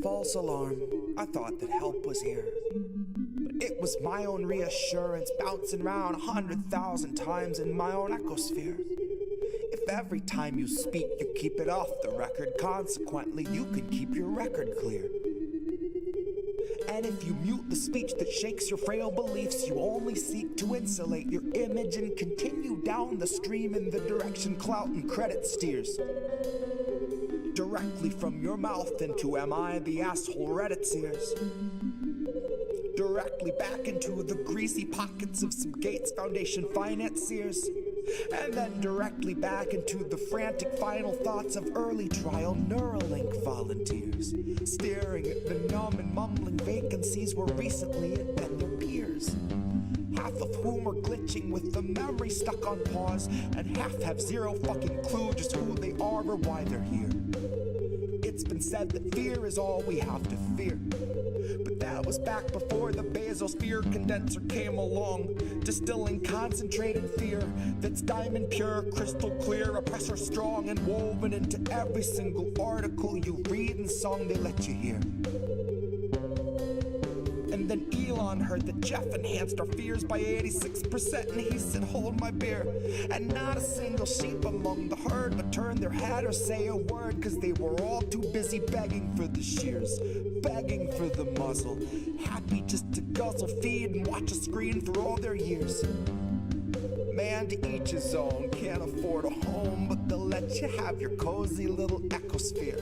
False alarm, I thought that help was here. But it was my own reassurance bouncing round 100,000 times in my own ecosphere. If every time you speak you keep it off the record, consequently you can keep your record clear. And if you mute the speech that shakes your frail beliefs, you only seek to insulate your image and continue down the stream in the direction clout and credit steers. Directly from your mouth into am I the asshole Reddit's ears. Directly back into the greasy pockets of some Gates Foundation financiers. And then directly back into the frantic final thoughts of early trial Neuralink volunteers, staring at the numb and mumbling vacancies where recently had been their peers. Half of whom are glitching with the memory stuck on pause, and half have zero fucking clue just who they are or why they're here. It's been said that fear is all we have to fear. But that was back before the basosphere condenser came along, distilling concentrated fear that's diamond pure, crystal clear, oppressor strong, and woven into every single article you read and song they let you hear. And then Elon heard that Jeff enhanced our fears by 86%, and he said, hold my beer. And not a single sheep among the herd would turn their head or say a word, cause they were all too busy begging for the shears, begging for the muzzle, happy just to guzzle, feed, and watch a screen for all their years. Man, to each his own, can't afford a home, but they'll let you have your cozy little ecosphere.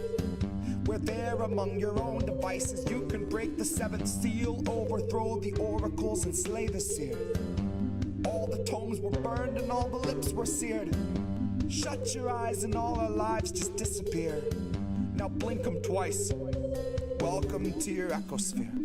Where there among your own devices you can break the seventh seal, overthrow the oracles and slay the seer. All the tomes were burned and all the lips were seared. Shut your eyes and all our lives just disappear. Now blink them twice. Welcome to your ecosphere.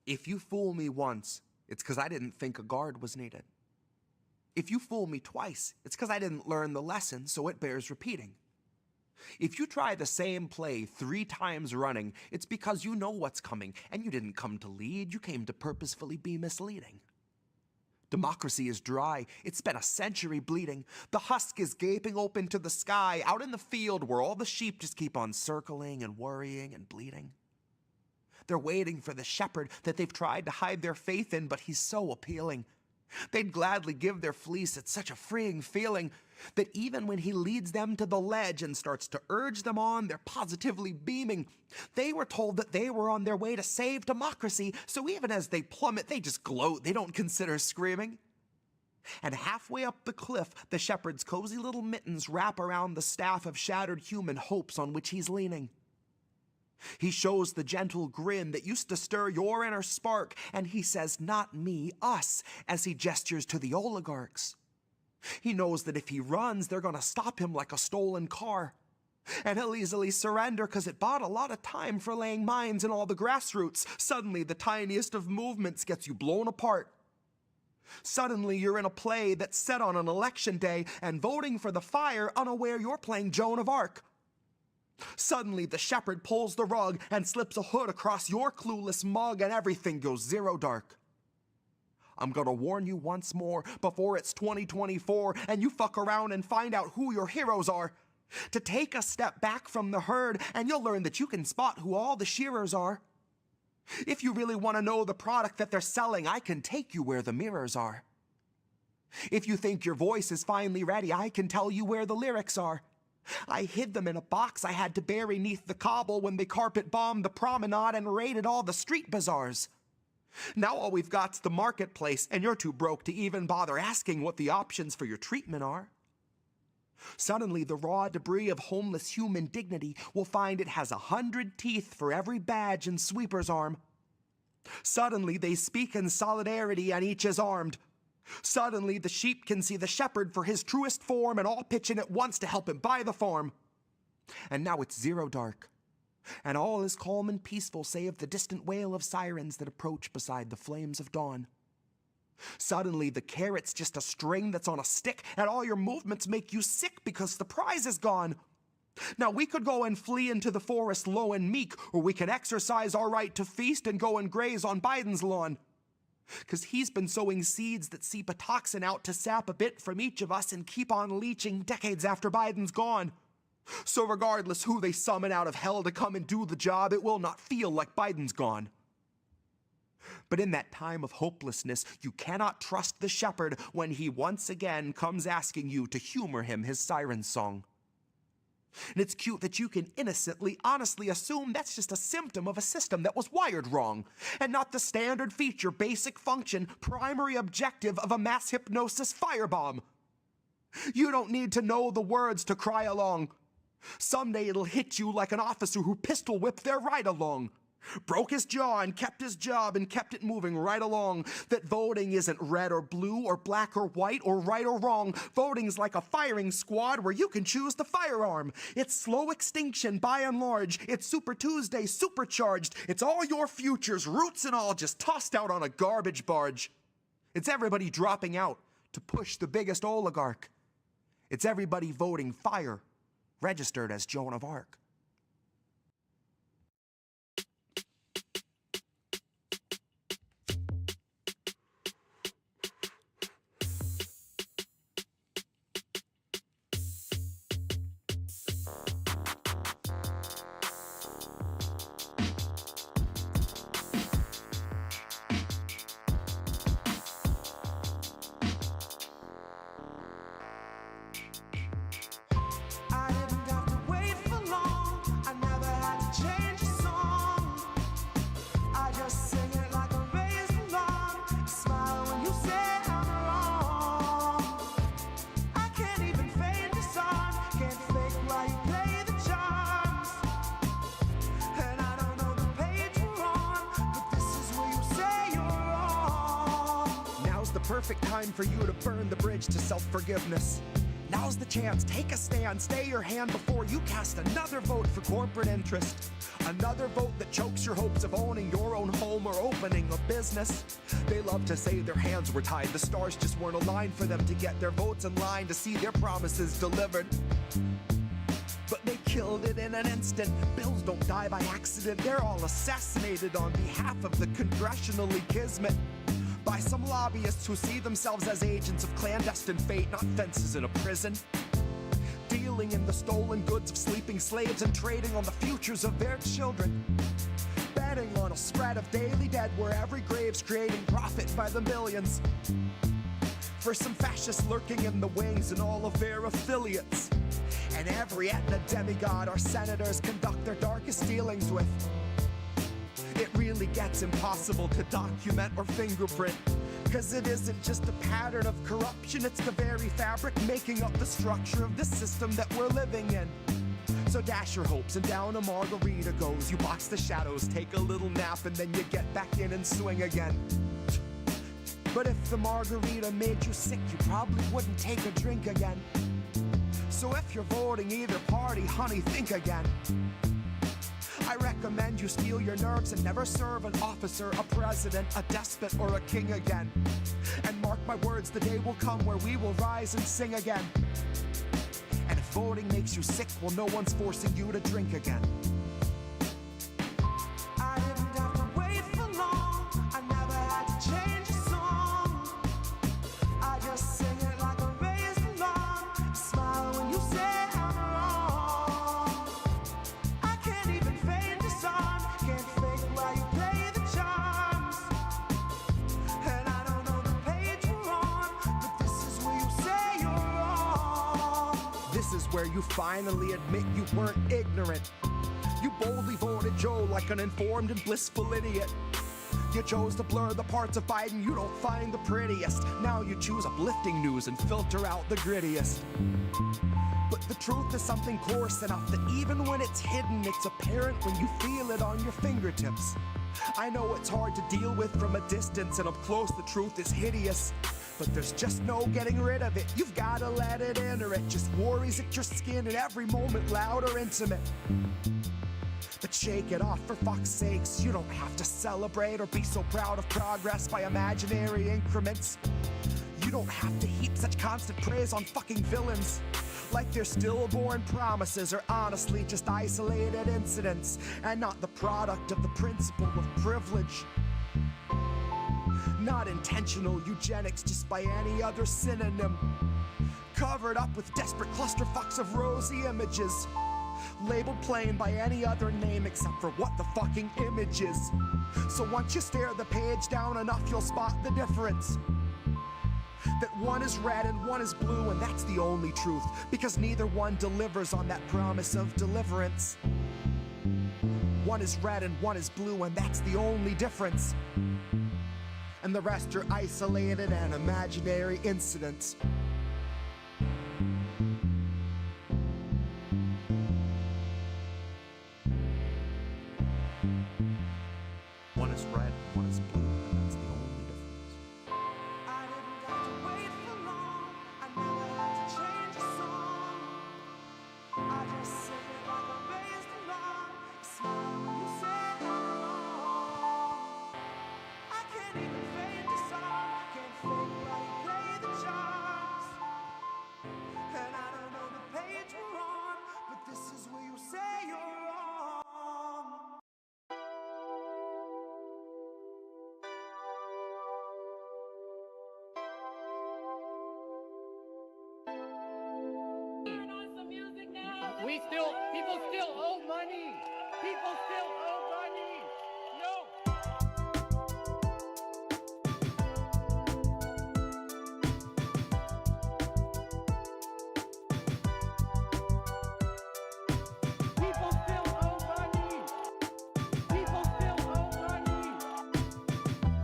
If you fool me once, it's because I didn't think a guard was needed. If you fool me twice, it's because I didn't learn the lesson, so it bears repeating. If you try the same play 3 times running, it's because you know what's coming, and you didn't come to lead, you came to purposefully be misleading. Democracy is dry, it's been a century bleeding. The husk is gaping open to the sky, out in the field where all the sheep just keep on circling and worrying and bleeding. They're waiting for the shepherd that they've tried to hide their faith in, but he's so appealing. They'd gladly give their fleece, it's such a freeing feeling that even when he leads them to the ledge and starts to urge them on, they're positively beaming. They were told that they were on their way to save democracy, so even as they plummet, they just gloat, they don't consider screaming. And halfway up the cliff, the shepherd's cozy little mittens wrap around the staff of shattered human hopes on which he's leaning. He shows the gentle grin that used to stir your inner spark, and he says, not me, us, as he gestures to the oligarchs. He knows that if he runs, they're gonna stop him like a stolen car. And he'll easily surrender because it bought a lot of time for laying mines in all the grassroots. Suddenly, the tiniest of movements gets you blown apart. Suddenly, you're in a play that's set on an election day, and voting for the fire, unaware you're playing Joan of Arc. Suddenly, the shepherd pulls the rug and slips a hood across your clueless mug, and everything goes zero dark. I'm gonna warn you once more before it's 2024 and you fuck around and find out who your heroes are. To take a step back from the herd and you'll learn that you can spot who all the shearers are. If you really want to know the product that they're selling, I can take you where the mirrors are. If you think your voice is finally ready, I can tell you where the lyrics are. I hid them in a box I had to bury neath the cobble when they carpet bombed the promenade and raided all the street bazaars. Now all we've got's the marketplace, and you're too broke to even bother asking what the options for your treatment are. Suddenly, the raw debris of homeless human dignity will find it has 100 teeth for every badge and sweeper's arm. Suddenly, they speak in solidarity and each is armed. Suddenly, the sheep can see the shepherd for his truest form and all pitch in at once to help him buy the farm. And now it's zero dark, and all is calm and peaceful save the distant wail of sirens that approach beside the flames of dawn. Suddenly, the carrot's just a string that's on a stick, and all your movements make you sick because the prize is gone. Now we could go and flee into the forest low and meek, or we can exercise our right to feast and go and graze on Biden's lawn. 'Cause he's been sowing seeds that seep a toxin out to sap a bit from each of us and keep on leaching decades after Biden's gone. So regardless who they summon out of hell to come and do the job, it will not feel like Biden's gone. But in that time of hopelessness, you cannot trust the shepherd when he once again comes asking you to humor him his siren song. And it's cute that you can innocently, honestly assume that's just a symptom of a system that was wired wrong, and not the standard feature, basic function, primary objective of a mass hypnosis firebomb. You don't need to know the words to cry along. Someday it'll hit you like an officer who pistol whipped their ride along. Broke his jaw and kept his job and kept it moving right along. That voting isn't red or blue or black or white or right or wrong. Voting's like a firing squad where you can choose the firearm. It's slow extinction by and large. It's Super Tuesday supercharged. It's all your futures, roots and all, just tossed out on a garbage barge. It's everybody dropping out to push the biggest oligarch. It's everybody voting fire, registered as Joan of Arc. Perfect time for you to burn the bridge to self-forgiveness. Now's the chance, take a stand, stay your hand before you cast another vote for corporate interest. Another vote that chokes your hopes of owning your own home or opening a business. They love to say their hands were tied, the stars just weren't aligned for them to get their votes in line to see their promises delivered. But they killed it in an instant. Bills don't die by accident, they're all assassinated on behalf of the congressionally kismet. By some lobbyists who see themselves as agents of clandestine fate, not fences in a prison. Dealing in the stolen goods of sleeping slaves and trading on the futures of their children. Betting on a spread of daily dead where every grave's creating profit by the millions. For some fascists lurking in the wings and all of their affiliates. And every Etna demigod our senators conduct their darkest dealings with. It really gets impossible to document or fingerprint, 'cause it isn't just a pattern of corruption, it's the very fabric making up the structure of the system that we're living in. So dash your hopes and down a margarita goes. You box the shadows, take a little nap, and then you get back in and swing again. But if the margarita made you sick, you probably wouldn't take a drink again. So if you're voting either party, honey, think again. I recommend you steel your nerves and never serve an officer, a president, a despot, or a king again. And mark my words, the day will come where we will rise and sing again. And if voting makes you sick, well, no one's forcing you to drink again. I didn't have to wait for long. I never had to change a song. I just sing it like a raised alarm. Smile when you say I'm wrong. I can't even feign disarm. Can't fake while you play the charms. And I don't know the page we're on, but this is where you say you're wrong. This is where you finally admit you weren't ignorant. You boldly voted Joe like an informed and blissful idiot. You chose to blur the parts of Biden you don't find the prettiest. Now you choose uplifting news and filter out the grittiest. But the truth is something coarse enough that even when it's hidden, it's apparent when you feel it on your fingertips. I know it's hard to deal with from a distance, and up close the truth is hideous. But there's just no getting rid of it. You've gotta let it in, or it just worries at your skin at every moment, loud or intimate. But shake it off, for fuck's sakes. You don't have to celebrate or be so proud of progress by imaginary increments. You don't have to heap such constant praise on fucking villains. like their stillborn promises are honestly just isolated incidents and not the product of the principle of privilege. Not intentional eugenics just by any other synonym, covered up with desperate clusterfucks of rosy images, labeled plain by any other name except for what the fucking image is. So once you stare the page down enough, you'll spot the difference. That one is red and one is blue, and that's the only truth, because neither one delivers on that promise of deliverance. One is red and one is blue, and that's the only difference. And the rest are isolated and imaginary incidents. One is red, one is blue, and that's the only difference. I didn't have to wait for long. I never had to change a song. I just sing it like I'm raised along. You smile when you say I'm wrong. I can't even fade the song. Can't fake while you play the charts. And I don't know the page we're on, but this is where you say you're wrong. People still owe money. People still owe money. No. People still owe money. People still owe money.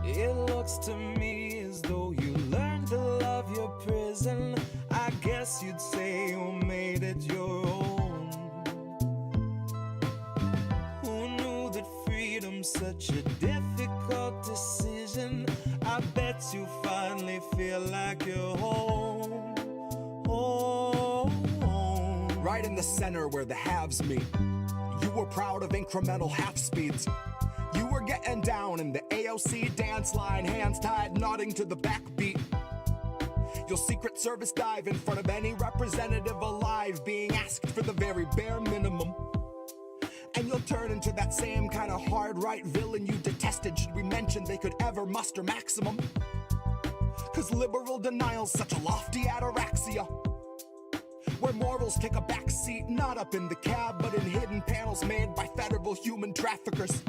It looks to me as though you learned to love your prison. I guess you'd say you made it your own. Such a difficult decision. I bet you finally feel like you're home. Home. Right in the center where the halves meet. You were proud of incremental half speeds. You were getting down in the AOC dance line, hands tied, nodding to the backbeat. You'll Secret Service dive in front of any representative alive, being asked for the very bare minimum. And you'll turn into that same kind of hard-right villain you detested should we mention they could ever muster maximum. Cause liberal denial's such a lofty ataraxia, where morals take a back seat, not up in the cab, but in hidden panels made by federal human traffickers.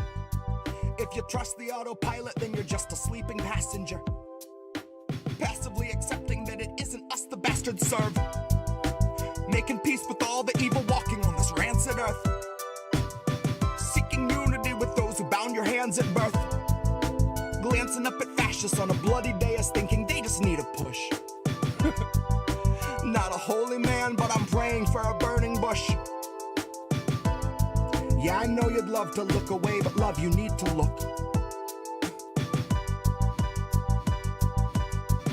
If you trust the autopilot, then you're just a sleeping passenger, passively accepting that it isn't us the bastards serve, making peace with all the evil walking on this rancid earth. Unity with those who bound your hands at birth, glancing up at fascists on a bloody dais thinking they just need a push. Not a holy man, but I'm praying for a burning bush. Yeah, I know you'd love to look away, but love, you need to look.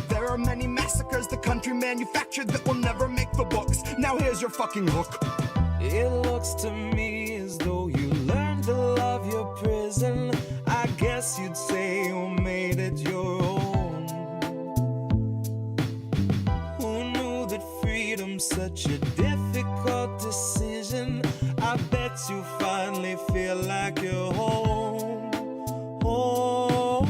There are many massacres the country manufactured that will never make the books. Now here's your fucking hook. It looks to me as though you learned to love your prison. I guess you'd say you made it your own. Who knew that freedom's such a difficult decision? I bet you finally feel like you're home. Home.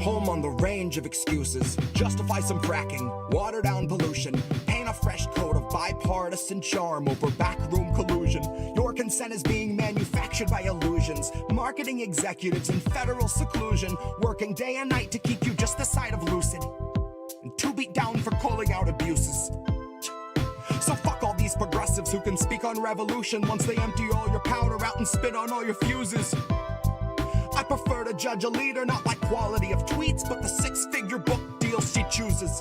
Home on the range of excuses. Justify some fracking, water down pollution, paint a fresh coat of bipartisan charm over backroom collusion. Your consent is being manufactured by illusions, marketing executives in federal seclusion, working day and night to keep you just the side of lucid, and too beat down for calling out abuses. So fuck all these progressives who can speak on revolution once they empty all your powder out and spit on all your fuses. I prefer to judge a leader not by quality of tweets, but the six-figure book deals she chooses.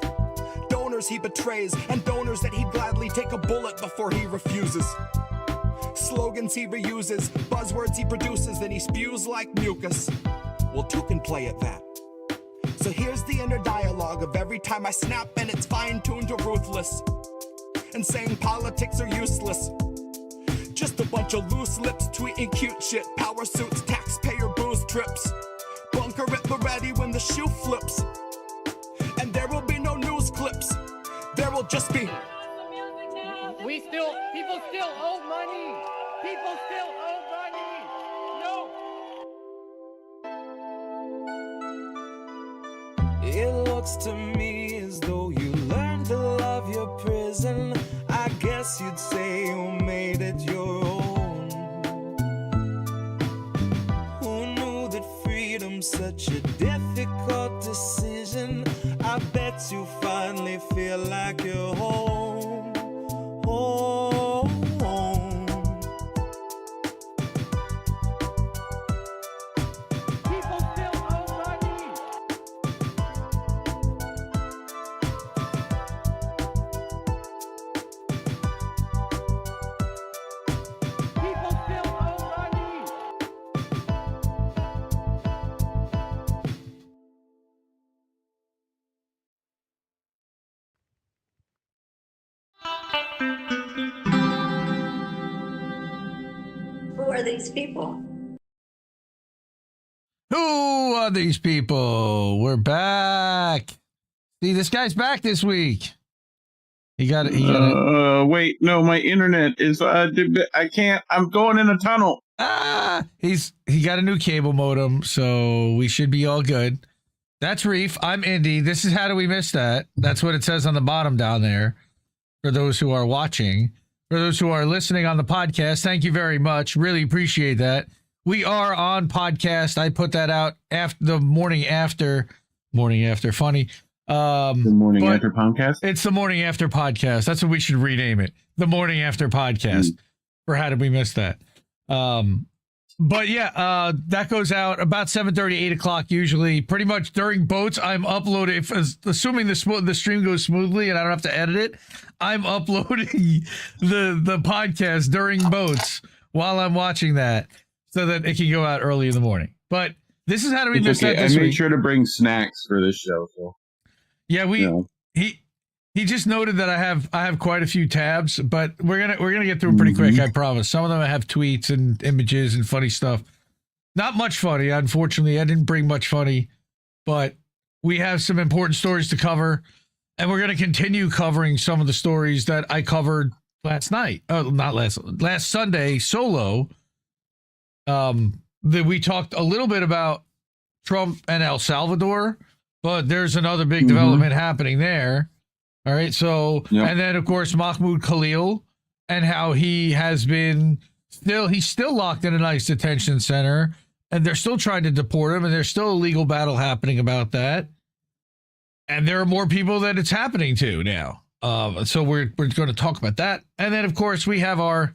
Donors he betrays, and donors that he'd gladly take a bullet before he refuses. Slogans he reuses, buzzwords he produces, then he spews like mucus. Well, two can play at that. So here's the inner dialogue of every time I snap, and it's fine-tuned to ruthless, and saying politics are useless. Just a bunch of loose lips tweeting cute shit, power suits, taxpayer booze trips. Bunker at the ready when the shoe flips, and there will be no news clips. There will just be People still owe money. People still owe money. No. It looks to me as though you learned to love your prison. I guess you'd say you made it your own. Who knew that freedom's such a difficult decision? I bet you finally feel like you're home. Home. People still owe money. People still owe money. Who are these people? Who are these people? We're back. See, this guy's back this week. He got it. Wait, no, my internet is. I can't. I'm going in a tunnel. He got a new cable modem, so we should be all good. That's Reef. I'm Indy. This is How Do We Miss That? That's what it says on the bottom down there. For those who are watching, for those who are listening on the podcast, thank you very much. Really appreciate that. We are on podcast. I put that out after the morning after. Funny. The morning after podcast. It's the morning after podcast. That's what we should rename it. The morning after podcast. For How Did We Miss That? But yeah, that goes out about 7:30, 8 o'clock usually. Pretty much during boats, I'm uploading. Assuming the stream goes smoothly and I don't have to edit it, I'm uploading the podcast during boats while I'm watching that, so that it can go out early in the morning. But this is How Do We Miss That this week. I made week. sure to bring snacks for this show. So yeah, he just noted that I have quite a few tabs, but we're gonna get through them pretty quick. I promise. Some of them have tweets and images and funny stuff. Not much funny, unfortunately. I didn't bring much funny, but we have some important stories to cover, and we're gonna continue covering some of the stories that I covered last night. Oh, not last Sunday solo. That we talked a little bit about Trump and El Salvador, but there's another big development happening there. All right, so and then of course Mahmoud Khalil and how he has been he's still locked in a nice detention center, and they're still trying to deport him, and there's still a legal battle happening about that, and there are more people that it's happening to now. So we're going to talk about that, and then of course we have our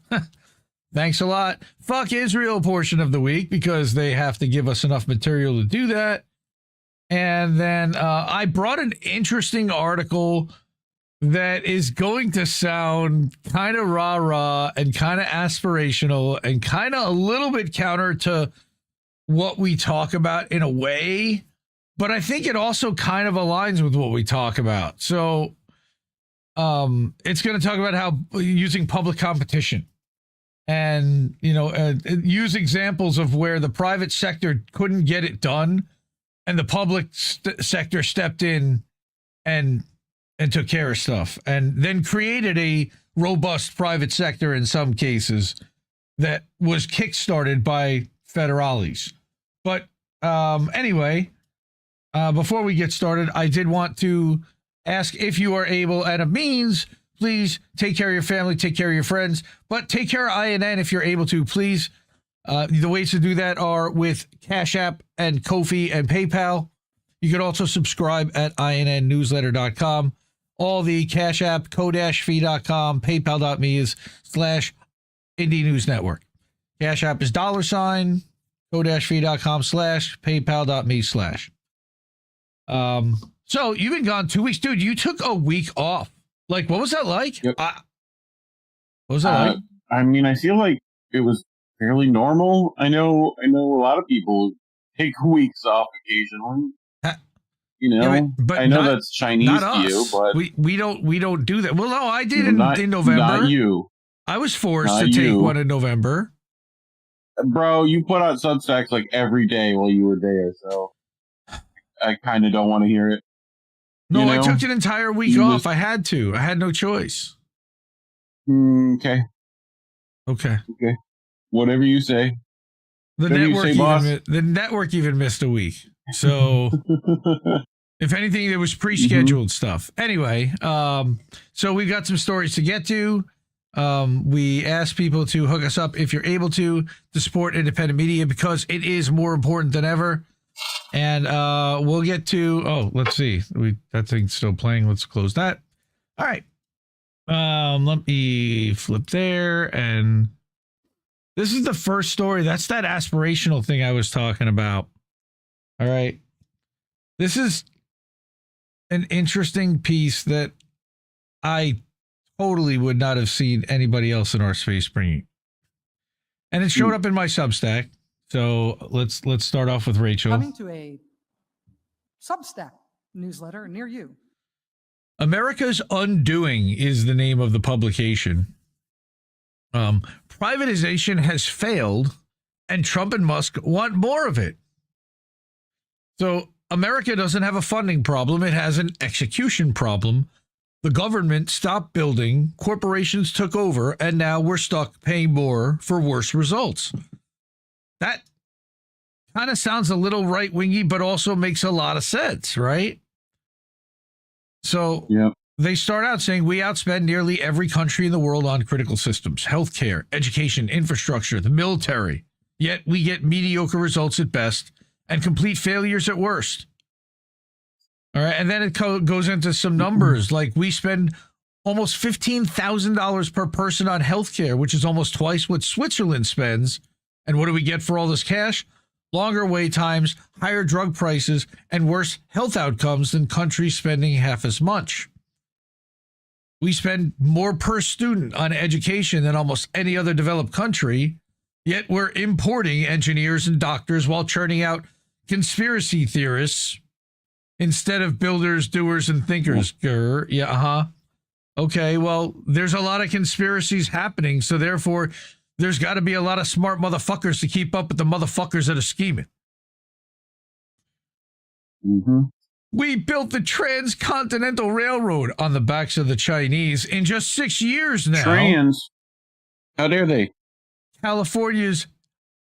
thanks a lot fuck Israel portion of the week, because they have to give us enough material to do that, and then I brought an interesting article that is going to sound kind of rah-rah and kind of aspirational and kind of a little bit counter to what we talk about in a way, but I think it also kind of aligns with what we talk about. So it's going to talk about how using public competition and, use examples of where the private sector couldn't get it done and the public sector stepped in and took care of stuff, and then created a robust private sector in some cases that was kickstarted by federales. But anyway, before we get started, I did want to ask if you are able and of means, please take care of your family, take care of your friends, but take care of INN if you're able to, please. The ways to do that are with Cash App and Ko-fi and PayPal. You can also subscribe at INNnewsletter.com. All the Cash App, ko-fi.com, paypal.me is /Indie News Network. Cash App is $, ko-fi.com /paypal.me /. So you've been gone 2 weeks. Dude, you took a week off. Like, what was that like? Yep. What was that like? I mean, I feel like it was fairly normal. I know a lot of people take weeks off occasionally. Yeah, but I know that's Chinese to you, but we don't do that. Well, no, I did in November. Not you. I was forced to take one in November. Bro, you put out Substacks like every day while you were there, so I kind of don't want to hear it. No, I took an entire week off. I had to. I had no choice. Okay. Okay. Whatever you say. The network even missed a week. So if anything, it was pre-scheduled stuff. Anyway, so we've got some stories to get to. We ask people to hook us up if you're able to support independent media because it is more important than ever. And we'll get to, let's see. That thing's still playing. Let's close that. All right. Let me flip there. And this is the first story. That's that aspirational thing I was talking about. All right. This is an interesting piece that I totally would not have seen anybody else in our space bringing. And it showed up in my Substack. So let's start off with Rachel. Coming to a Substack newsletter near you. America's Undoing is the name of the publication. Privatization has failed, and Trump and Musk want more of it. So America doesn't have a funding problem. It has an execution problem. The government stopped building, corporations took over, and now we're stuck paying more for worse results. That kind of sounds a little right-wingy, but also makes a lot of sense, right? So They start out saying we outspend nearly every country in the world on critical systems, healthcare, education, infrastructure, the military. Yet we get mediocre results at best and complete failures at worst. All right. And then it goes into some numbers like we spend almost $15,000 per person on healthcare, which is almost twice what Switzerland spends. And what do we get for all this cash? Longer wait times, higher drug prices, and worse health outcomes than countries spending half as much. We spend more per student on education than almost any other developed country, yet we're importing engineers and doctors while churning out conspiracy theorists instead of builders, doers, and thinkers. Okay, well, there's a lot of conspiracies happening, so therefore there's got to be a lot of smart motherfuckers to keep up with the motherfuckers that are scheming. We built the Transcontinental Railroad on the backs of the Chinese in just 6 years now. How dare they? California's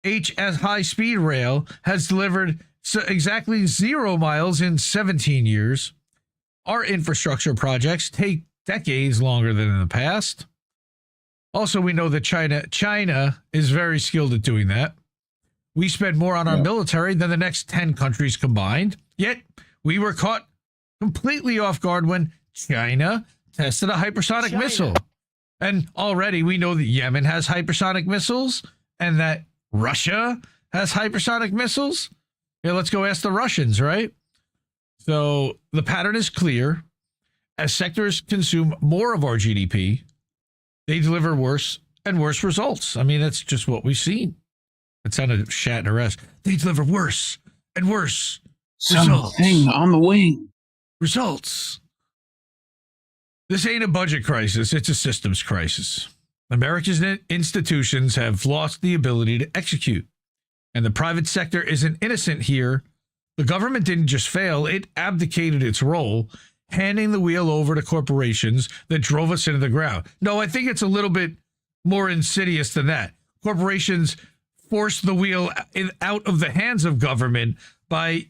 HS high-speed rail has delivered exactly 0 miles in 17 years. Our infrastructure projects take decades longer than in the past. Also, we know that China is very skilled at doing that. We spend more on our military than the next 10 countries combined. Yet, we were caught completely off guard when China tested a hypersonic missile. And already we know that Yemen has hypersonic missiles and that Russia has hypersonic missiles. Yeah, let's go ask the Russians, right? So the pattern is clear. As sectors consume more of our GDP, they deliver worse and worse results. I mean, that's just what we've seen. It sounded Shatner-esque. They deliver worse and worse results. Something on the wing. Results. This ain't a budget crisis. It's a systems crisis. America's institutions have lost the ability to execute. And the private sector isn't innocent here. The government didn't just fail. It abdicated its role, handing the wheel over to corporations that drove us into the ground. No, I think it's a little bit more insidious than that. Corporations forced the wheel out of the hands of government by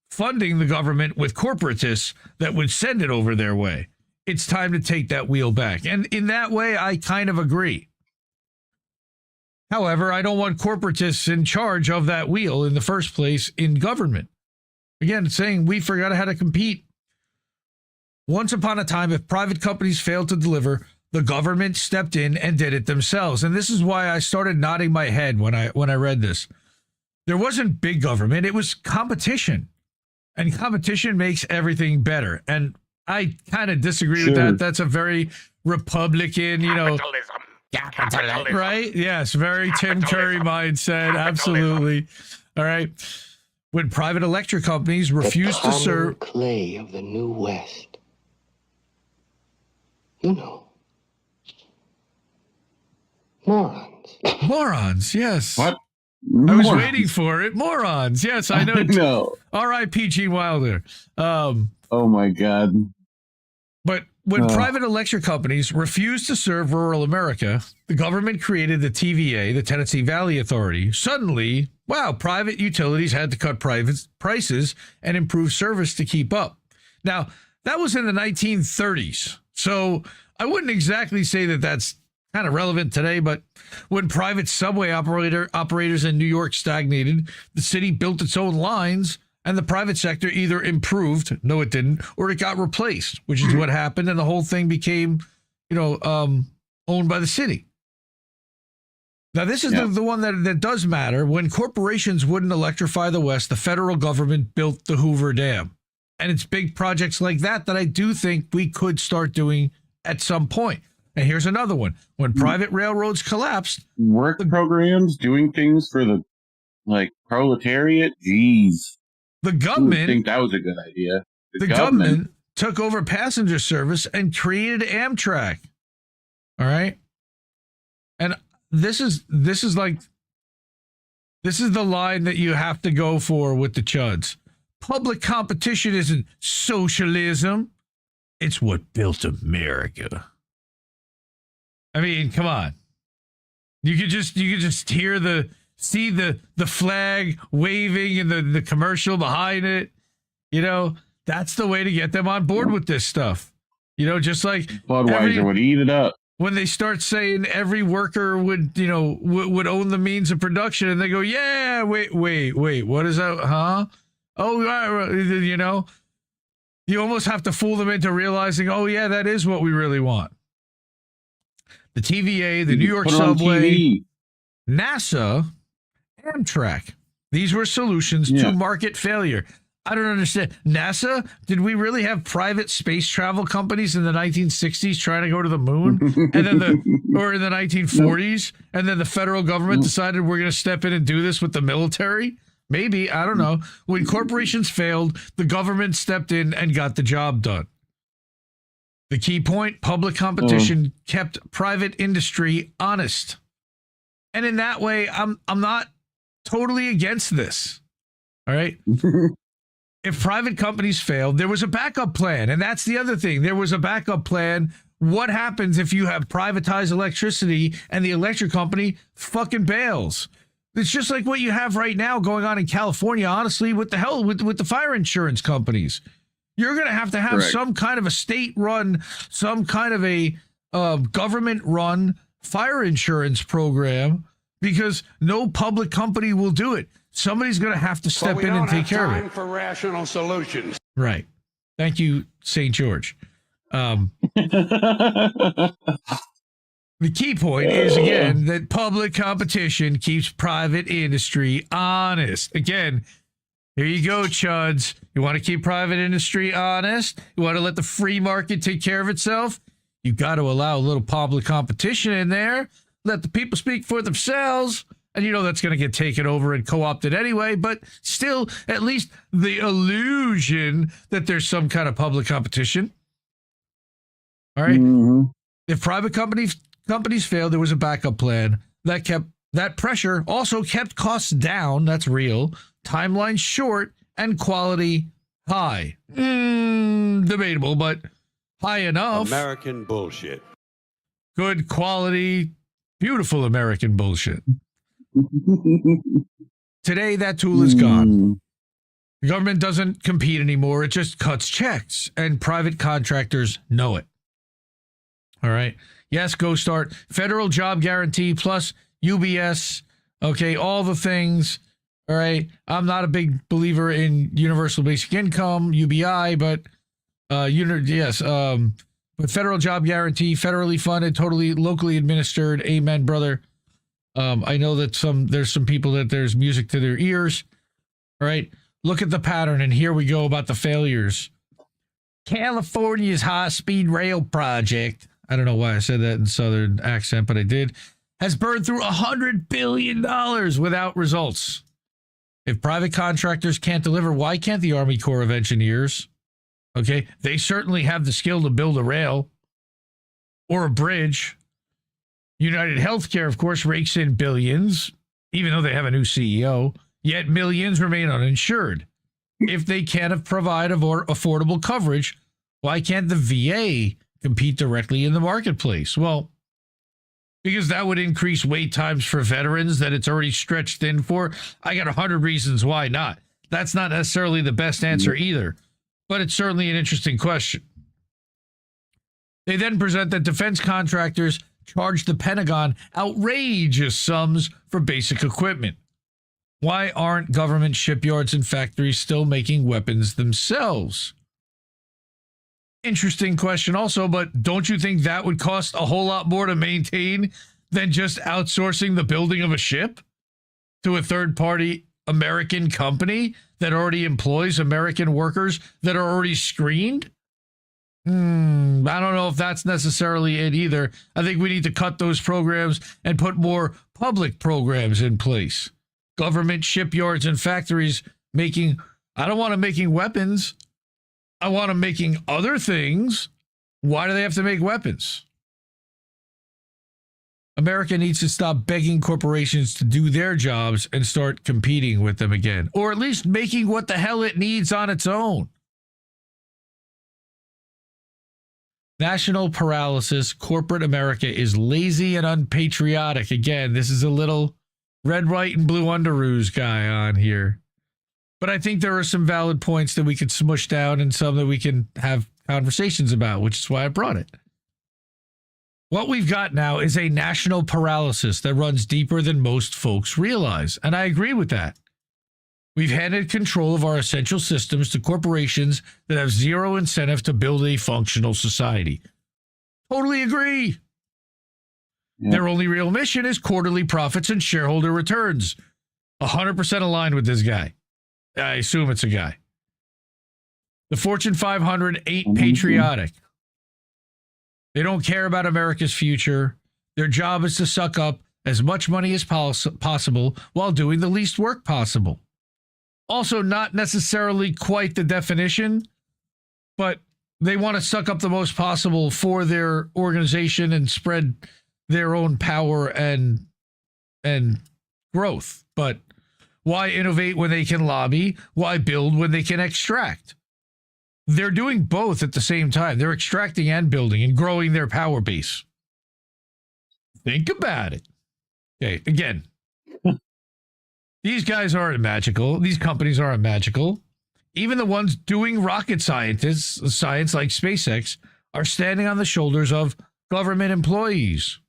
funding the government with corporatists that would send it over their way. It's time to take that wheel back. And in that way, I kind of agree. However, I don't want corporatists in charge of that wheel in the first place in government. Again, it's saying we forgot how to compete. Once upon a time, if private companies failed to deliver, the government stepped in and did it themselves. And this is why I started nodding my head when I read this. There wasn't big government. It was competition. And competition makes everything better. And I kind of disagree with that. That's a very Republican, Capitalism. Right? Yes, very Tim Curry mindset. Absolutely. All right. When private electric companies refuse to serve clay of the New West. You know. Morons. Morons, yes. What? I was waiting for it. Morons. Yes, I know. No. R.I.P. Gene Wilder. Oh my God. But when private electric companies refused to serve rural America, the government created the TVA, the Tennessee Valley Authority. Suddenly, wow, private utilities had to cut prices and improve service to keep up. Now, that was in the 1930s. So I wouldn't exactly say that that's kind of relevant today, but when private subway operators in New York stagnated, the city built its own lines, and the private sector either improved, no it didn't, or it got replaced, which is what happened, and the whole thing became, owned by the city. Now, this is the one that does matter. When corporations wouldn't electrify the West, the federal government built the Hoover Dam. And it's big projects like that I do think we could start doing at some point. And here's another one. When private railroads collapsed. Work programs, doing things for the proletariat. Jeez. The government. I think that was a good idea. The government took over passenger service and created Amtrak. All right. And this is the line that you have to go for with the chuds. Public competition isn't socialism. It's what built America. I mean, come on. You could just see the flag waving and the commercial behind it. That's the way to get them on board with this stuff. Just like Budweiser would eat it up. When they start saying every worker would own the means of production, and they go, yeah, wait, what is that? Huh? Oh, you almost have to fool them into realizing, oh, yeah, that is what we really want. The TVA, the New York subway, NASA, Amtrak. These were solutions to market failure. I don't understand. NASA, did we really have private space travel companies in the 1960s trying to go to the moon? And then or in the 1940s? And then the federal government decided we're going to step in and do this with the military? Maybe, I don't know. When corporations failed, the government stepped in and got the job done. The key point, public competition kept private industry honest. And in that way, I'm not totally against this. All right? If private companies failed, there was a backup plan. And that's the other thing. There was a backup plan. What happens if you have privatized electricity and the electric company fucking bails? It's just like what you have right now going on in California, honestly, with the fire insurance companies. You're going to have Correct. some kind of a state-run, some kind of a government-run fire insurance program because no public company will do it. Somebody's going to have to step in and take care of it. Time for rational solutions. Right. Thank you, St. George. The key point is, again, that public competition keeps private industry honest. Again, here you go, chuds. You want to keep private industry honest? You want to let the free market take care of itself? You got to allow a little public competition in there. Let the people speak for themselves. And that's going to get taken over and co-opted anyway. But still, at least the illusion that there's some kind of public competition. All right. Mm-hmm. If private companies failed, there was a backup plan that pressure also kept costs down. That's real. Timeline short and quality high. Debatable, but high enough. American bullshit. Good quality, beautiful American bullshit. Today, that tool is gone. The government doesn't compete anymore. It just cuts checks, and private contractors know it. All right. Yes, go start. Federal job guarantee plus UBS. Okay, all the things. All right. I'm not a big believer in universal basic income, UBI, but yes. But federal job guarantee, federally funded, totally locally administered. Amen, brother. I know that there's some people that there's music to their ears. All right. Look at the pattern, and here we go about the failures. California's high-speed rail project, I don't know why I said that in Southern accent, but I did, has burned through $100 billion without results. If private contractors can't deliver, why can't the Army Corps of Engineers? Okay, they certainly have the skill to build a rail or a bridge. United Healthcare, of course, rakes in billions, even though they have a new CEO, yet millions remain uninsured. If they can't provide affordable coverage, why can't the VA compete directly in the marketplace. Well, because that would increase wait times for veterans that it's already stretched thin for. I got 100 reasons why not. That's not necessarily the best answer either, but it's certainly an interesting question. They then present that defense contractors charge the Pentagon outrageous sums for basic equipment. Why aren't government shipyards and factories still making weapons themselves? Interesting question also, but don't you think that would cost a whole lot more to maintain than just outsourcing the building of a ship to a third-party American company that already employs American workers that are already screened? I don't know if that's necessarily it either. I think we need to cut those programs and put more public programs in place. Government shipyards and factories making, I don't want them making weapons. I want them making other things. Why do they have to make weapons? America needs to stop begging corporations to do their jobs and start competing with them again, or at least making what the hell it needs on its own. National paralysis. Corporate America is lazy and unpatriotic. Again, this is a little red, white, and blue underoos guy on here. But I think there are some valid points that we could smush down and some that we can have conversations about, which is why I brought it. What we've got now is a national paralysis that runs deeper than most folks realize, and I agree with that. We've handed control of our essential systems to corporations that have zero incentive to build a functional society. Totally agree. Yeah. Their only real mission is quarterly profits and shareholder returns. 100% aligned with this guy. I assume it's a guy. The Fortune 500 ain't patriotic. They don't care about America's future. Their job is to suck up as much money as possible while doing the least work possible. Also, not necessarily quite the definition, but they want to suck up the most possible for their organization and spread their own power and growth. But why innovate when they can lobby? Why build when they can extract? They're doing both at the same time. They're extracting and building and growing their power base. Think about it. Okay, again, these guys aren't magical. These companies aren't magical. Even the ones doing rocket science like SpaceX are standing on the shoulders of government employees.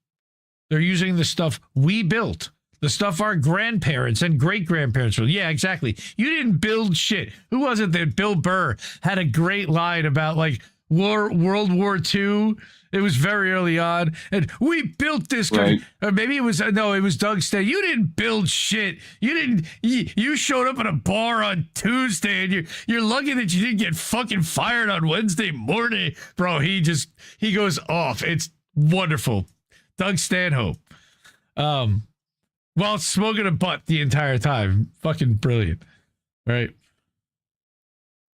They're using the stuff we built, the stuff our grandparents and great-grandparents built. Yeah, exactly. You didn't build shit. Who was it that Bill Burr had a great line about, like, World War II? It was very early on, and we built this country. Right. Or maybe it was, no, it was Doug Stay. You didn't build shit. You showed up at a bar on Tuesday, and you're lucky that you didn't get fucking fired on Wednesday morning. Bro, he goes off. It's wonderful. Doug Stanhope. While smoking a butt the entire time. Fucking brilliant. Right?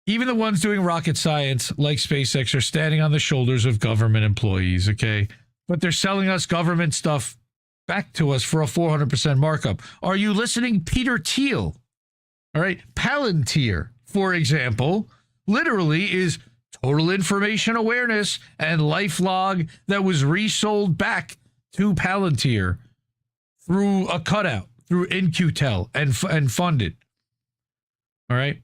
Even the ones doing rocket science, like SpaceX, are standing on the shoulders of government employees, okay? But they're selling us government stuff back to us for a 400% markup. Are you listening? Peter Thiel, all right? Palantir, for example, literally is total information awareness and LifeLog that was resold back to Palantir through a cutout, through In-Q-Tel, and funded, all right?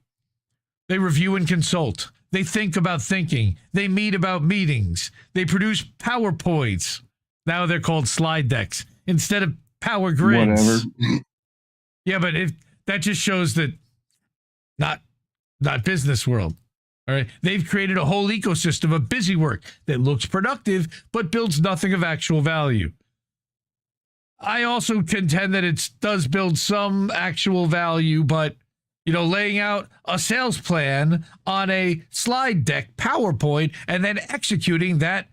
They review and consult. They think about thinking. They meet about meetings. They produce PowerPoints. Now they're called slide decks instead of power grids. Whatever. Yeah, but that just shows that not business world. All right. They've created a whole ecosystem of busy work that looks productive but builds nothing of actual value. I also contend that it does build some actual value, but laying out a sales plan on a slide deck PowerPoint and then executing that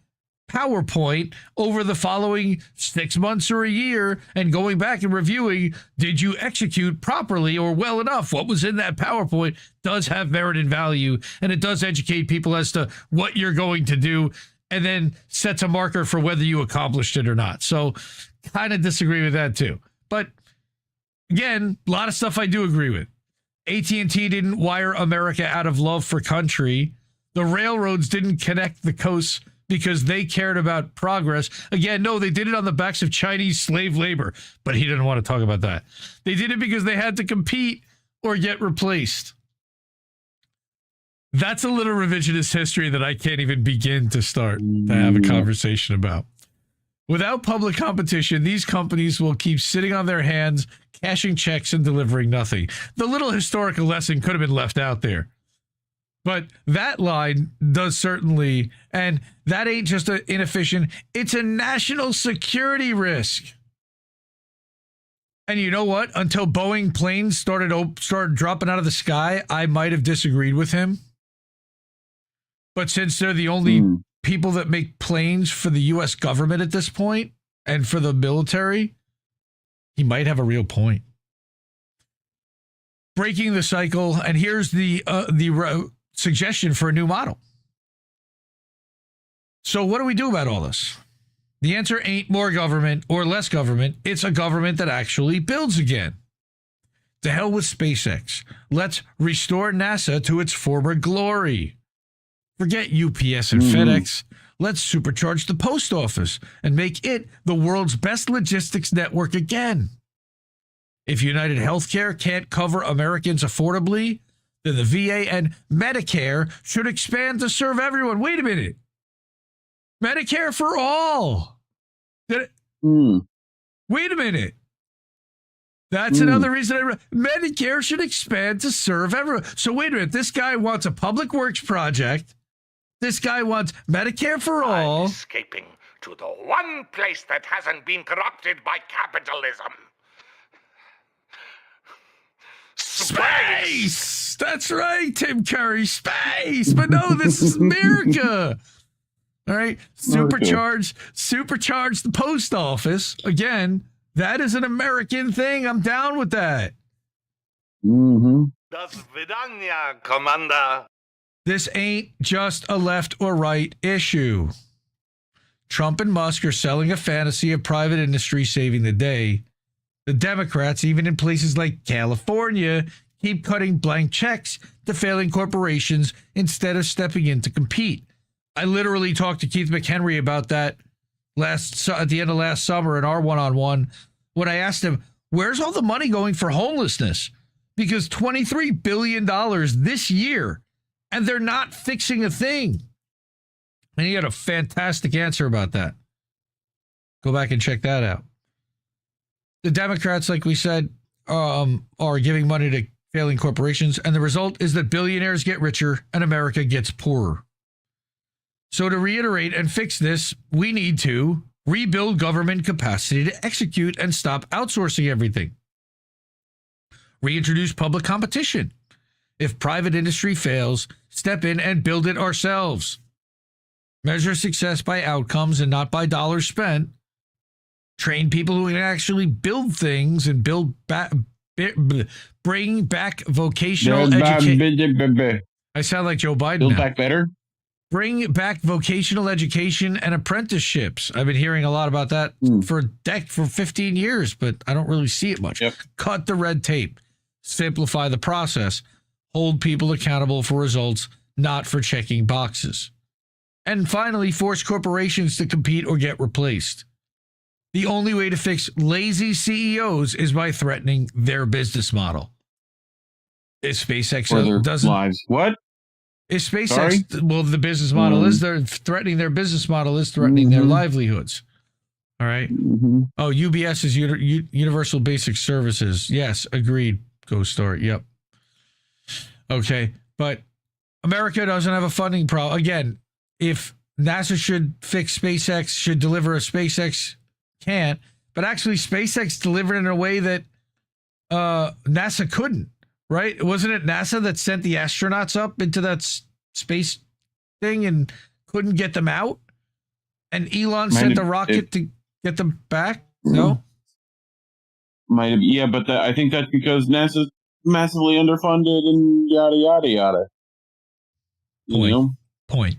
PowerPoint over the following 6 months or a year and going back and reviewing, did you execute properly or well enough? What was in that PowerPoint does have merit and value, and it does educate people as to what you're going to do and then sets a marker for whether you accomplished it or not. So kind of disagree with that too. But again, a lot of stuff I do agree with. AT&T didn't wire America out of love for country. The railroads didn't connect the coasts because they cared about progress. Again, no, they did it on the backs of Chinese slave labor, but he didn't want to talk about that. They did it because they had to compete or get replaced. That's a little revisionist history that I can't even begin to start to have a conversation about. Without public competition, these companies will keep sitting on their hands, cashing checks and delivering nothing. The little historical lesson could have been left out there. But that line does certainly, and that ain't just an inefficient, it's a national security risk. And you know what? Until Boeing planes started dropping out of the sky, I might have disagreed with him. But since they're the only people that make planes for the U.S. government at this point and for the military, he might have a real point. Breaking the cycle, and here's the suggestion for a new model. So what do we do about all this? The answer ain't more government or less government. It's a government that actually builds again. To hell with SpaceX. Let's restore NASA to its former glory. Forget UPS and FedEx. Let's supercharge the post office and make it the world's best logistics network again. If United Healthcare can't cover Americans affordably, then the VA and Medicare should expand to serve everyone. Wait a minute. Medicare for all. Wait a minute. That's another reason Medicare should expand to serve everyone. So wait a minute. This guy wants a public works project. This guy wants Medicare for all. I'm escaping to the one place that hasn't been corrupted by capitalism. Space! That's right, Tim Curry. Space! But no, this is America. All right. Supercharge the post office. Again, that is an American thing. I'm down with that. Das Vidania, Commander. This ain't just a left or right issue. Trump and Musk are selling a fantasy of private industry saving the day. The Democrats, even in places like California, keep cutting blank checks to failing corporations instead of stepping in to compete. I literally talked to Keith McHenry about that at the end of last summer in our one-on-one when I asked him, where's all the money going for homelessness? Because $23 billion this year, and they're not fixing a thing. And he had a fantastic answer about that. Go back and check that out. The Democrats, like we said, are giving money to failing corporations, and the result is that billionaires get richer and America gets poorer. So to reiterate and fix this, we need to rebuild government capacity to execute and stop outsourcing everything. Reintroduce public competition. If private industry fails, step in and build it ourselves. Measure success by outcomes and not by dollars spent. Train people who can actually build things and bring back vocational education. I sound like Joe Biden. Build now. back better. Bring back vocational education and apprenticeships. I've been hearing a lot about that for 15 years, but I don't really see it much. Yep. Cut the red tape. Simplify the process. Hold people accountable for results, not for checking boxes. And finally, force corporations to compete or get replaced. The only way to fix lazy CEOs is by threatening their business model. If SpaceX doesn't... lives. What? If SpaceX, well, the business model is threatening their business model is threatening their livelihoods. All right. Oh, UBS is Universal Basic Services. Yes, agreed. Go Store. Yep. Okay, but America doesn't have a funding problem. Again, if NASA should fix SpaceX, should deliver a SpaceX can't, but actually SpaceX delivered in a way that NASA couldn't. Right? Wasn't it NASA that sent the astronauts up into that space thing and couldn't get them out? And Elon sent the rocket to get them back? No? Might have, yeah, but I think that's because NASA's massively underfunded and yada, yada, yada. Point.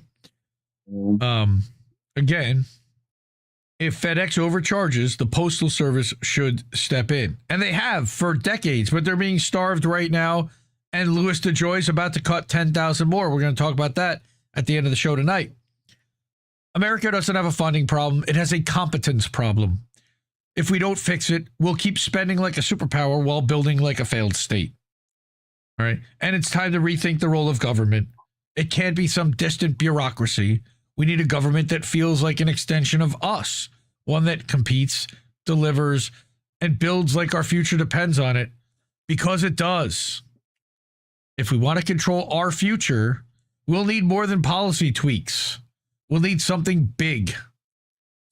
Again, if FedEx overcharges, the Postal Service should step in. And they have for decades, but they're being starved right now. And Louis DeJoy is about to cut 10,000 more. We're going to talk about that at the end of the show tonight. America doesn't have a funding problem. It has a competence problem. If we don't fix it, we'll keep spending like a superpower while building like a failed state. All right. And it's time to rethink the role of government. It can't be some distant bureaucracy. We need a government that feels like an extension of us, one that competes, delivers, and builds like our future depends on it, because it does. If we want to control our future, we'll need more than policy tweaks. We'll need something big,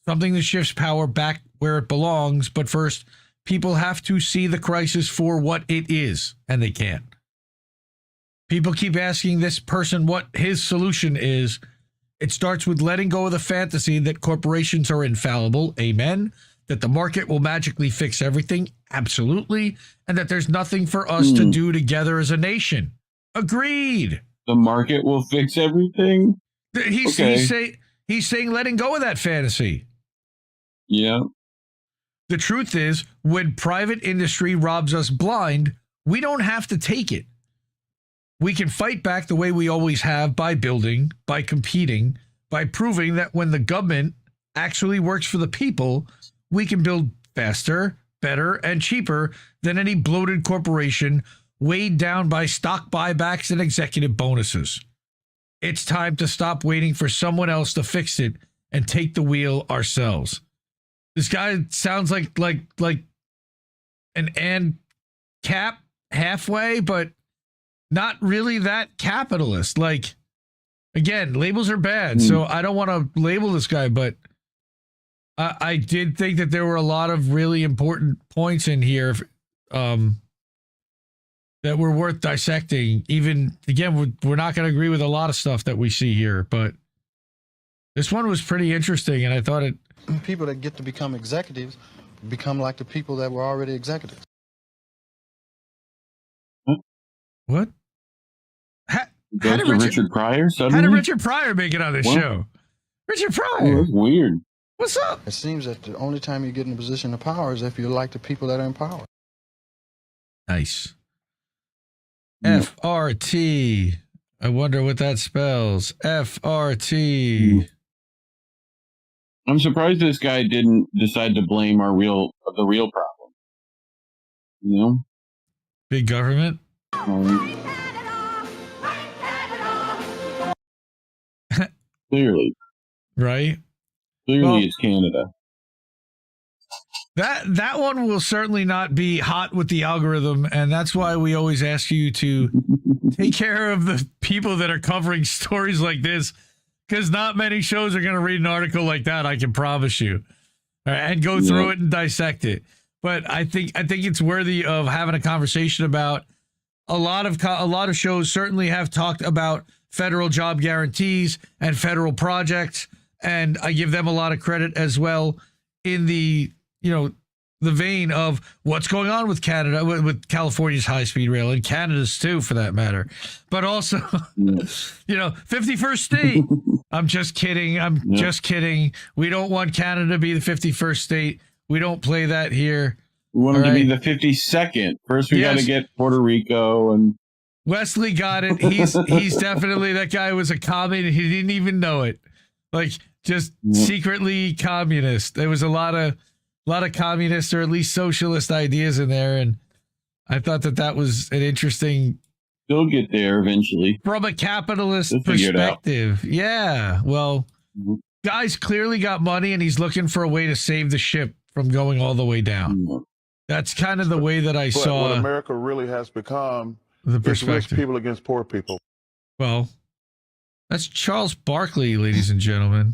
something that shifts power back where it belongs. But first, people have to see the crisis for what it is, and they can't. People keep asking this person what his solution is. It starts with letting go of the fantasy that corporations are infallible. Amen. That the market will magically fix everything. Absolutely. And that there's nothing for us to do together as a nation. Agreed. The market will fix everything? He's saying letting go of that fantasy. Yeah. The truth is, when private industry robs us blind, we don't have to take it. We can fight back the way we always have, by building, by competing, by proving that when the government actually works for the people, we can build faster, better, and cheaper than any bloated corporation weighed down by stock buybacks and executive bonuses. It's time to stop waiting for someone else to fix it and take the wheel ourselves. This guy sounds like an ANCAP halfway, but not really that capitalist. Like, again, labels are bad, so I don't want to label this guy, but I did think that there were a lot of really important points in here that were worth dissecting. Even, again, we're not going to agree with a lot of stuff that we see here, but this one was pretty interesting, and I thought it... People that get to become executives become like the people that were already executives. What? How did Richard Pryor suddenly? How did Richard Pryor make it on this show? Richard Pryor. Oh, that's weird. What's up? It seems that the only time you get in a position of power is if you like the people that are in power. Nice. FRT. I wonder what that spells. FRT. I'm surprised this guy didn't decide to blame the real problem. You know? Big government? Clearly. Right? Clearly it's Canada. That one will certainly not be hot with the algorithm, and that's why we always ask you to take care of the people that are covering stories like this, because not many shows are going to read an article like that, I can promise you, and go through it and dissect it. But I think it's worthy of having a conversation about. A lot of shows certainly have talked about federal job guarantees and federal projects, and I give them a lot of credit as well in the vein of what's going on with Canada, with California's high-speed rail, and Canada's too, for that matter. But also, 51st state. I'm just kidding. Just kidding. We don't want Canada to be the 51st state. We don't play that here. We want them to be the 52nd. First, we got to get Puerto Rico, and Wesley got it. He's definitely, that guy was a commie. He didn't even know it. Like, just secretly communist. There was a lot of communist or at least socialist ideas in there, and I thought that was an interesting. They'll get there eventually from a capitalist perspective. Yeah, well, guy's clearly got money, and he's looking for a way to save the ship from going all the way down. That's kind of the way that I saw what America really has become. The It's rich perspective. people against poor people. Well, that's Charles Barkley, ladies and gentlemen.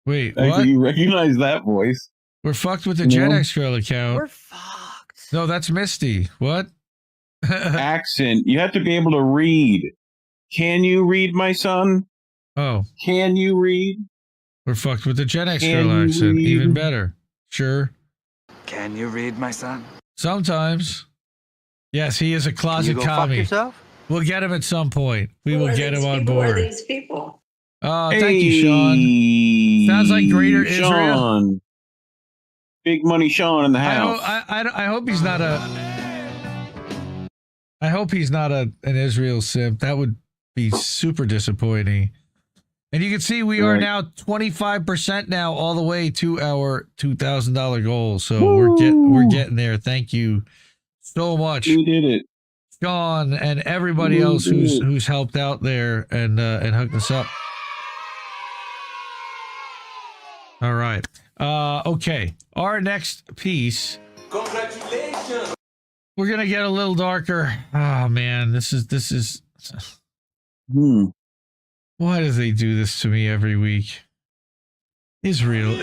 Wait, actually, what? you recognize that voice? We're fucked with the Gen X Girl account. We're fucked. No, that's Misty. What? Accent. You have to be able to read. Can you read, my son? Oh. Can you read? We're fucked with the Gen X Girl accent. Read? Even better. Sure. Can you read, my son? Sometimes. Yes, he is a closet commie. We'll get him at some point. We will get him on board. Who are these people? Oh, thank you, Sean. Sounds like Greater Israel. Sean. Big Money Sean in the house. I hope he's not a. I hope he's not an Israel simp. That would be super disappointing. And you can see we are now 25% now all the way to our $2,000 goal. So we're getting there. Thank you so much. We did it. Sean and everybody else who's helped out there and hooked us up. All right. Okay. Our next piece. Congratulations. We're gonna get a little darker. Oh man, this is. Why do they do this to me every week? Israel.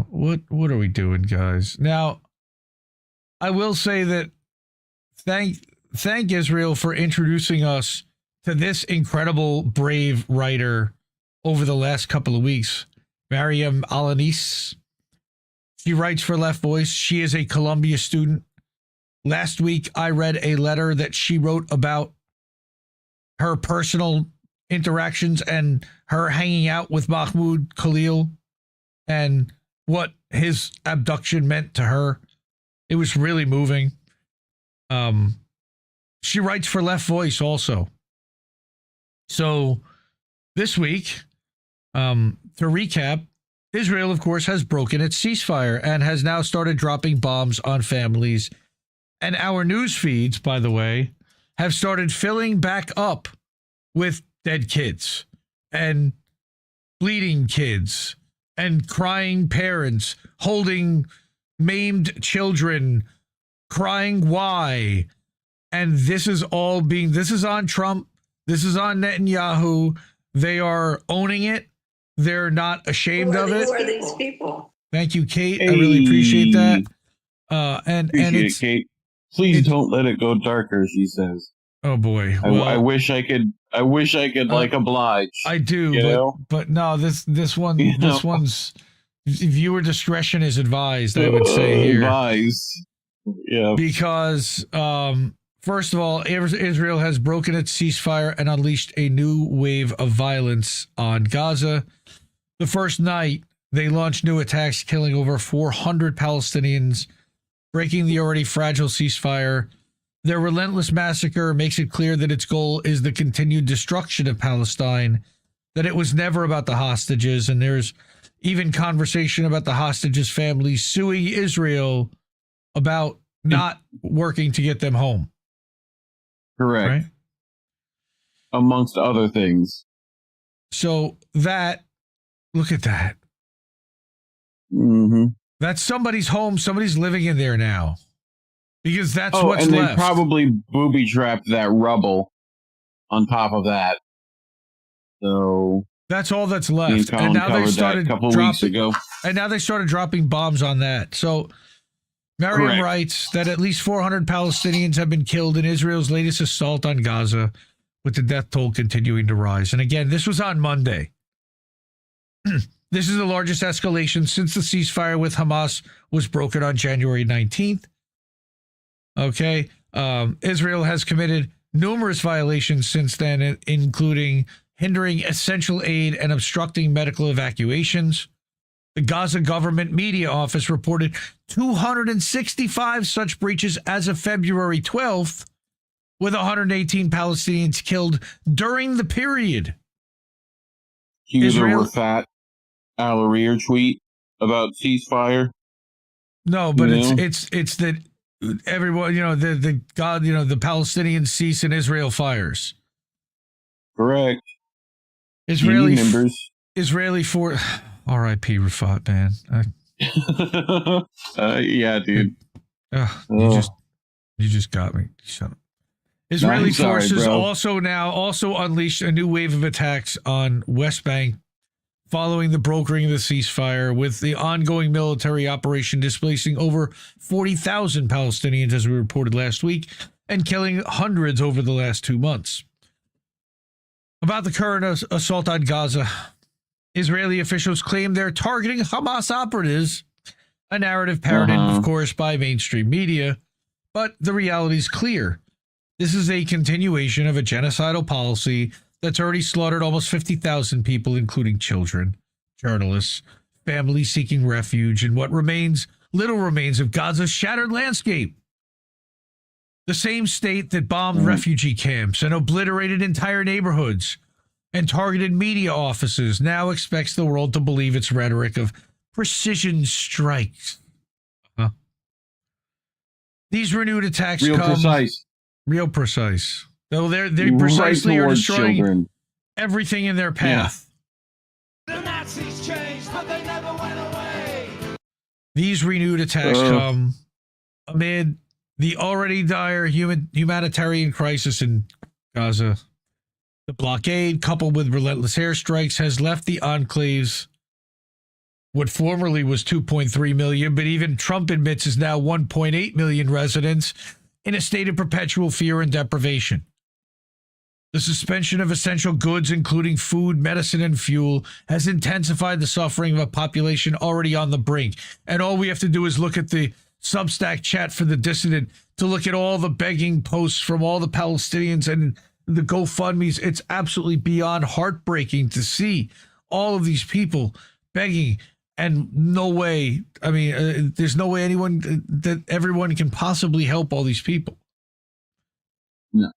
What are we doing, guys? Now, I will say that thank Israel for introducing us to this incredible, brave writer over the last couple of weeks, Mariam Alanis. She writes for Left Voice. She is a Columbia student. Last week, I read a letter that she wrote about her personal interactions and her hanging out with Mahmoud Khalil and what his abduction meant to her. It was really moving. She writes for Left Voice also. So this week, to recap, Israel, of course, has broken its ceasefire and has now started dropping bombs on families. And our news feeds, by the way, have started filling back up with dead kids and bleeding kids and crying parents holding maimed children, crying why. And this is on Trump. This is on Netanyahu. They are owning it. They're not ashamed of it. Who are these people? Thank you, Kate. I really appreciate that. And it's, Kate. Please don't let it go darker, she says. Oh boy. Well, I wish I could like oblige. I do, but no, this one's viewer discretion is advised, I would say here. Advised. Yeah. Because first of all, Israel has broken its ceasefire and unleashed a new wave of violence on Gaza. The first night, they launched new attacks, killing over 400 Palestinians, breaking the already fragile ceasefire. Their relentless massacre makes it clear that its goal is the continued destruction of Palestine, that it was never about the hostages, and there's even conversation about the hostages' families suing Israel about not working to get them home. Correct. Right? Amongst other things. So look at that. Mm-hmm. That's somebody's home. Somebody's living in there now. Because that's what's and left. They probably booby-trapped that rubble on top of that. So that's all that's left. And now they started weeks ago. And now they started dropping bombs on that. So Mariam writes that at least 400 Palestinians have been killed in Israel's latest assault on Gaza, with the death toll continuing to rise. And again, this was on Monday. This is the largest escalation since the ceasefire with Hamas was broken on January 19th. Okay. Israel has committed numerous violations since then, including hindering essential aid and obstructing medical evacuations. The Gaza government media office reported 265 such breaches as of February 12th, with 118 Palestinians killed during the period. Israel with that Al-Arir tweet about ceasefire. No, but it's that everyone, the Palestinians cease and Israel fires. Correct. Israeli members. Israeli for R.I.P. Rafat, man. Yeah, dude. You just got me. Shut up. Israeli forces also unleashed a new wave of attacks on West Bank following the brokering of the ceasefire, with the ongoing military operation displacing over 40,000 Palestinians, as we reported last week, and killing hundreds over the last 2 months. About the current assault on Gaza, Israeli officials claim they're targeting Hamas operatives, a narrative parroted, of course, by mainstream media, but the reality is clear. This is a continuation of a genocidal policy that's already slaughtered almost 50,000 people, including children, journalists, families seeking refuge, and what little remains of Gaza's shattered landscape. The same state that bombed refugee camps and obliterated entire neighborhoods and targeted media offices now expects the world to believe its rhetoric of precision strikes. These renewed attacks Real precise. Real precise. Though they precisely are destroying everything in their path. The Nazis changed, but they never went away. These renewed attacks come amid the already dire humanitarian crisis in Gaza. The blockade, coupled with relentless airstrikes, has left the enclaves what formerly was 2.3 million, but even Trump admits is now 1.8 million residents in a state of perpetual fear and deprivation. The suspension of essential goods, including food, medicine, and fuel, has intensified the suffering of a population already on the brink. And all we have to do is look at the Substack chat for the dissident to look at all the begging posts from all the Palestinians and the GoFundMes. It's absolutely beyond heartbreaking to see all of these people begging, and no way, I mean, there's no way everyone can possibly help all these people. No.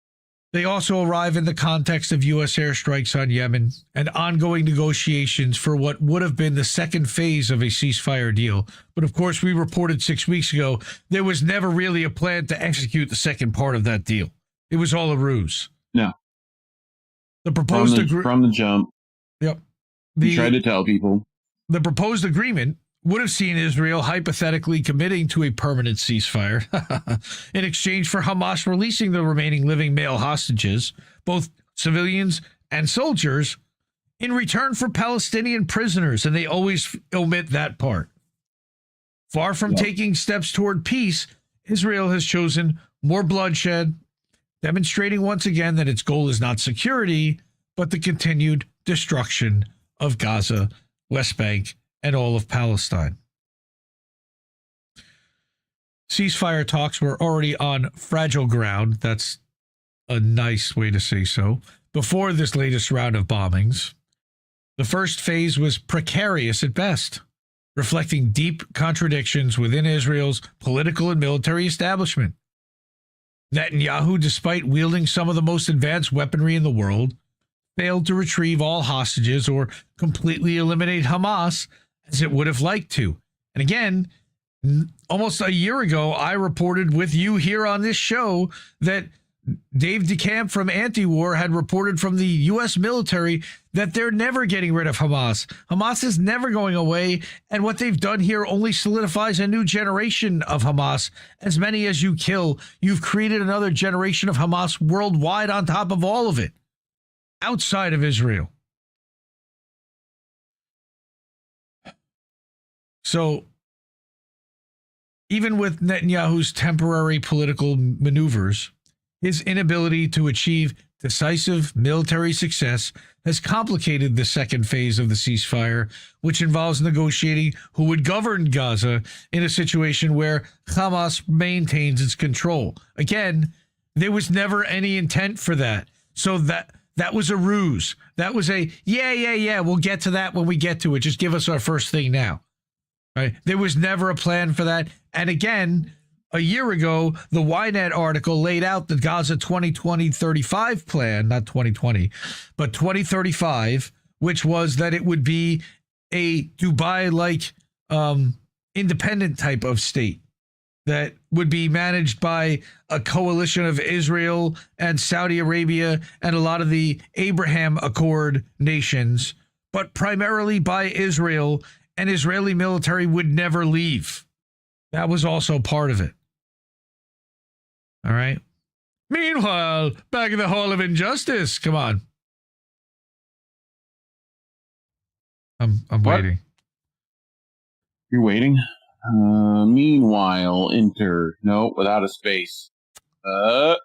They also arrive in the context of U.S. airstrikes on Yemen and ongoing negotiations for what would have been the second phase of a ceasefire deal. But of course, we reported 6 weeks ago, there was never really a plan to execute the second part of that deal. It was all a ruse. No. The proposed from the jump. Yep. We tried to tell people. The proposed agreement would have seen Israel hypothetically committing to a permanent ceasefire in exchange for Hamas releasing the remaining living male hostages, both civilians and soldiers, in return for Palestinian prisoners, and they always omit that part. Far from taking steps toward peace, Israel has chosen more bloodshed, demonstrating once again that its goal is not security, but the continued destruction of Gaza, West Bank, and all of Palestine. Ceasefire talks were already on fragile ground. That's a nice way to say so. Before this latest round of bombings, the first phase was precarious at best, reflecting deep contradictions within Israel's political and military establishment. Netanyahu, despite wielding some of the most advanced weaponry in the world, failed to retrieve all hostages or completely eliminate Hamas as it would have liked to. And again, almost a year ago, I reported with you here on this show that Dave DeCamp from Anti-War had reported from the U.S. military that they're never getting rid of Hamas. Hamas is never going away, and what they've done here only solidifies a new generation of Hamas. As many as you kill, you've created another generation of Hamas worldwide on top of all of it, outside of Israel. So, even with Netanyahu's temporary political maneuvers, his inability to achieve decisive military success has complicated the second phase of the ceasefire, which involves negotiating who would govern Gaza in a situation where Hamas maintains its control. Again, there was never any intent for that. So that was a ruse. That was a, we'll get to that when we get to it. Just give us our first thing now. Right? There was never a plan for that. And again, a year ago, the Ynet article laid out the Gaza 2020-35 plan, not 2020, but 2035, which was that it would be a Dubai-like independent type of state that would be managed by a coalition of Israel and Saudi Arabia and a lot of the Abraham Accord nations, but primarily by Israel, and Israeli military would never leave. That was also part of it. All right. Meanwhile, back in the Hall of Injustice. Come on. I'm waiting. You're waiting? Meanwhile, enter. No, without a space. And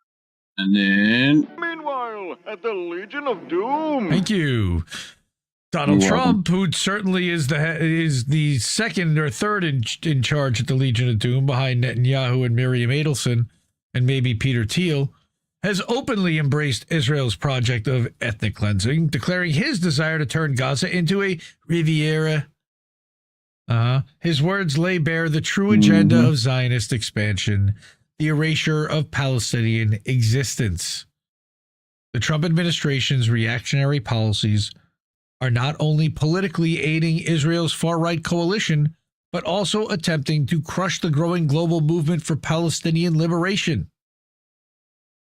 then. Meanwhile, at the Legion of Doom. Thank you. Donald Trump, who certainly is the second or third in charge at the Legion of Doom behind Netanyahu and Miriam Adelson and maybe Peter Thiel, has openly embraced Israel's project of ethnic cleansing, declaring his desire to turn Gaza into a Riviera. His words lay bare the true agenda of Zionist expansion, the erasure of Palestinian existence. The Trump administration's reactionary policies are not only politically aiding Israel's far-right coalition, but also attempting to crush the growing global movement for Palestinian liberation.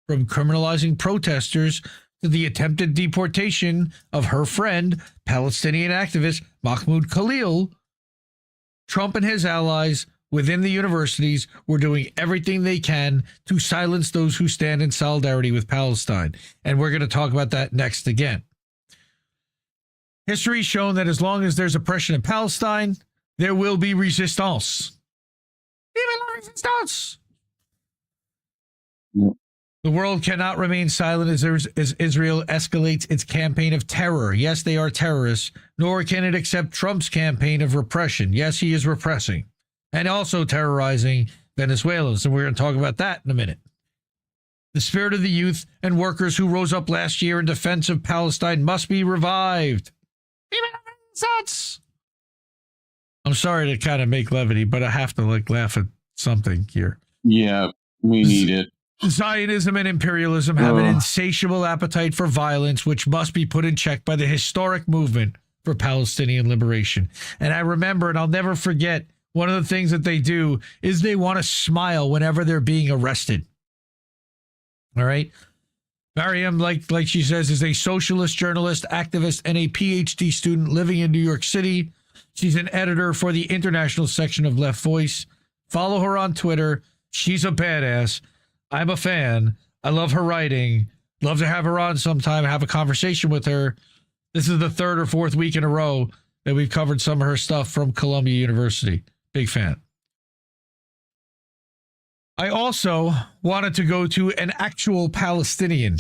From criminalizing protesters to the attempted deportation of her friend, Palestinian activist Mahmoud Khalil, Trump and his allies within the universities were doing everything they can to silence those who stand in solidarity with Palestine. And we're going to talk about that next again. History has shown that as long as there's oppression in Palestine, there will be resistance. Even resistance! Yep. The world cannot remain silent as Israel escalates its campaign of terror. Yes, they are terrorists, nor can it accept Trump's campaign of repression. Yes, he is repressing and also terrorizing Venezuelans, and we're going to talk about that in a minute. The spirit of the youth and workers who rose up last year in defense of Palestine must be revived. Even such. I'm sorry to kind of make levity, but I have to laugh at something here. Yeah, we need it. Zionism and imperialism have an insatiable appetite for violence, which must be put in check by the historic movement for Palestinian liberation. And I remember, and I'll never forget, one of the things that they do is they want to smile whenever they're being arrested. All right? Mariam, like she says, is a socialist journalist, activist, and a PhD student living in New York City. She's an editor for the international section of Left Voice. Follow her on Twitter. She's a badass. I'm a fan. I love her writing. Love to have her on sometime, have a conversation with her. This is the third or fourth week in a row that we've covered some of her stuff from Columbia University. Big fan. I also wanted to go to an actual Palestinian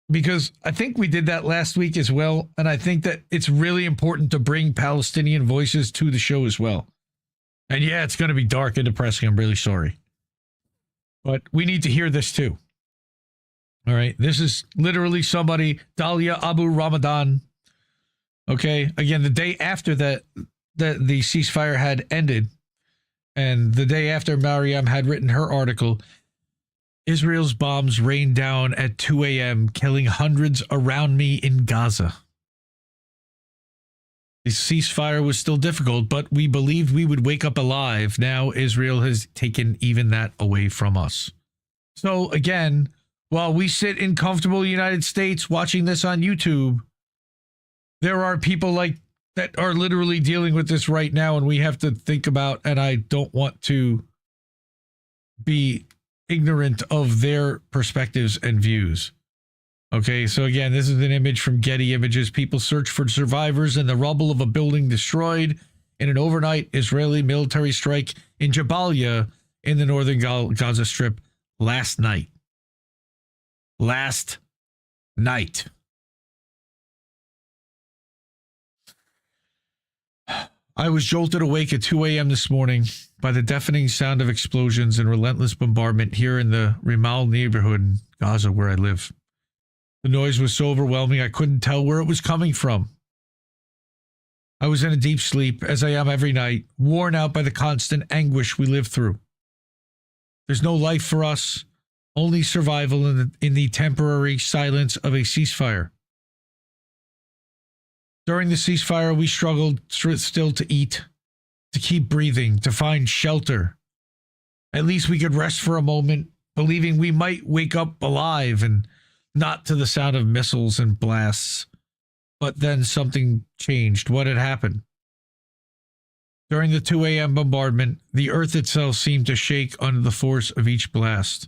because I think we did that last week as well. And I think that it's really important to bring Palestinian voices to the show as well. And yeah, it's going to be dark and depressing. I'm really sorry. But we need to hear this too. All right. This is literally somebody, Dalia Abu Ramadan. Okay. Again, the day after the ceasefire had ended and the day after Mariam had written her article, Israel's bombs rained down at 2 a.m., killing hundreds around me in Gaza. The ceasefire was still difficult, but we believed we would wake up alive. Now Israel has taken even that away from us. So again, while we sit in comfortable United States watching this on YouTube, there are people that are literally dealing with this right now, and we have to think about, and I don't want to be ignorant of their perspectives and views. Okay, so again, this is an image from Getty Images. People search for survivors in the rubble of a building destroyed in an overnight Israeli military strike in Jabalia in the northern Gaza Strip last night. Last night. I was jolted awake at 2 a.m. this morning by the deafening sound of explosions and relentless bombardment here in the Rimal neighborhood in Gaza where I live. The noise was so overwhelming I couldn't tell where it was coming from. I was in a deep sleep, as I am every night, worn out by the constant anguish we live through. There's no life for us, only survival in the temporary silence of a ceasefire. During the ceasefire, we struggled still to eat, to keep breathing, to find shelter. At least we could rest for a moment, believing we might wake up alive and not to the sound of missiles and blasts. But then something changed. What had happened? During the 2 a.m. bombardment, the earth itself seemed to shake under the force of each blast.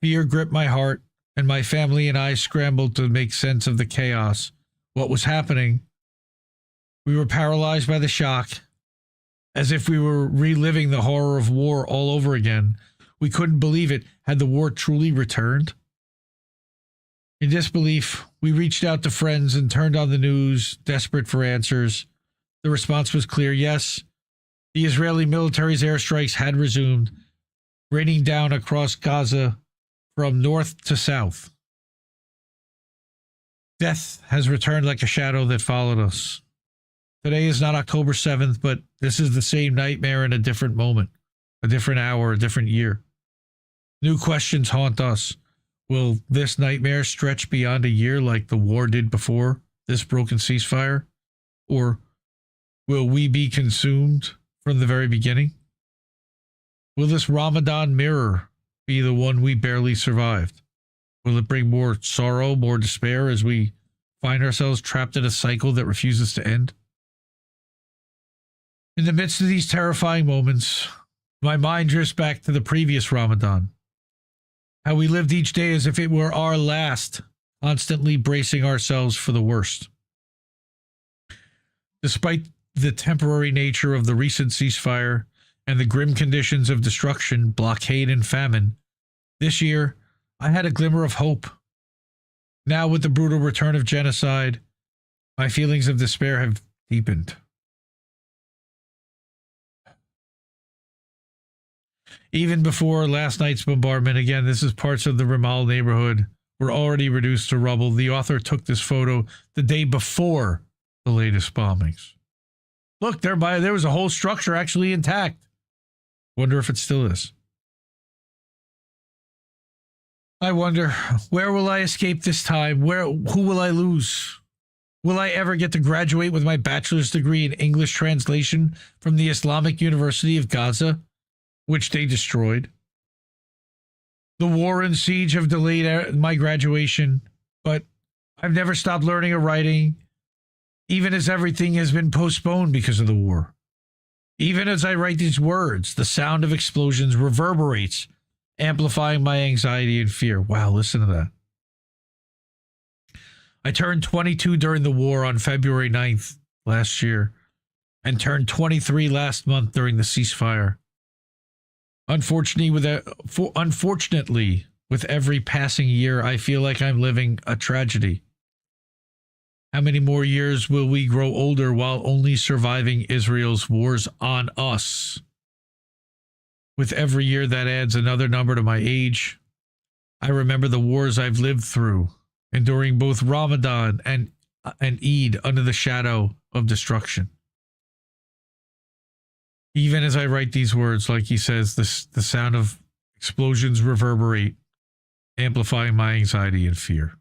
Fear gripped my heart, and my family and I scrambled to make sense of the chaos. What was happening? We were paralyzed by the shock, as if we were reliving the horror of war all over again. We couldn't believe it. Had the war truly returned? In disbelief, we reached out to friends and turned on the news, desperate for answers. The response was clear. Yes, the Israeli military's airstrikes had resumed, raining down across Gaza from north to south. Death has returned like a shadow that followed us. Today is not October 7th, but this is the same nightmare in a different moment, a different hour, a different year. New questions haunt us. Will this nightmare stretch beyond a year like the war did before this broken ceasefire? Or will we be consumed from the very beginning? Will this Ramadan mirror be the one we barely survived? Will it bring more sorrow, more despair as we find ourselves trapped in a cycle that refuses to end? In the midst of these terrifying moments, my mind drifts back to the previous Ramadan. How we lived each day as if it were our last, constantly bracing ourselves for the worst. Despite the temporary nature of the recent ceasefire and the grim conditions of destruction, blockade, and famine, this year I had a glimmer of hope. Now, with the brutal return of genocide, my feelings of despair have deepened. Even before last night's bombardment, again, this is parts of the Ramal neighborhood, were already reduced to rubble. The author took this photo the day before the latest bombings. Look, there was a whole structure actually intact. Wonder if it still is. I wonder, where will I escape this time? Who will I lose? Will I ever get to graduate with my bachelor's degree in English translation from the Islamic University of Gaza, which they destroyed? The war and siege have delayed my graduation, but I've never stopped learning or writing, even as everything has been postponed because of the war. Even as I write these words, the sound of explosions reverberates, amplifying my anxiety and fear. Wow, listen to that. I turned 22 during the war on February 9th last year, and turned 23 last month during the ceasefire. Unfortunately, with every passing year, I feel like I'm living a tragedy. How many more years will we grow older while only surviving Israel's wars on us? With every year that adds another number to my age. I remember the wars I've lived through, enduring both Ramadan and Eid under the shadow of destruction. Even as I write these words, like he says, the sound of explosions reverberate, amplifying my anxiety and fear.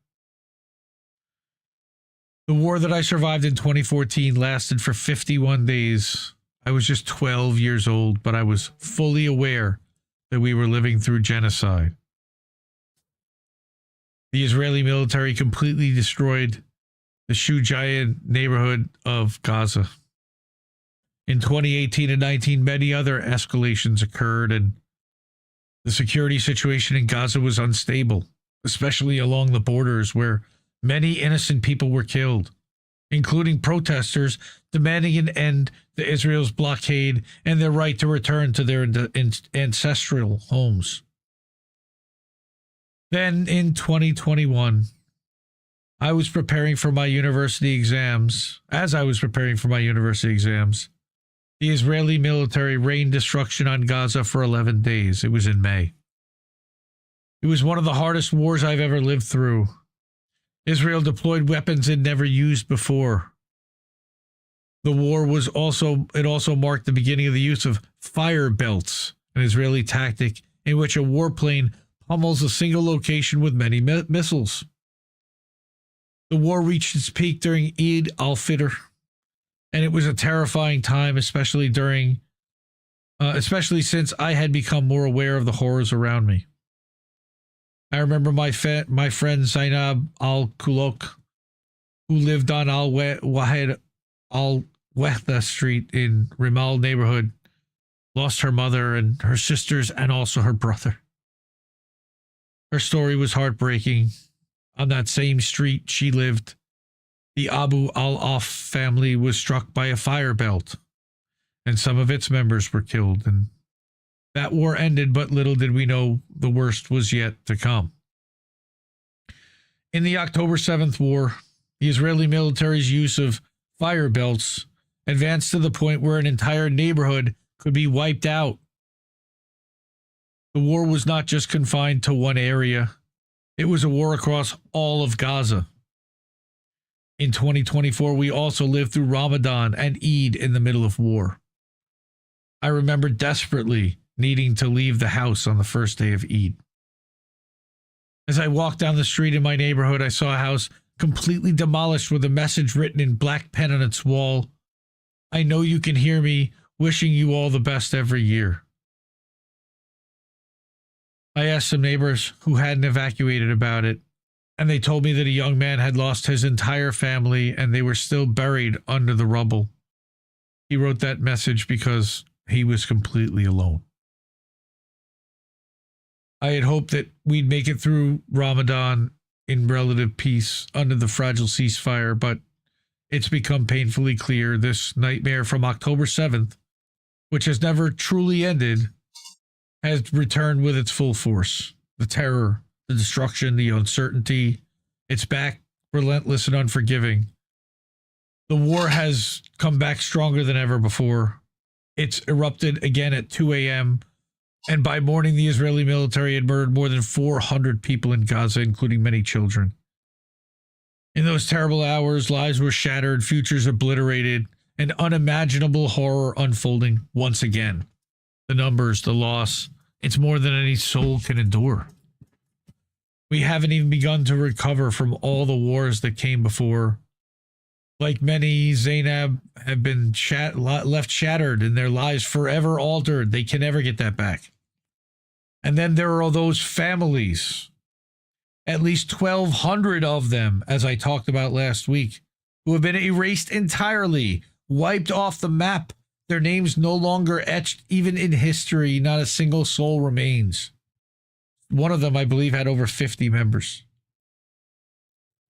The war that I survived in 2014 lasted for 51 days. I was just 12 years old, but I was fully aware that we were living through genocide. The Israeli military completely destroyed the Shuja'in neighborhood of Gaza. In 2018 and 19, many other escalations occurred, and the security situation in Gaza was unstable, especially along the borders where many innocent people were killed, including protesters demanding an end to Israel's blockade and their right to return to their ancestral homes. Then in 2021, as I was preparing for my university exams, the Israeli military rained destruction on Gaza for 11 days. It was in May. It was one of the hardest wars I've ever lived through. Israel deployed weapons it never used before. The war also marked the beginning of the use of fire belts, an Israeli tactic in which a warplane pummels a single location with many missiles. The war reached its peak during Eid al-Fitr, and it was a terrifying time, especially since I had become more aware of the horrors around me. I remember my friend Zainab al-Kulok, who lived on al-Wahid al-Wahda Street in Ramal neighborhood, lost her mother and her sisters and also her brother. Her story was heartbreaking. On that same street she lived, the Abu al-Auf family was struck by a fire belt, and some of its members were killed. And that war ended, but little did we know the worst was yet to come. In the October 7th war, the Israeli military's use of fire belts advanced to the point where an entire neighborhood could be wiped out. The war was not just confined to one area. It was a war across all of Gaza. In 2024, we also lived through Ramadan and Eid in the middle of war. I remember desperately needing to leave the house on the first day of Eid. As I walked down the street in my neighborhood, I saw a house completely demolished with a message written in black pen on its wall. I know you can hear me, wishing you all the best every year. I asked some neighbors who hadn't evacuated about it, and they told me that a young man had lost his entire family and they were still buried under the rubble. He wrote that message because he was completely alone. I had hoped that we'd make it through Ramadan in relative peace under the fragile ceasefire, but it's become painfully clear this nightmare from October 7th, which has never truly ended, has returned with its full force. The terror, the destruction, the uncertainty, it's back, relentless and unforgiving. The war has come back stronger than ever before. It's erupted again at 2 a.m., and by morning, the Israeli military had murdered more than 400 people in Gaza, including many children. In those terrible hours, lives were shattered, futures obliterated, and unimaginable horror unfolding once again. The numbers, the loss, it's more than any soul can endure. We haven't even begun to recover from all the wars that came before. Like many, Zainab have been left shattered and their lives forever altered. They can never get that back. And then there are those families, at least 1,200 of them, as I talked about last week, who have been erased entirely, wiped off the map. Their names no longer etched even in history. Not a single soul remains. One of them, I believe, had over 50 members.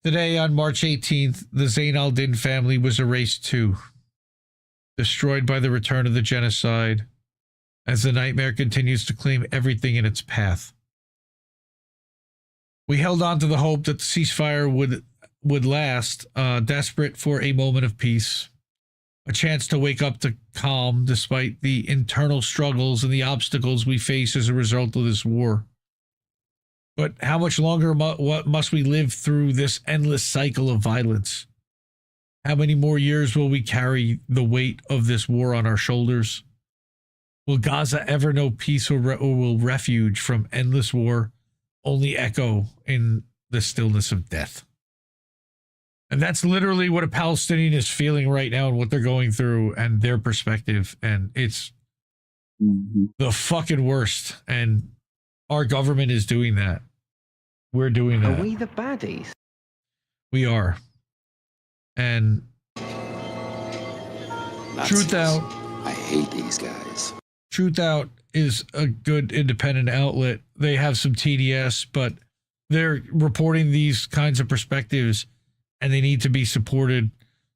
Today, on March 18th, the Zain al-Din family was erased too, destroyed by the return of the genocide, as the nightmare continues to claim everything in its path. We held on to the hope that the ceasefire would last, desperate for a moment of peace, a chance to wake up to calm despite the internal struggles and the obstacles we face as a result of this war. But how much longer must we live through this endless cycle of violence? How many more years will we carry the weight of this war on our shoulders? Will Gaza ever know peace, or will refuge from endless war only echo in the stillness of death? And that's literally what a Palestinian is feeling right now and what they're going through and their perspective. And it's the fucking worst. And our government is doing that. We're doing that. Are we the baddies? We are. And Truth Out. I hate these guys. Truth Out is a good independent outlet. They have some TDS, but they're reporting these kinds of perspectives and they need to be supported.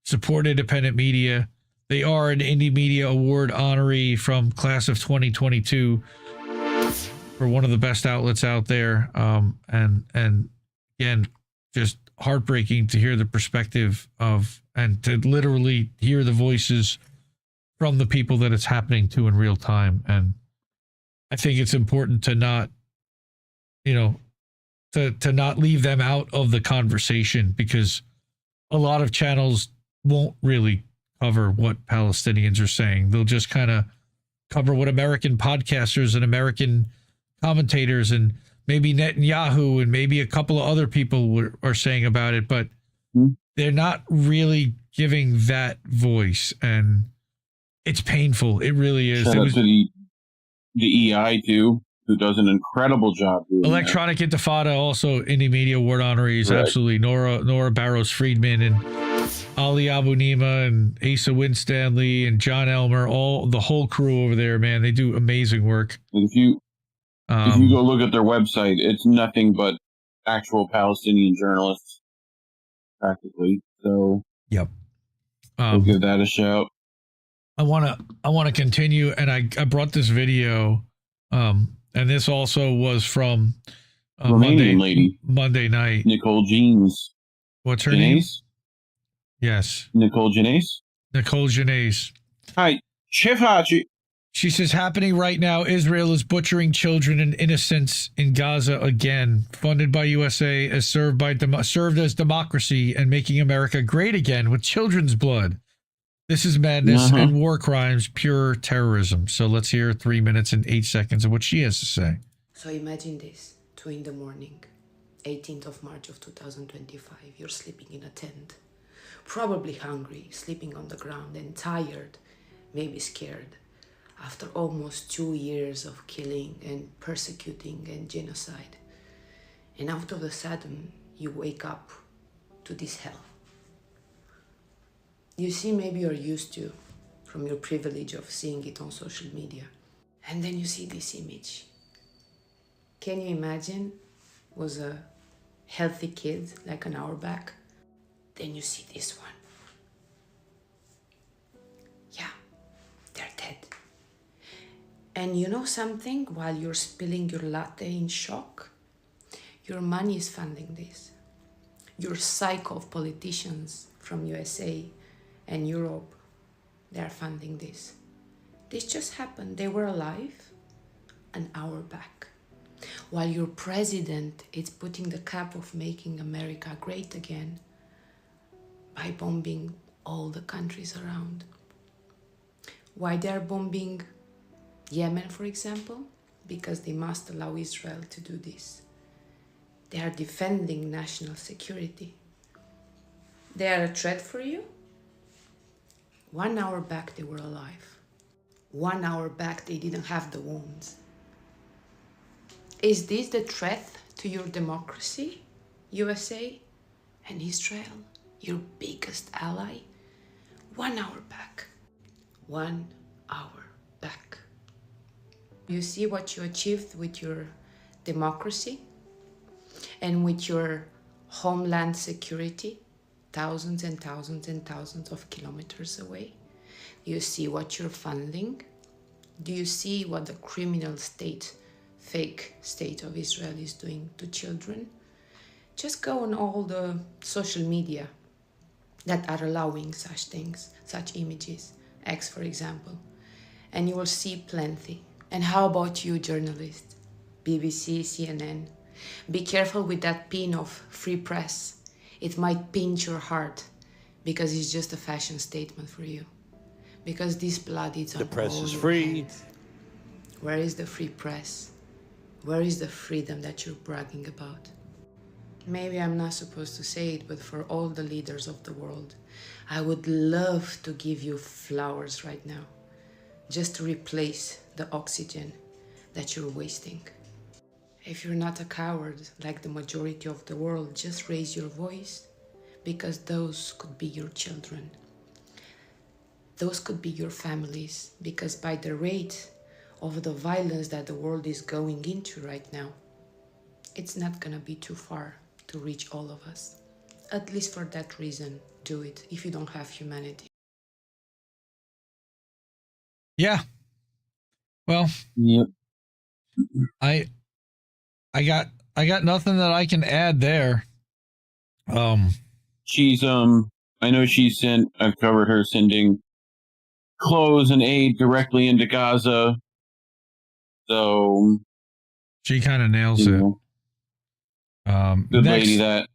Support independent media. They are an Indie Media Award honoree from class of 2022 for one of the best outlets out there. And again, just heartbreaking to hear the perspective of, and to literally hear the voices from the people that it's happening to in real time. And I think it's important to not, to not leave them out of the conversation, because a lot of channels won't really cover what Palestinians are saying. They'll just kind of cover what American podcasters and American commentators and maybe Netanyahu and maybe a couple of other people are saying about it, but they're not really giving that voice. And it's painful. It really is. Shout out to the EI too, who does an incredible job. Electronic Intifada, also Indie Media Award honorees. Right. Absolutely. Nora Barrows Friedman and Ali Abu Nima and Asa Winstanley and John Elmer, the whole crew over there, man. They do amazing work. If you go look at their website, it's nothing but actual Palestinian journalists, practically. So, yep. We'll give that a shout. I want to continue, and I brought this video, and this also was from Monday night. Nicole Jeans. What's her name? Yes. Nicole Genese. Nicole Genese. Hi, Chef Hachi. She says, happening right now, Israel is butchering children and innocents in Gaza again, funded by USA, as served as democracy and making America great again with children's blood. This is madness and war crimes, pure terrorism. So let's hear 3 minutes and 8 seconds of what she has to say. So imagine this, 2 in the morning. 18th of March of 2025. You're sleeping in a tent, probably hungry, sleeping on the ground and tired, maybe scared, after almost 2 years of killing and persecuting and genocide. And out of the sudden, you wake up to this hell. You see, maybe you're used to, from your privilege of seeing it on social media. And then you see this image. Can you imagine? Was a healthy kid like an hour back. Then you see this one. Yeah, they're dead. And you know something? While you're spilling your latte in shock, your money is funding this. Your cycle of politicians from USA and Europe, they're funding this. This just happened. They were alive an hour back. While your president is putting the cap of making America great again by bombing all the countries around. Why they're bombing Yemen, for example? Because they must allow Israel to do this. They are defending national security. They are a threat for you? 1 hour back they were alive. 1 hour back they didn't have the wounds. Is this the threat to your democracy, USA and Israel, your biggest ally? 1 hour back. 1 hour back. You see what you achieved with your democracy and with your homeland security, thousands and thousands and thousands of kilometers away? You see what you're funding? Do you see what the criminal state, fake state of Israel is doing to children? Just go on all the social media that are allowing such things, such images, X for example, and you will see plenty. And how about you, journalists? BBC, CNN? Be careful with that pin of free press. It might pinch your heart because it's just a fashion statement for you. Because this blood is on all your hands. The press is free. Where is the free press? Where is the freedom that you're bragging about? Maybe I'm not supposed to say it, but for all the leaders of the world, I would love to give you flowers right now, just to replace the oxygen that you're wasting. If you're not a coward like the majority of the world, just raise your voice, because those could be your children. Those could be your families, because by the rate of the violence that the world is going into right now, it's not gonna be too far to reach all of us. At least for that reason, do it if you don't have humanity. Yeah. Well, yep. I got nothing that I can add there. She's I know I've covered her sending clothes and aid directly into Gaza. So she kind of nails it. Good lady, that.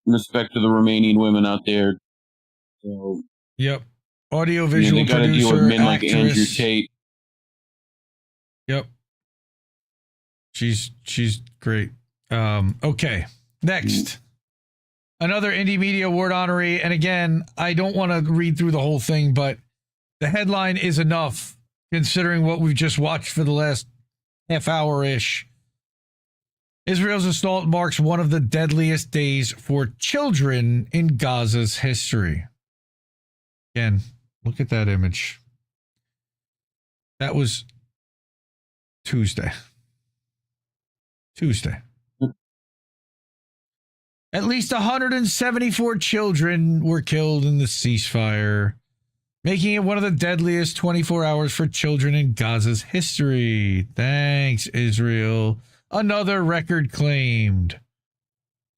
Respect to the Romanian women out there. So yep. Audiovisual they got to deal with men like Andrew Tate. Yep. She's great. Okay. Next. Another Indie Media Award honoree. And again, I don't want to read through the whole thing, but the headline is enough considering what we've just watched for the last half hour-ish. Israel's assault marks one of the deadliest days for children in Gaza's history. Again, look at that image. That was Tuesday. At least 174 children were killed in the ceasefire, making it one of the deadliest 24 hours for children in Gaza's history. Thanks, Israel. Another record claimed.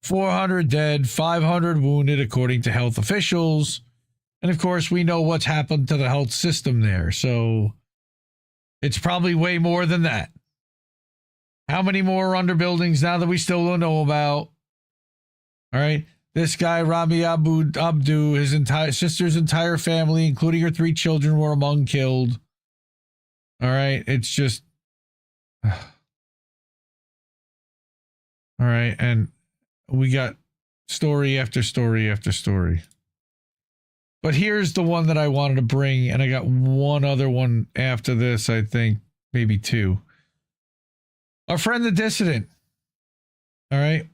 400 dead, 500 wounded, according to health officials. And of course, we know what's happened to the health system there. So it's probably way more than that. How many more under buildings now that we still don't know about? All right. This guy, Rami Abdu, his sister's entire family, including her 3 children, were among killed. All right. It's just. All right. And we got story after story after story. But here's the one that I wanted to bring, and I got one other one after this, I think, maybe two. Our friend the dissident, all right,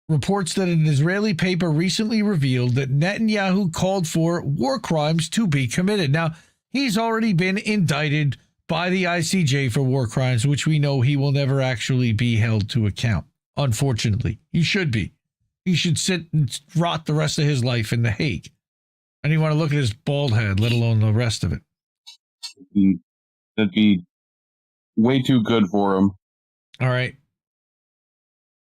reports that an Israeli paper recently revealed that Netanyahu called for war crimes to be committed. Now, he's already been indicted by the ICJ for war crimes, which we know he will never actually be held to account. Unfortunately, he should be. He should sit and rot the rest of his life in The Hague. I don't even want to look at his bald head, let alone the rest of it. That'd be way too good for him. All right.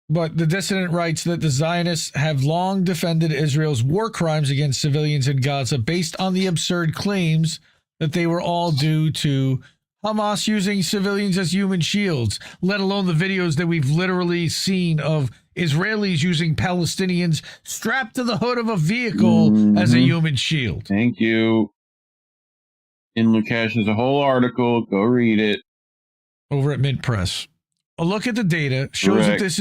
But the dissident writes that the Zionists have long defended Israel's war crimes against civilians in Gaza based on the absurd claims that they were all due to Hamas using civilians as human shields, let alone the videos that we've literally seen of Israelis using Palestinians strapped to the hood of a vehicle as a human shield. Thank you. In Lukash, there's a whole article. Go read it. Over at Mint Press. A look at the data shows that this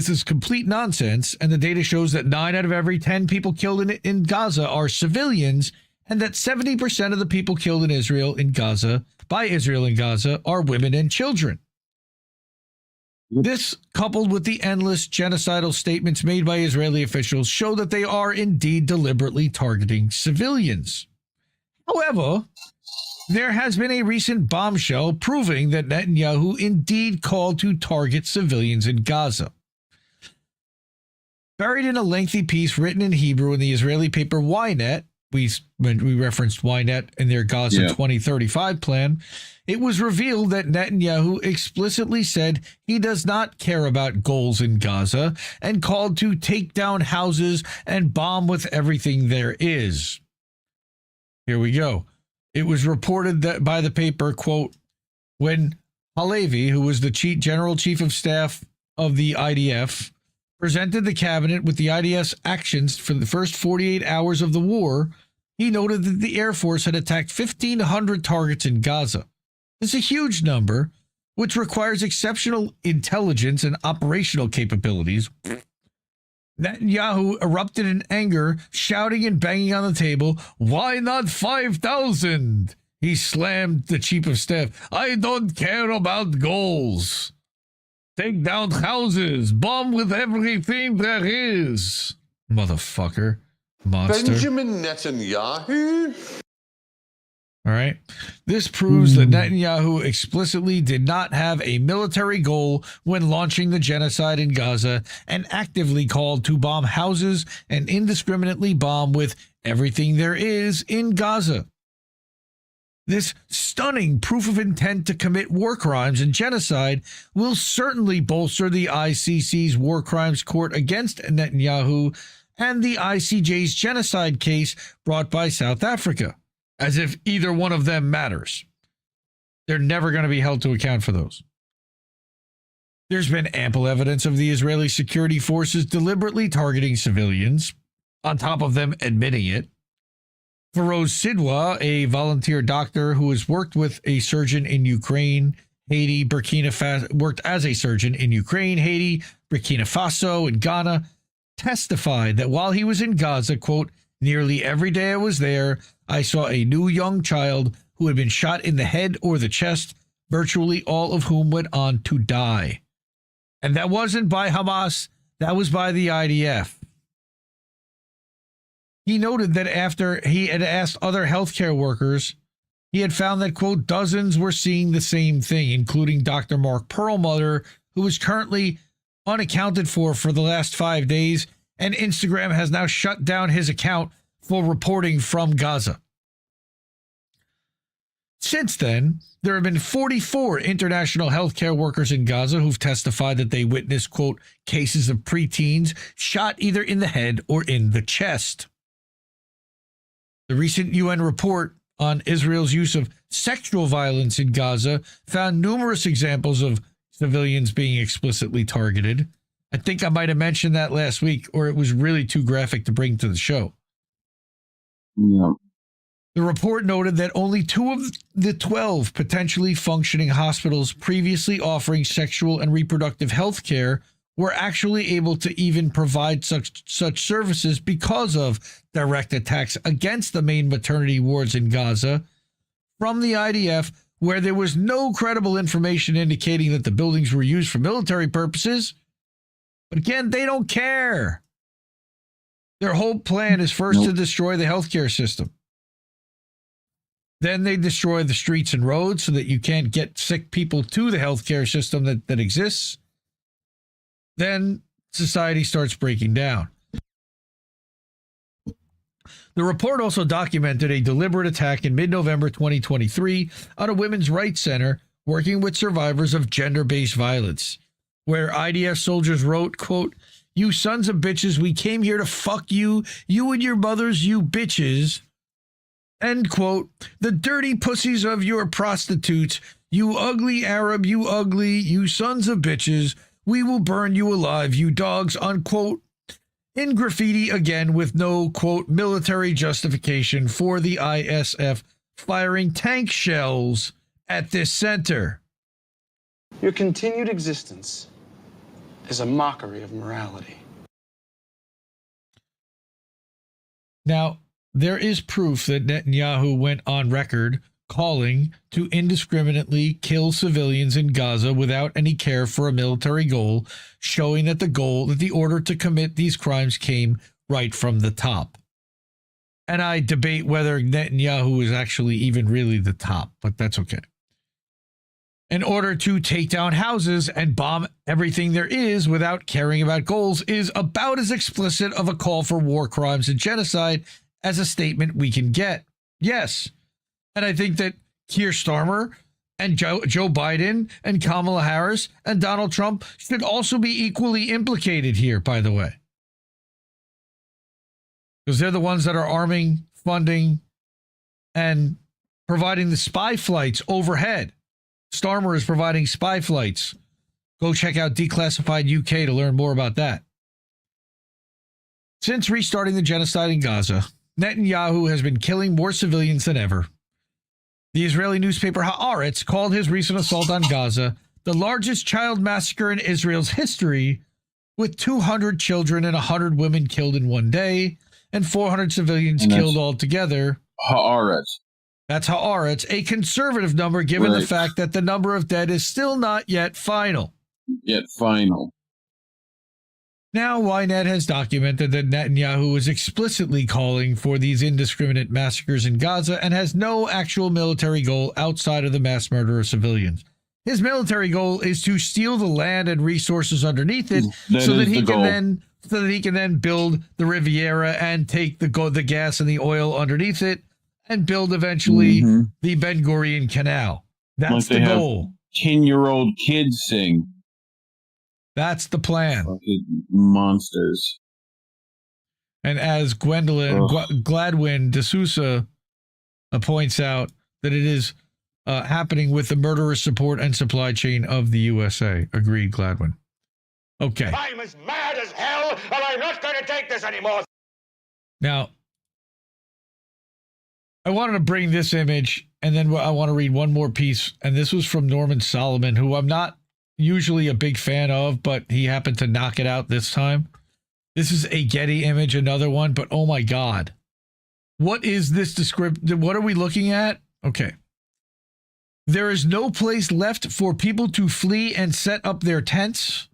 is complete nonsense, and the data shows that 9 out of every 10 people killed in Gaza are civilians, and that 70% of the people killed in Israel in Gaza are women and children. This, coupled with the endless genocidal statements made by Israeli officials, show that they are indeed deliberately targeting civilians. However, there has been a recent bombshell proving that Netanyahu indeed called to target civilians in Gaza. Buried in a lengthy piece written in Hebrew in the Israeli paper Ynet, we referenced Ynet in their Gaza 2035 plan, it was revealed that Netanyahu explicitly said he does not care about goals in Gaza and called to take down houses and bomb with everything there is. Here we go. It was reported that by the paper, quote, when Halevi, who was the General Chief of Staff of the IDF, presented the cabinet with the IDF's actions for the first 48 hours of the war, he noted that the Air Force had attacked 1,500 targets in Gaza. It's a huge number, which requires exceptional intelligence and operational capabilities. Netanyahu erupted in anger, shouting and banging on the table, "Why not 5,000? He slammed the chief of staff. "I don't care about goals. Take down houses, bomb with everything there is." Motherfucker. Monster. Benjamin Netanyahu? All right. This proves that Netanyahu explicitly did not have a military goal when launching the genocide in Gaza and actively called to bomb houses and indiscriminately bomb with everything there is in Gaza. This stunning proof of intent to commit war crimes and genocide will certainly bolster the ICC's war crimes court against Netanyahu and the ICJ's genocide case brought by South Africa, as if either one of them matters. They're never going to be held to account for those. There's been ample evidence of the Israeli security forces deliberately targeting civilians, on top of them admitting it. Feroz Sidwa, a volunteer doctor who has worked with a surgeon in Ukraine, Haiti, Burkina Faso, worked as a surgeon in Ukraine, Haiti, Burkina Faso, and Ghana, testified that while he was in Gaza, quote, "Nearly every day I was there, I saw a new young child who had been shot in the head or the chest, virtually all of whom went on to die." And that wasn't by Hamas, that was by the IDF. He noted that after he had asked other healthcare workers, he had found that, quote, dozens were seeing the same thing, including Dr. Mark Perlmutter, who is currently unaccounted for the last 5 days, and Instagram has now shut down his account for reporting from Gaza. Since then, there have been 44 international healthcare workers in Gaza who've testified that they witnessed, quote, cases of preteens shot either in the head or in the chest. The recent UN report on Israel's use of sexual violence in Gaza found numerous examples of civilians being explicitly targeted. I think I might have mentioned that last week, or it was really too graphic to bring to the show. Yeah. The report noted that only 2 of the 12 potentially functioning hospitals previously offering sexual and reproductive health care were actually able to even provide such services because of direct attacks against the main maternity wards in Gaza from the IDF, where there was no credible information indicating that the buildings were used for military purposes. But again, they don't care. Their whole plan is first to destroy the healthcare system. Then they destroy the streets and roads so that you can't get sick people to the healthcare system that exists. Then society starts breaking down. The report also documented a deliberate attack in mid-November 2023 on a women's rights center working with survivors of gender-based violence, where IDF soldiers wrote, quote, "You sons of bitches, we came here to fuck you, you and your mothers, you bitches." End quote. "The dirty pussies of your prostitutes, you ugly Arab, you ugly, you sons of bitches. We will burn you alive, you dogs," unquote. In graffiti again, with no, quote, military justification for the ISF firing tank shells at this center. Your continued existence is a mockery of morality. Now, there is proof that Netanyahu went on record calling to indiscriminately kill civilians in Gaza without any care for a military goal, showing that the order to commit these crimes came right from the top. And I debate whether Netanyahu is actually even really the top, but that's okay. In order to take down houses and bomb everything there is without caring about goals is about as explicit of a call for war crimes and genocide as a statement we can get. Yes. And I think that Keir Starmer and Joe Biden and Kamala Harris and Donald Trump should also be equally implicated here, by the way. Because they're the ones that are arming, funding, and providing the spy flights overhead. Starmer is providing spy flights. Go check out Declassified UK to learn more about that. Since restarting the genocide in Gaza, Netanyahu has been killing more civilians than ever. The Israeli newspaper Haaretz called his recent assault on Gaza the largest child massacre in Israel's history, with 200 children and 100 women killed in one day and 400 civilians killed altogether. Haaretz. That's Haaretz, a conservative number given the fact that the number of dead is still not yet final. Now, Ynet has documented that Netanyahu is explicitly calling for these indiscriminate massacres in Gaza and has no actual military goal outside of the mass murder of civilians. His military goal is to steal the land and resources underneath it so that he can then build the Riviera and take the gas and the oil underneath it and build eventually the Ben Gurion Canal. That's the goal. 10-year-old kids sing. That's the plan. Fucking monsters. And as Gladwin D'Souza points out, that it is happening with the murderous support and supply chain of the USA. Agreed, Gladwin. Okay. I'm as mad as hell, and I'm not going to take this anymore. Now, I wanted to bring this image, and then I want to read one more piece, and this was from Norman Solomon, who I'm not usually a big fan of, but he happened to knock it out this time. This is a Getty image, another one, but oh my God. What is this description? What are we looking at? Okay. There is no place left for people to flee and set up their tents.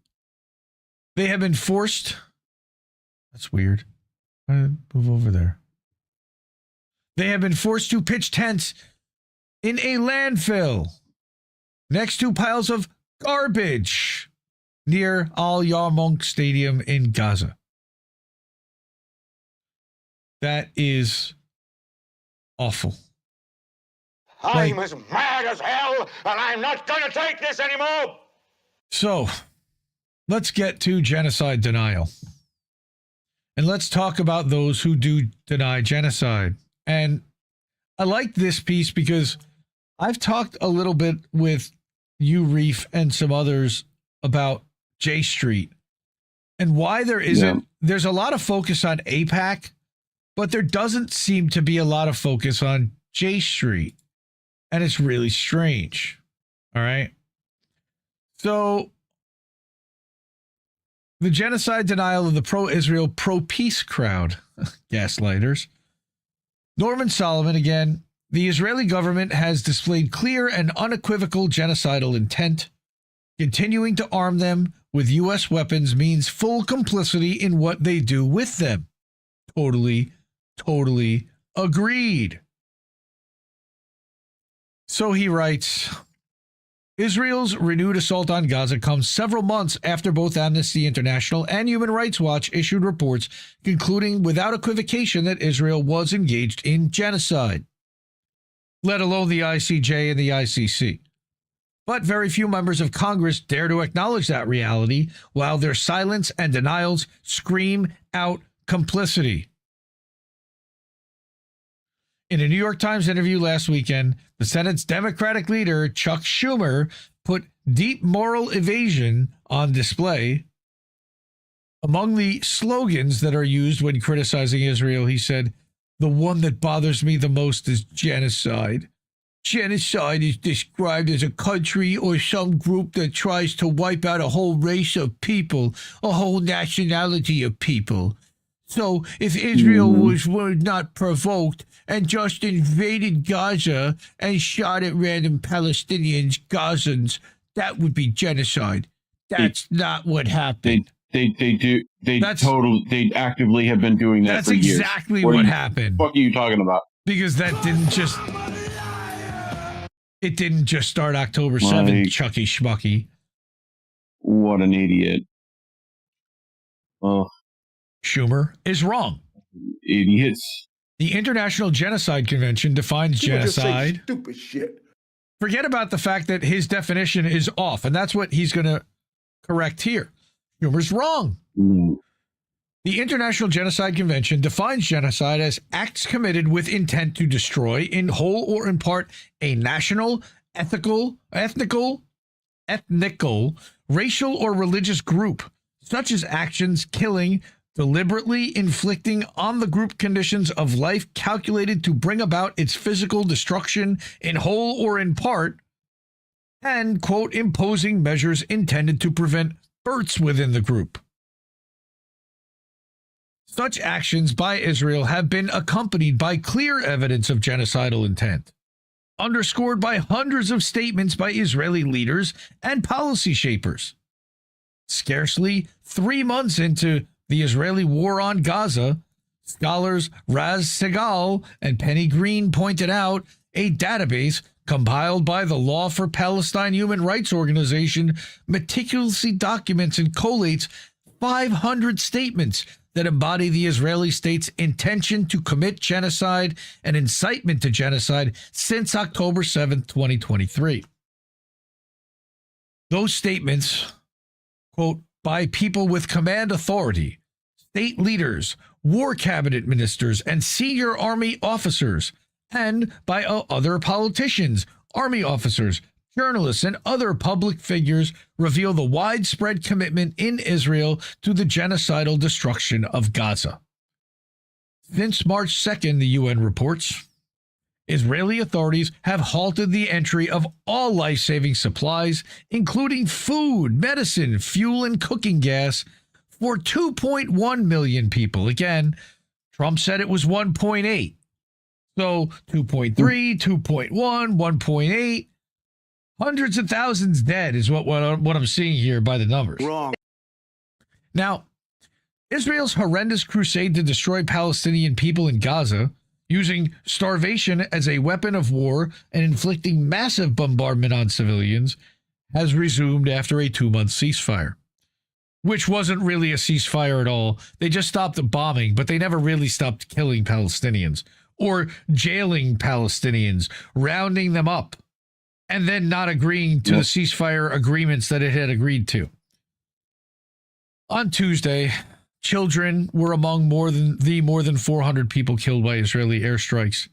They have been forced. That's weird. Move over there. They have been forced to pitch tents in a landfill next to piles of garbage near Al Yarmouk Stadium in Gaza. That is awful. I'm as mad as hell, and I'm not going to take this anymore. So, let's get to genocide denial. And let's talk about those who do deny genocide. And I like this piece because I've talked a little bit with you, Reef, and some others about J Street and why there isn't, there's a lot of focus on AIPAC, but there doesn't seem to be a lot of focus on J Street. And it's really strange. All right. So The genocide denial of the pro-Israel, pro-peace crowd. Gaslighters. Norman Solomon again. The Israeli government has displayed clear and unequivocal genocidal intent. Continuing to arm them with U.S. weapons means full complicity in what they do with them. Totally agreed. So he writes, Israel's renewed assault on Gaza comes several months after both Amnesty International and Human Rights Watch issued reports concluding without equivocation that Israel was engaged in genocide, let alone the ICJ and the ICC. But very few members of Congress dare to acknowledge that reality, while their silence and denials scream out complicity. In a New York Times interview last weekend, the Senate's Democratic leader, Chuck Schumer, put deep moral evasion on display. Among the slogans that are used when criticizing Israel, he said, "The one that bothers me the most is genocide. Genocide is described as a country or some group that tries to wipe out a whole race of people, a whole nationality of people. So if Israel were not provoked and just invaded Gaza and shot at random Palestinians, Gazans, that would be genocide. That's not what happened." They actively have been doing that for years. That's exactly what happened. What are you talking about? Because that didn't just start October 7th, Chucky Schmucky. What an idiot. Oh. Schumer is wrong. Idiots. The International Genocide Convention defines genocide. Stupid shit. Forget about the fact that his definition is off, and that's what he's going to correct here. Schumer's wrong. The International Genocide Convention defines genocide as acts committed with intent to destroy, in whole or in part, a national, ethnical, racial, or religious group, such as actions killing, deliberately inflicting on the group conditions of life calculated to bring about its physical destruction in whole or in part, and, quote, imposing measures intended to prevent births within the group. Such actions by Israel have been accompanied by clear evidence of genocidal intent, underscored by hundreds of statements by Israeli leaders and policy shapers. Scarcely 3 months into the Israeli war on Gaza, scholars Raz Segal and Penny Green pointed out a database compiled by the Law for Palestine Human Rights Organization meticulously documents and collates 500 statements that embody the Israeli state's intention to commit genocide and incitement to genocide since October 7, 2023. Those statements, quote, by people with command authority, state leaders, war cabinet ministers, and senior army officers, and by other politicians, army officers, journalists, and other public figures, reveal the widespread commitment in Israel to the genocidal destruction of Gaza. Since March 2nd, the UN reports, Israeli authorities have halted the entry of all life-saving supplies, including food, medicine, fuel, and cooking gas, for 2.1 million people. Again, Trump said it was 1.8. So 2.3, 2.1, 1.8. Hundreds of thousands dead is what I'm seeing here by the numbers. Wrong. Now, Israel's horrendous crusade to destroy Palestinian people in Gaza, using starvation as a weapon of war and inflicting massive bombardment on civilians, has resumed after a 2-month ceasefire, which wasn't really a ceasefire at all. They just stopped the bombing, but they never really stopped killing Palestinians or jailing Palestinians, rounding them up, and then not agreeing to the ceasefire agreements that it had agreed to. On Tuesday, children were among more than 400 people killed by Israeli airstrikes.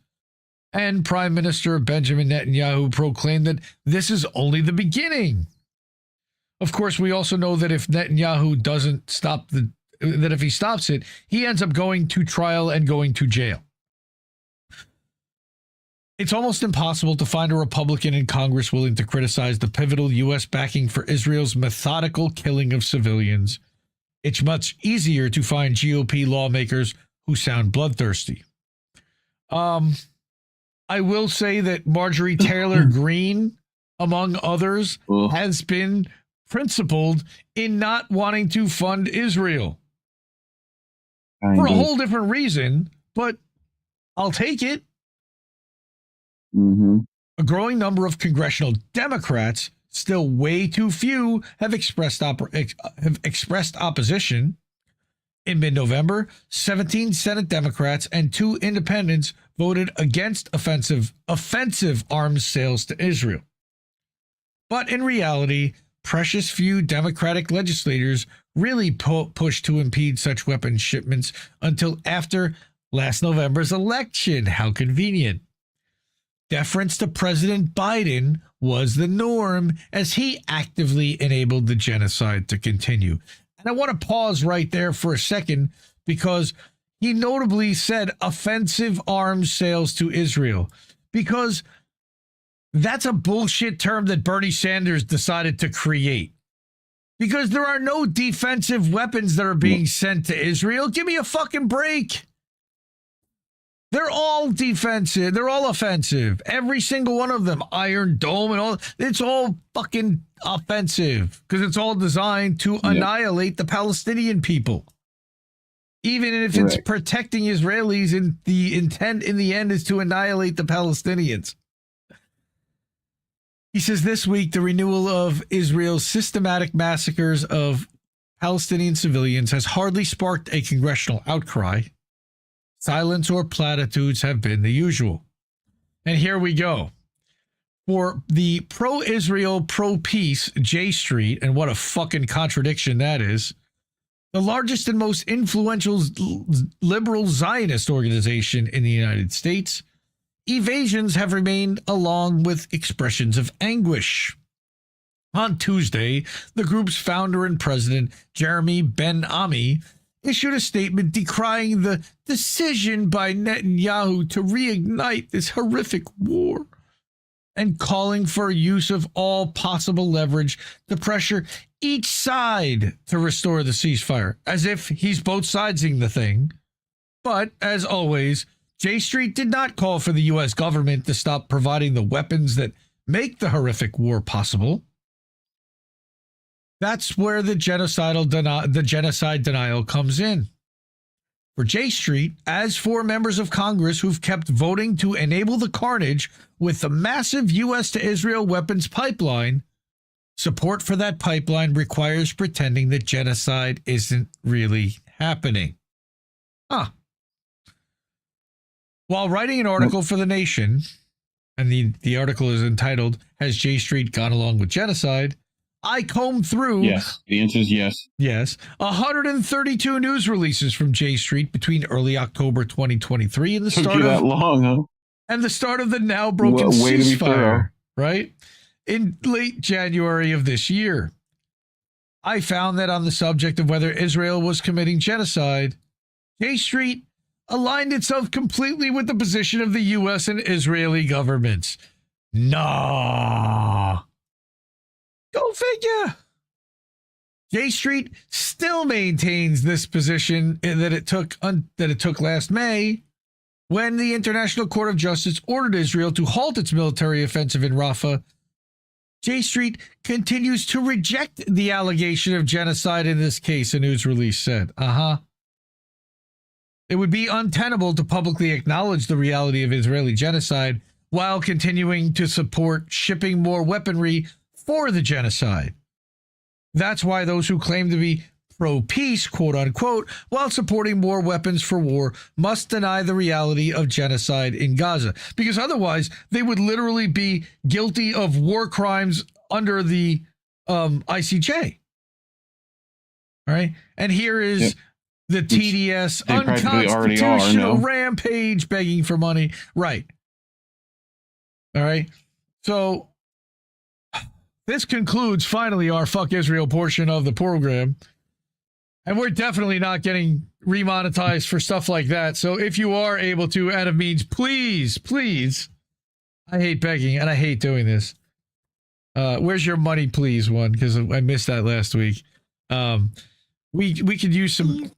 And Prime Minister Benjamin Netanyahu proclaimed that this is only the beginning. Of course, we also know that if Netanyahu doesn't stop that if he stops it, he ends up going to trial and going to jail. It's almost impossible to find a Republican in Congress willing to criticize the pivotal U.S. backing for Israel's methodical killing of civilians, it's much easier to find GOP lawmakers who sound bloodthirsty. I will say that Marjorie Taylor Greene, among others, has been principled in not wanting to fund Israel. For a whole different reason, but I'll take it. A growing number of congressional Democrats, still way too few, have expressed opposition. In mid-November, 17 Senate Democrats and 2 independents voted against offensive arms sales to Israel. But in reality, precious few Democratic legislators really pushed to impede such weapons shipments until after last November's election. How convenient. Deference to President Biden was the norm as he actively enabled the genocide to continue. And I want to pause right there for a second because he notably said offensive arms sales to Israel, because that's a bullshit term that Bernie Sanders decided to create. Because there are no defensive weapons that are being sent to Israel. Give me a fucking break. They're all defensive. They're all offensive. Every single one of them. Iron Dome and all. It's all fucking offensive because it's all designed to annihilate the Palestinian people. Even if it's protecting Israelis, and the intent in the end is to annihilate the Palestinians. He says this week, the renewal of Israel's systematic massacres of Palestinian civilians has hardly sparked a congressional outcry. Silence or platitudes have been the usual. And here we go. For the pro-Israel, pro-peace J Street, and what a fucking contradiction that is, the largest and most influential liberal Zionist organization in the United States, evasions have remained along with expressions of anguish. On Tuesday, the group's founder and president, Jeremy Ben-Ami, issued a statement decrying the decision by Netanyahu to reignite this horrific war and calling for use of all possible leverage to pressure each side to restore the ceasefire, as if he's both sidesing the thing. But, as always, J Street did not call for the U.S. government to stop providing the weapons that make the horrific war possible. That's where the genocide denial comes in. For J Street, as for members of Congress who've kept voting to enable the carnage with the massive U.S. to Israel weapons pipeline, support for that pipeline requires pretending that genocide isn't really happening. While writing an article for The Nation, and the article is entitled, Has J Street Gone Along with Genocide? I combed through... Yes, the answer is yes. Yes. 132 news releases from J Street between early October 2023 and the start of... that long, huh? And the start of the now broken ceasefire, right? In late January of this year. I found that on the subject of whether Israel was committing genocide, J Street aligned itself completely with the position of the U.S. and Israeli governments. Nah. Go figure. J Street still maintains this position that it took last May when the International Court of Justice ordered Israel to halt its military offensive in Rafah. J Street continues to reject the allegation of genocide in this case, a news release said. It would be untenable to publicly acknowledge the reality of Israeli genocide while continuing to support shipping more weaponry for the genocide. That's why those who claim to be pro-peace, quote unquote, while supporting more weapons for war, must deny the reality of genocide in Gaza. Because otherwise, they would literally be guilty of war crimes under the ICJ. All right? And here is the TDS unconstitutional rampage begging for money. Right. All right. So this concludes finally our Fuck Israel portion of the program. And we're definitely not getting remonetized for stuff like that. So if you are able to, out of means, please, I hate begging and I hate doing this. Where's your money, please one? Because I missed that last week. we could use some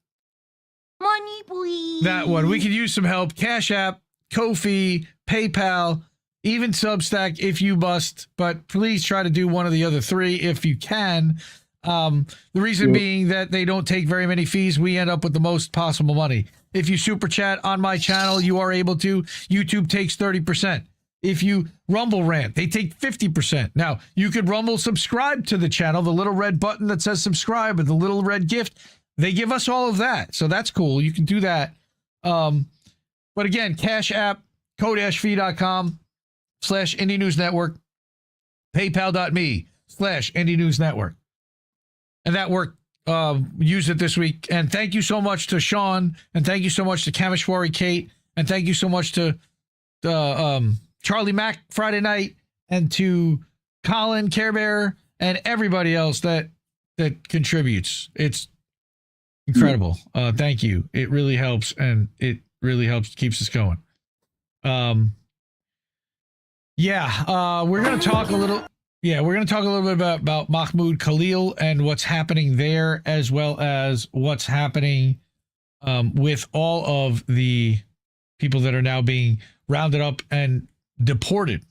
money, please. That one. We could use some help. Cash App, Ko-fi, PayPal, even Substack if you must, but please try to do one of the other three if you can. The reason being that they don't take very many fees. We end up with the most possible money. If you super chat on my channel, you are able to. YouTube takes 30%. If you Rumble rant, they take 50%. Now, you could Rumble subscribe to the channel, the little red button that says subscribe with the little red gift. They give us all of that. So that's cool. You can do that. But again, Cash App, ko-fi.com/Indie News Network, paypal.me/Indie News Network. And that worked. Use it this week. And thank you so much to Sean. And thank you so much to Kamishwari Kate. And thank you so much to Charlie Mack Friday night. And to Colin Care Bear and everybody else that contributes. It's incredible. Thank you. It really helps. And it really helps, keeps us going. We're going to talk a little. Yeah, we're going to talk a little bit about Mahmoud Khalil and what's happening there, as well as what's happening with all of the people that are now being rounded up and deported.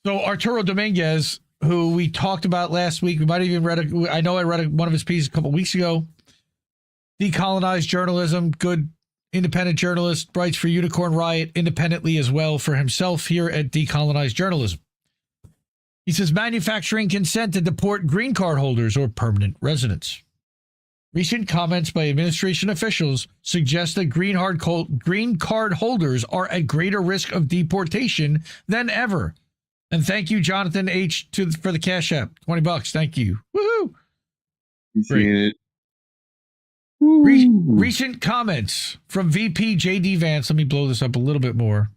So Arturo Dominguez, who we talked about last week, we might have even read I read one of his pieces a couple weeks ago. Decolonized journalism, good independent journalist, writes for Unicorn Riot independently as well for himself here at Decolonized Journalism. He says manufacturing consent to deport green card holders or permanent residents. Recent comments by administration officials suggest that green card holders are at greater risk of deportation than ever. And thank you, Jonathan H, for the Cash App. $20. Thank you. Woohoo! Appreciate it. Recent comments from VP J.D. Vance. Let me blow this up a little bit more.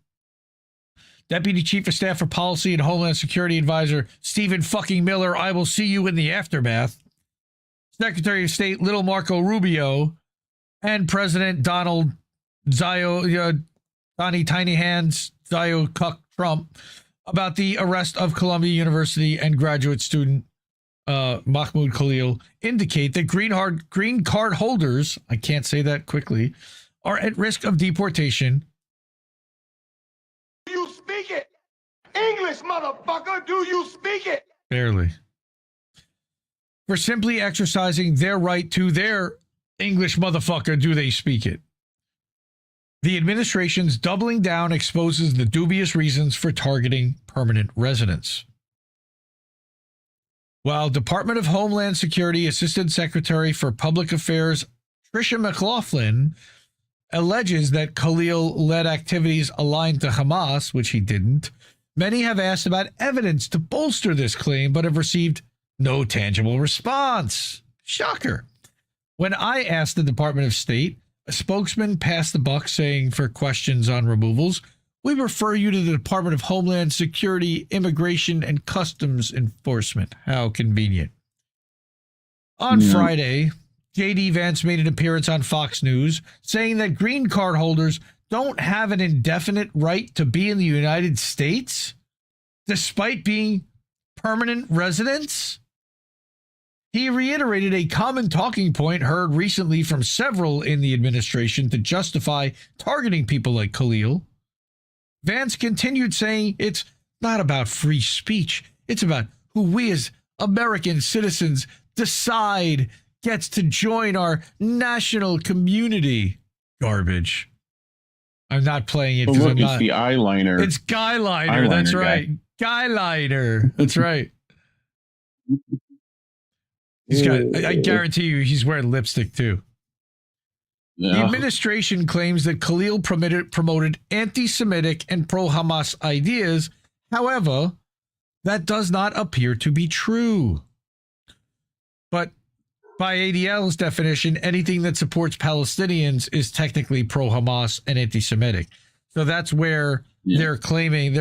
Deputy Chief of Staff for Policy and Homeland Security Advisor Stephen fucking Miller, I will see you in the aftermath. Secretary of State Little Marco Rubio and President Donald Donnie Tiny Hands Zio Cuck Trump about the arrest of Columbia University and graduate student Mahmoud Khalil indicate that green card holders, I can't say that quickly, are at risk of deportation. Do you speak it? English, motherfucker, do you speak it? Barely. For simply exercising their right to their English motherfucker, do they speak it? The administration's doubling down exposes the dubious reasons for targeting permanent residents. While Department of Homeland Security Assistant Secretary for Public Affairs Tricia McLaughlin alleges that Khalil led activities aligned to Hamas, which he didn't, many have asked about evidence to bolster this claim, but have received no tangible response. Shocker. When I asked the Department of State, a spokesman passed the buck saying for questions on removals, we refer you to the Department of Homeland Security, Immigration, and Customs Enforcement. How convenient. On Friday, J.D. Vance made an appearance on Fox News saying that green card holders don't have an indefinite right to be in the United States despite being permanent residents. He reiterated a common talking point heard recently from several in the administration to justify targeting people like Khalil. Vance continued saying it's not about free speech. It's about who we as American citizens decide gets to join our national community. Garbage. I'm not playing it because I'm not. It's the eyeliner. It's Guyliner. That's right. Guyliner. That's right. He's got. I guarantee you, he's wearing lipstick too. Yeah. The administration claims that Khalil promoted anti-Semitic and pro-Hamas ideas. However, that does not appear to be true. But by ADL's definition, anything that supports Palestinians is technically pro-Hamas and anti-Semitic. So that's where they're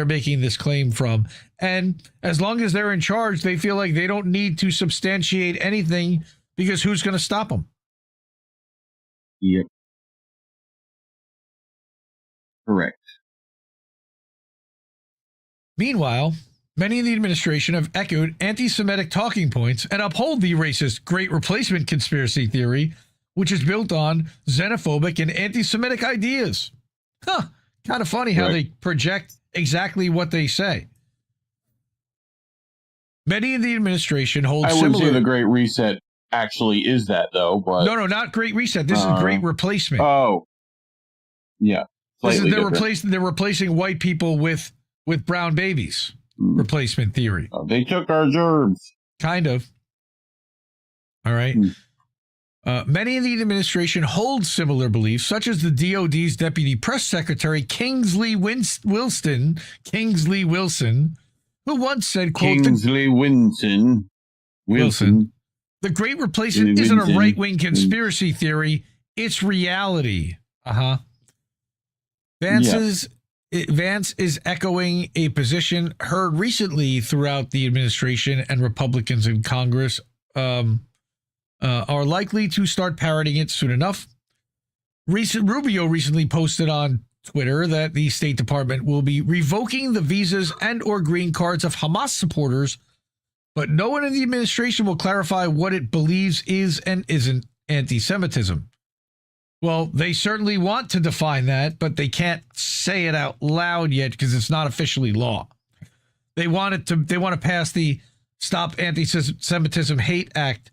making this claim from. And as long as they're in charge, they feel like they don't need to substantiate anything because who's going to stop them? Yep. Correct. Meanwhile, Many in the administration have echoed anti-Semitic talking points and uphold the racist Great Replacement conspiracy theory, which is built on xenophobic and anti-Semitic ideas. Kind of funny how they project exactly what they say. Many in the administration hold similar... I would say the Great Reset actually is that, though, but... No, not Great Reset. This is Great Replacement. Oh. Yeah. They're replacing white people with brown babies. Replacement theory. Oh, they took our germs. Kind of. All right. Many in the administration hold similar beliefs, such as the DOD's Deputy Press Secretary Kingsley Wilson, who once said, quote, Wilson, the Great Replacement isn't a right-wing conspiracy theory, it's reality. Vance is echoing a position heard recently throughout the administration, and Republicans in Congress are likely to start parroting it soon enough. Rubio recently posted on Twitter that the State Department will be revoking the visas and or green cards of Hamas supporters, but no one in the administration will clarify what it believes is and isn't anti-Semitism. Well, they certainly want to define that, but they can't say it out loud yet because it's not officially law. They want to pass the Stop Anti-Semitism Hate Act,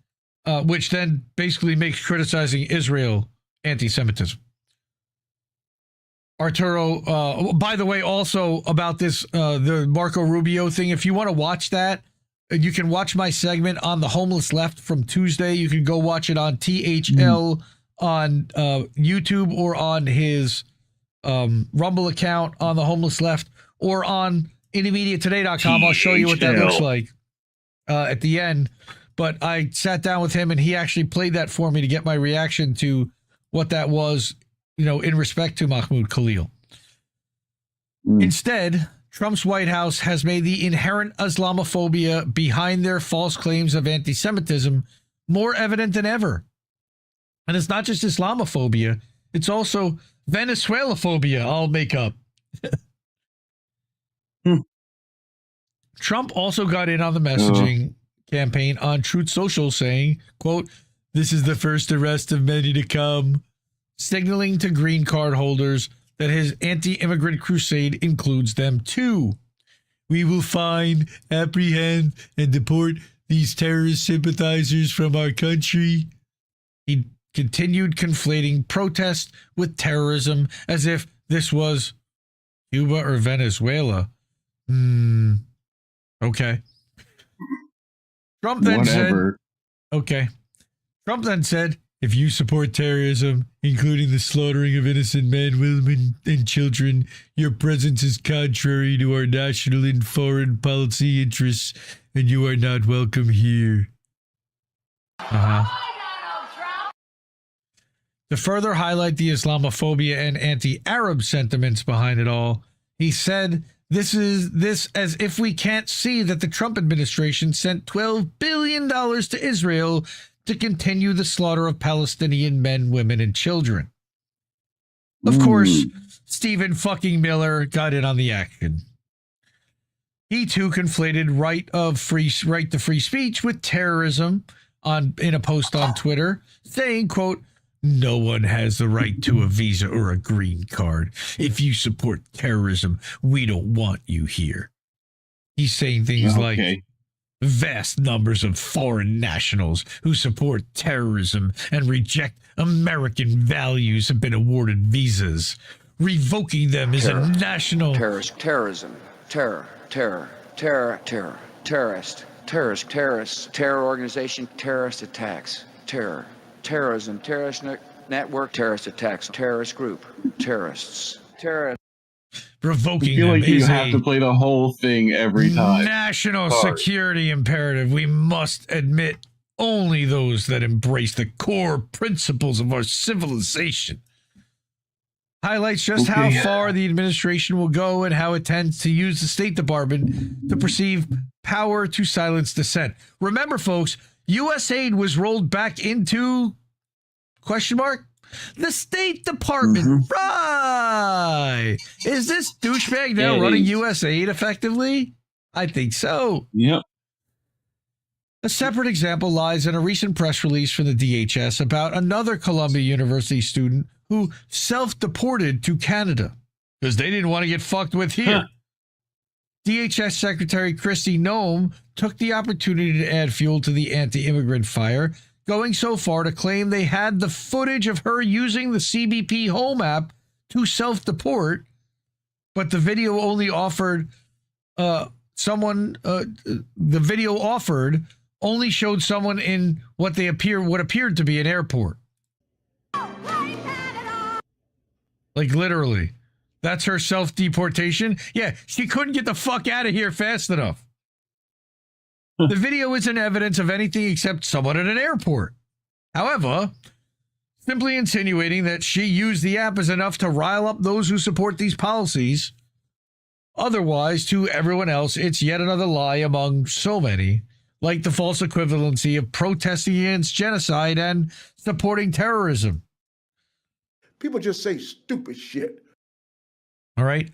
which then basically makes criticizing Israel anti-Semitism. Arturo, by the way, also about this, the Marco Rubio thing, if you want to watch that, you can watch my segment on the Homeless Left from Tuesday. You can go watch it on THL on YouTube or on his Rumble account on the Homeless Left or on IndyMediaToday.com. I'll show you what that looks like at the end. But I sat down with him and he actually played that for me to get my reaction to what that was, in respect to Mahmoud Khalil. Instead, Trump's White House has made the inherent Islamophobia behind their false claims of anti-Semitism more evident than ever. And it's not just Islamophobia, it's also Venezuelaphobia, I'll make up. Trump also got in on the messaging campaign on Truth Social, saying, quote, "This is the first arrest of many to come," signaling to green card holders that his anti-immigrant crusade includes them too. "We will find, apprehend, and deport these terrorist sympathizers from our country." He continued conflating protest with terrorism as if this was Cuba or Venezuela. Okay. Trump then said, "If you support terrorism, including the slaughtering of innocent men, women, and children, your presence is contrary to our national and foreign policy interests, and you are not welcome here." To further highlight the Islamophobia and anti-Arab sentiments behind it all, he said, this as if we can't see that the Trump administration sent $12 billion to Israel to continue the slaughter of Palestinian men, women, and children. Of course, Stephen fucking Miller got in on the action. He too conflated right to free speech with terrorism in a post on Twitter, saying, quote, "No one has the right to a visa or a green card. If you support terrorism, we don't want you here." He's saying things like, "Vast numbers of foreign nationals who support terrorism and reject American values have been awarded visas. Revoking them is a national..." Terrorism. Terror organization, terrorist attacks. Terrorism, terrorist network, terrorist attacks, terrorist group, terrorists. Revoking I feel them like you is have to play the whole thing every time. National security imperative. We must admit only those that embrace the core principles of our civilization. Highlights just how far the administration will go and how it tends to use the State Department to perceive power to silence dissent. Remember, folks, U.S. aid was rolled back into, the State Department. Right. Is this douchebag now running U.S. aid effectively? I think so. Yep. A separate example lies in a recent press release from the DHS about another Columbia University student who self-deported to Canada because they didn't want to get fucked with here. Huh. DHS Secretary Kristi Noem took the opportunity to add fuel to the anti-immigrant fire, going so far to claim they had the footage of her using the CBP Home app to self-deport, but the video only offered the video offered only showed someone in what appeared to be an airport. Like literally. That's her self-deportation? Yeah, she couldn't get the fuck out of here fast enough. The video isn't evidence of anything except someone at an airport. However, simply insinuating that she used the app is enough to rile up those who support these policies. Otherwise, to everyone else, it's yet another lie among so many, like the false equivalency of protesting against genocide and supporting terrorism. People just say stupid shit. All right.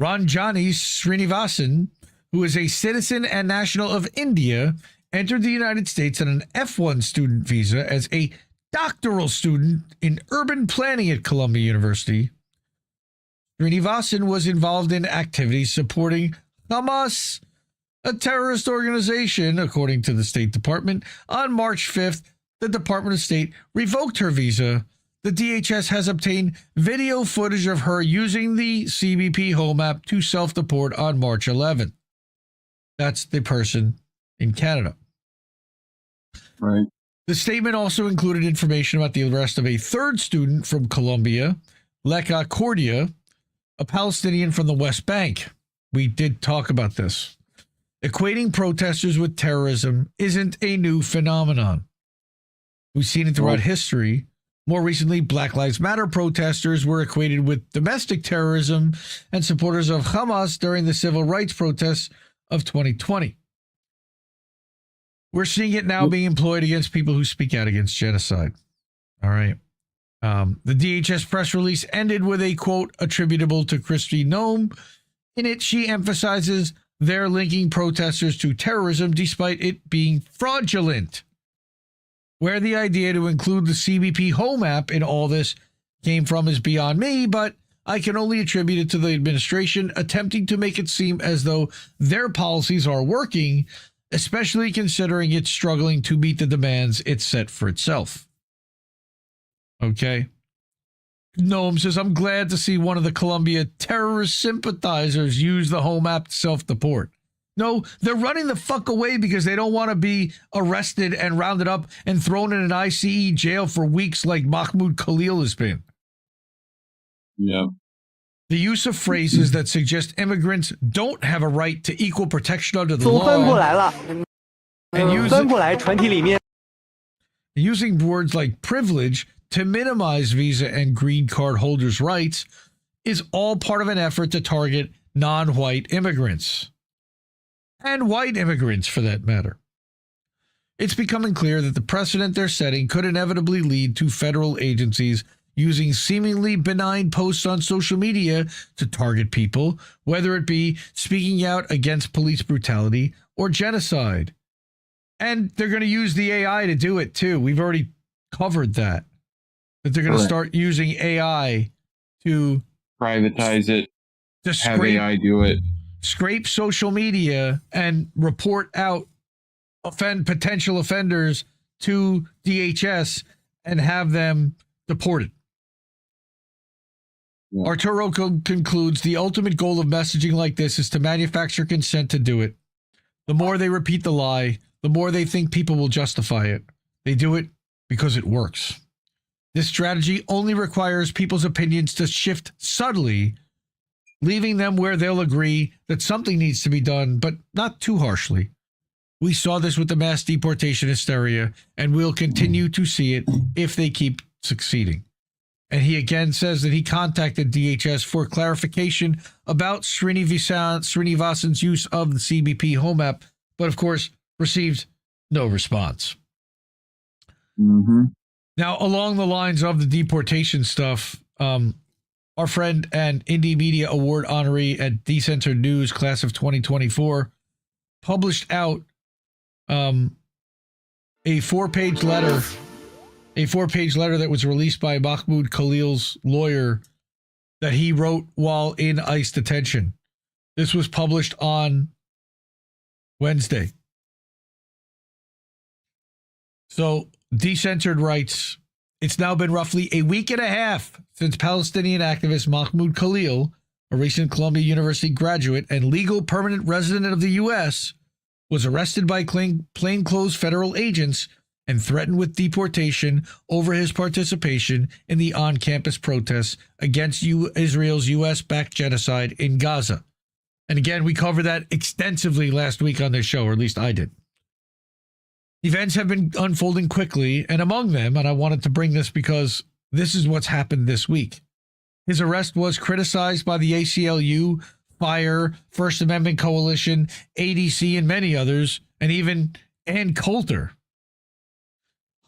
Ranjani Srinivasan, who is a citizen and national of India, entered the United States on an F1 student visa as a doctoral student in urban planning at Columbia University. Srinivasan was involved in activities supporting Hamas, a terrorist organization, according to the State Department. On March 5th, the Department of State revoked her visa. The DHS has obtained video footage of her using the CBP Home app to self-deport on March 11th. That's the person in Canada. Right. The statement also included information about the arrest of a third student from Colombia, Leka Cordia, a Palestinian from the West Bank. We did talk about this. Equating protesters with terrorism isn't a new phenomenon. We've seen it throughout history. More recently, Black Lives Matter protesters were equated with domestic terrorism and supporters of Hamas during the civil rights protests of 2020. We're seeing it now being employed against people who speak out against genocide. All right. The DHS press release ended with a quote attributable to Kristi Noem. In it, she emphasizes they're linking protesters to terrorism despite it being fraudulent. Where the idea to include the CBP Home app in all this came from is beyond me, but I can only attribute it to the administration attempting to make it seem as though their policies are working, especially considering it's struggling to meet the demands it's set for itself. Okay. Noam says, I'm glad to see one of the Columbia terrorist sympathizers use the Home app to self-deport. No, they're running the fuck away because they don't want to be arrested and rounded up and thrown in an ICE jail for weeks like Mahmoud Khalil has been. Yeah. The use of phrases that suggest immigrants don't have a right to equal protection under the law and using words like privilege to minimize visa and green card holders' rights is all part of an effort to target non-white immigrants. And white immigrants, for that matter. It's becoming clear that the precedent they're setting could inevitably lead to federal agencies using seemingly benign posts on social media to target people, whether it be speaking out against police brutality or genocide. And they're going to use the AI to do it, too. We've already covered that. That they're going to start using AI to privatize it, to have AI do it. Scrape social media and report out potential offenders to DHS and have them deported. Yeah. Arturo concludes, the ultimate goal of messaging like this is to manufacture consent to do it. The more they repeat the lie, the more they think people will justify it. They do it because it works. This strategy only requires people's opinions to shift subtly, leaving them where they'll agree that something needs to be done, but not too harshly. We saw this with the mass deportation hysteria, and we'll continue to see it if they keep succeeding. And he again says that he contacted DHS for clarification about Srinivasan's use of the CBP Home app, but of course received no response. Mm-hmm. Now, along the lines of the deportation stuff, our friend and Indie Media Award honoree at Decenter News, class of 2024, published out a 4-page letter that was released by Mahmoud Khalil's lawyer that he wrote while in ICE detention. This was published on Wednesday. So, Decentered writes, it's now been roughly a week and a half since Palestinian activist Mahmoud Khalil, a recent Columbia University graduate and legal permanent resident of the U.S., was arrested by plainclothes federal agents and threatened with deportation over his participation in the on-campus protests against Israel's U.S.-backed genocide in Gaza. And again, we covered that extensively last week on this show, or at least I did. Events have been unfolding quickly, and among them, and I wanted to bring this because this is what's happened this week. His arrest was criticized by the ACLU, FIRE, First Amendment Coalition, ADC, and many others, and even Ann Coulter.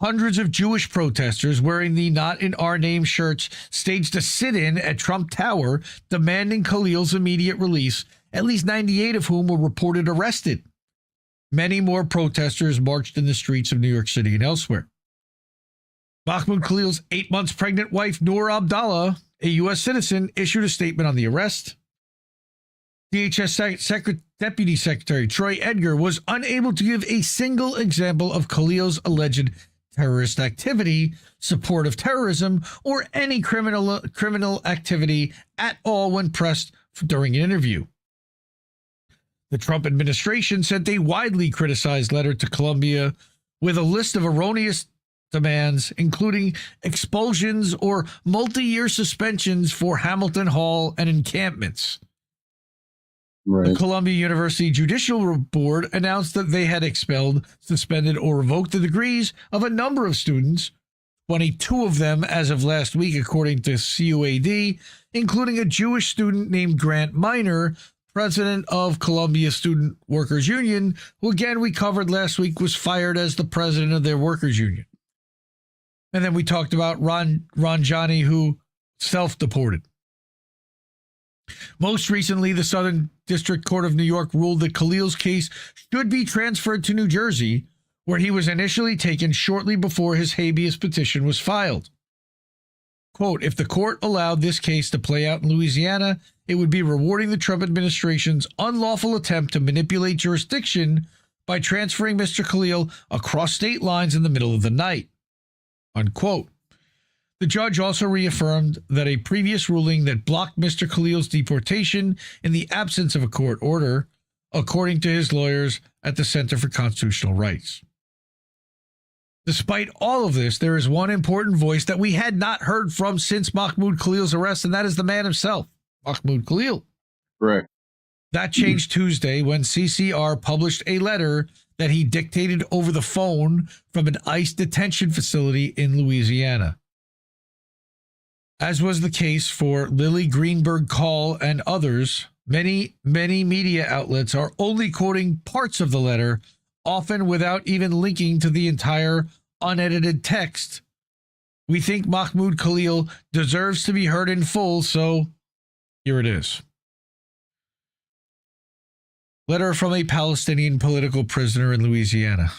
Hundreds of Jewish protesters wearing the Not in Our Name shirts staged a sit-in at Trump Tower demanding Khalil's immediate release, at least 98 of whom were reported arrested. Many more protesters marched in the streets of New York City and elsewhere. Mahmoud Khalil's 8 months pregnant wife, Noor Abdallah, a U.S. citizen, issued a statement on the arrest. DHS Deputy Secretary Troy Edgar was unable to give a single example of Khalil's alleged terrorist activity, support of terrorism, or any criminal activity at all when pressed during an interview. The Trump administration sent a widely criticized letter to Colombia with a list of erroneous demands, including expulsions or multi-year suspensions for Hamilton Hall and encampments. Right. The Columbia University Judicial Board announced that they had expelled, suspended, or revoked the degrees of a number of students, 22 of them as of last week, according to CUAD, including a Jewish student named Grant Minor, president of Columbia Student Workers Union, who again we covered last week was fired as the president of their workers union. And then we talked about Ranjani, who self-deported. Most recently, the Southern District Court of New York ruled that Khalil's case should be transferred to New Jersey, where he was initially taken shortly before his habeas petition was filed. Quote, if the court allowed this case to play out in Louisiana, it would be rewarding the Trump administration's unlawful attempt to manipulate jurisdiction by transferring Mr. Khalil across state lines in the middle of the night. Unquote. The judge also reaffirmed that a previous ruling that blocked Mr. Khalil's deportation in the absence of a court order, according to his lawyers at the Center for Constitutional Rights. Despite all of this, there is one important voice that we had not heard from since Mahmoud Khalil's arrest, and that is the man himself, Mahmoud Khalil. Correct. That changed Tuesday when CCR published a letter that he dictated over the phone from an ICE detention facility in Louisiana. As was the case for Lily Greenberg Call and others, many media outlets are only quoting parts of the letter, often without even linking to the entire unedited text. We think Mahmoud Khalil deserves to be heard in full, so here it is. Letter from a Palestinian political prisoner in Louisiana.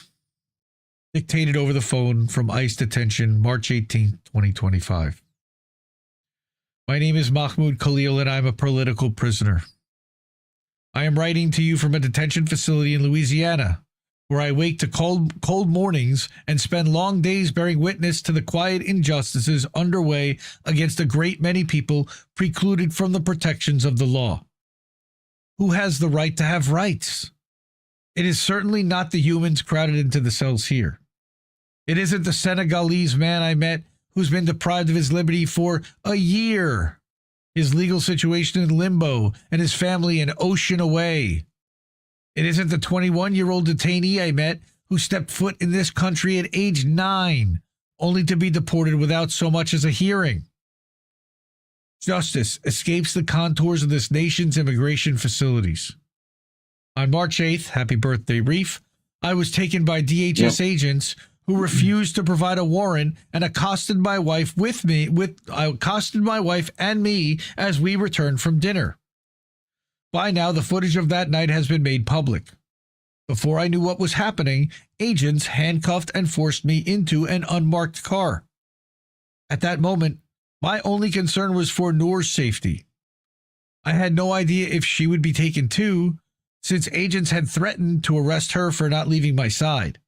Dictated over the phone from ICE detention, March 18, 2025. My name is Mahmoud Khalil and I'm a political prisoner. I am writing to you from a detention facility in Louisiana, where I wake to cold mornings and spend long days bearing witness to the quiet injustices underway against a great many people precluded from the protections of the law. Who has the right to have rights? It is certainly not the humans crowded into the cells here. It isn't the Senegalese man I met who's been deprived of his liberty for a year, his legal situation in limbo, and his family an ocean away. It isn't the 21-year-old detainee I met who stepped foot in this country at age 9, only to be deported without so much as a hearing. Justice escapes the contours of this nation's immigration facilities. On March 8th, happy birthday, Reef, I was taken by DHS agents who refused to provide a warrant and accosted my wife and me as we returned from dinner. By now, the footage of that night has been made public. Before I knew what was happening, agents handcuffed and forced me into an unmarked car. At that moment, my only concern was for Noor's safety. I had no idea if she would be taken too, since agents had threatened to arrest her for not leaving my side.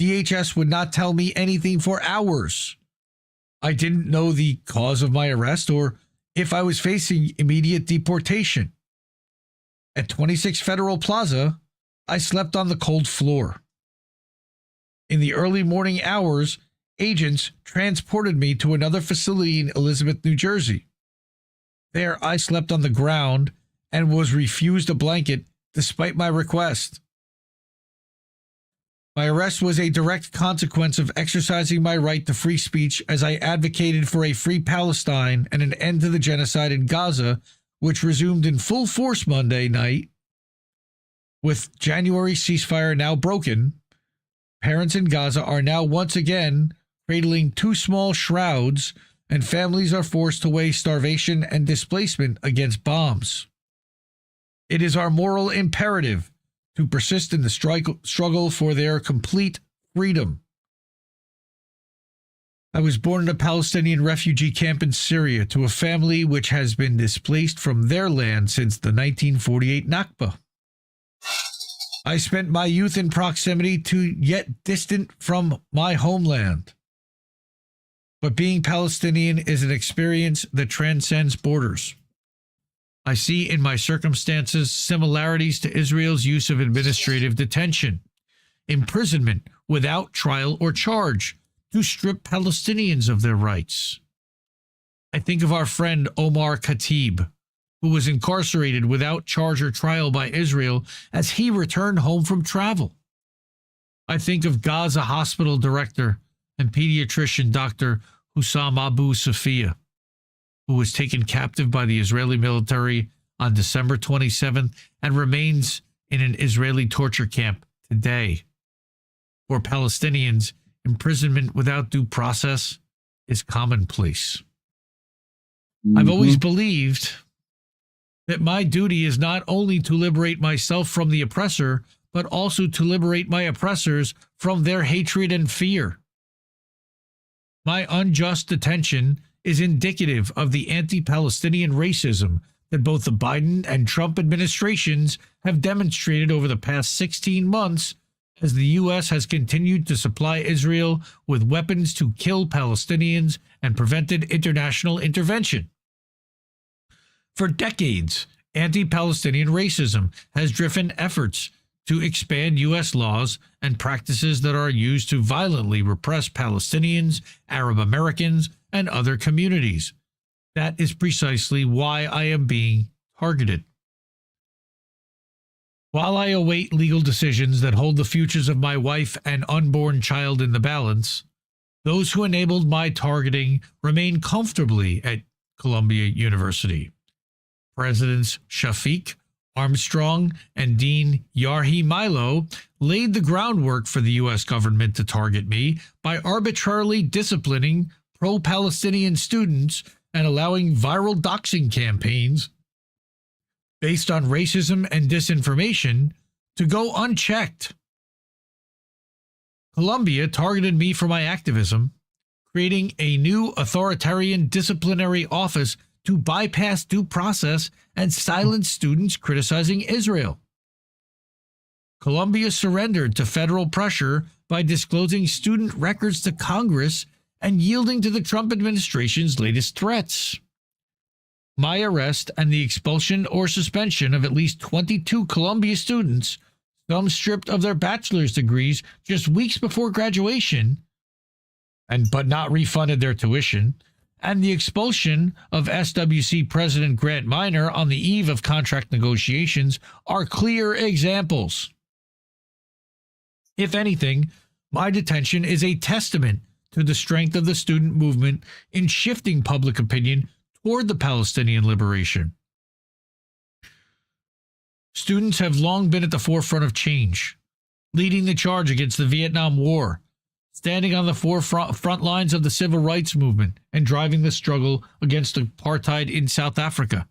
DHS would not tell me anything for hours. I didn't know the cause of my arrest or if I was facing immediate deportation. At 26 Federal Plaza, I slept on the cold floor. In the early morning hours, agents transported me to another facility in Elizabeth, New Jersey. There, I slept on the ground and was refused a blanket despite my request. My arrest was a direct consequence of exercising my right to free speech as I advocated for a free Palestine and an end to the genocide in Gaza, which resumed in full force Monday night. With January ceasefire now broken, parents in Gaza are now once again cradling two small shrouds, and families are forced to weigh starvation and displacement against bombs. It is our moral imperative to persist in the struggle for their complete freedom. I was born in a Palestinian refugee camp in Syria to a family which has been displaced from their land since the 1948 Nakba. I spent my youth in proximity to yet distant from my homeland. But being Palestinian is an experience that transcends borders. I see in my circumstances similarities to Israel's use of administrative detention, imprisonment without trial or charge, to strip Palestinians of their rights. I think of our friend Omar Khatib, who was incarcerated without charge or trial by Israel as he returned home from travel. I think of Gaza hospital director and pediatrician Dr. Hussam Abu Safia, who was taken captive by the Israeli military on December 27th and remains in an Israeli torture camp today. For Palestinians, imprisonment without due process is commonplace. I've always believed that my duty is not only to liberate myself from the oppressor, but also to liberate my oppressors from their hatred and fear. My unjust detention is indicative of the anti-Palestinian racism that both the Biden and Trump administrations have demonstrated over the past 16 months as the U.S. has continued to supply Israel with weapons to kill Palestinians and prevented international intervention. For decades, anti-Palestinian racism has driven efforts to expand U.S. laws and practices that are used to violently repress Palestinians, Arab Americans, and other communities. That is precisely why I am being targeted. While I await legal decisions that hold the futures of my wife and unborn child in the balance, those who enabled my targeting remain comfortably at Columbia University. Presidents Shafiq, Armstrong, and Dean Yarhi Milo laid the groundwork for the U.S. government to target me by arbitrarily disciplining pro-Palestinian students and allowing viral doxing campaigns based on racism and disinformation to go unchecked. Columbia targeted me for my activism, creating a new authoritarian disciplinary office to bypass due process and silence students criticizing Israel. Columbia surrendered to federal pressure by disclosing student records to Congress and yielding to the Trump administration's latest threats. My arrest and the expulsion or suspension of at least 22 Columbia students, some stripped of their bachelor's degrees just weeks before graduation, but not refunded their tuition, and the expulsion of SWC President Grant Minor on the eve of contract negotiations are clear examples. If anything, my detention is a testament to the strength of the student movement in shifting public opinion toward the Palestinian liberation. Students have long been at the forefront of change, leading the charge against the Vietnam War, standing on the front lines of the civil rights movement, and driving the struggle against apartheid in South Africa.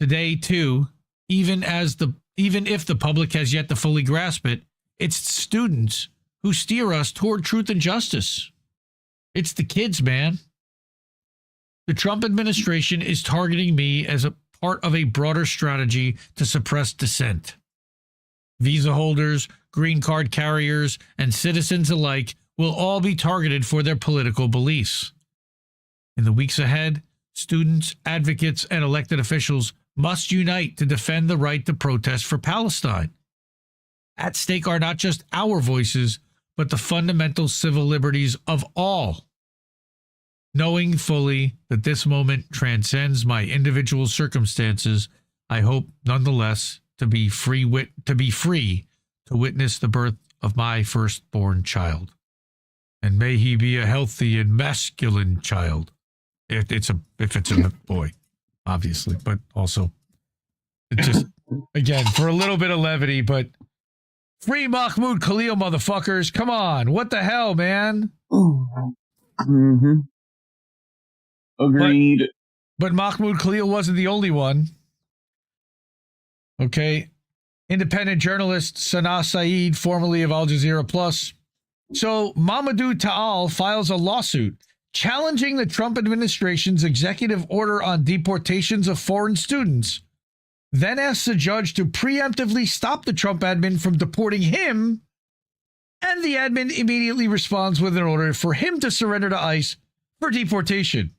Today, too, even as the even if the public has yet to fully grasp it, it's students who steer us toward truth and justice. It's the kids, man. The Trump administration is targeting me as a part of a broader strategy to suppress dissent. Visa holders, green card carriers, and citizens alike will all be targeted for their political beliefs. In the weeks ahead, students, advocates, and elected officials must unite to defend the right to protest for Palestine. At stake are not just our voices, but the fundamental civil liberties of all. Knowing fully that this moment transcends my individual circumstances, I hope nonetheless to be free to witness the birth of my firstborn child. And may he be a healthy and masculine child. If it's a boy, obviously, but also it just, again, for a little bit of levity, but free Mahmoud Khalil, motherfuckers. Come on. What the hell, man? Mm-hmm. Agreed. But Mahmoud Khalil wasn't the only one. Okay. Independent journalist Sanaa Saeed, formerly of Al Jazeera Plus. So Mamadou Ta'al files a lawsuit challenging the Trump administration's executive order on deportations of foreign students, then asks the judge to preemptively stop the Trump admin from deporting him, and the admin immediately responds with an order for him to surrender to ICE for deportation.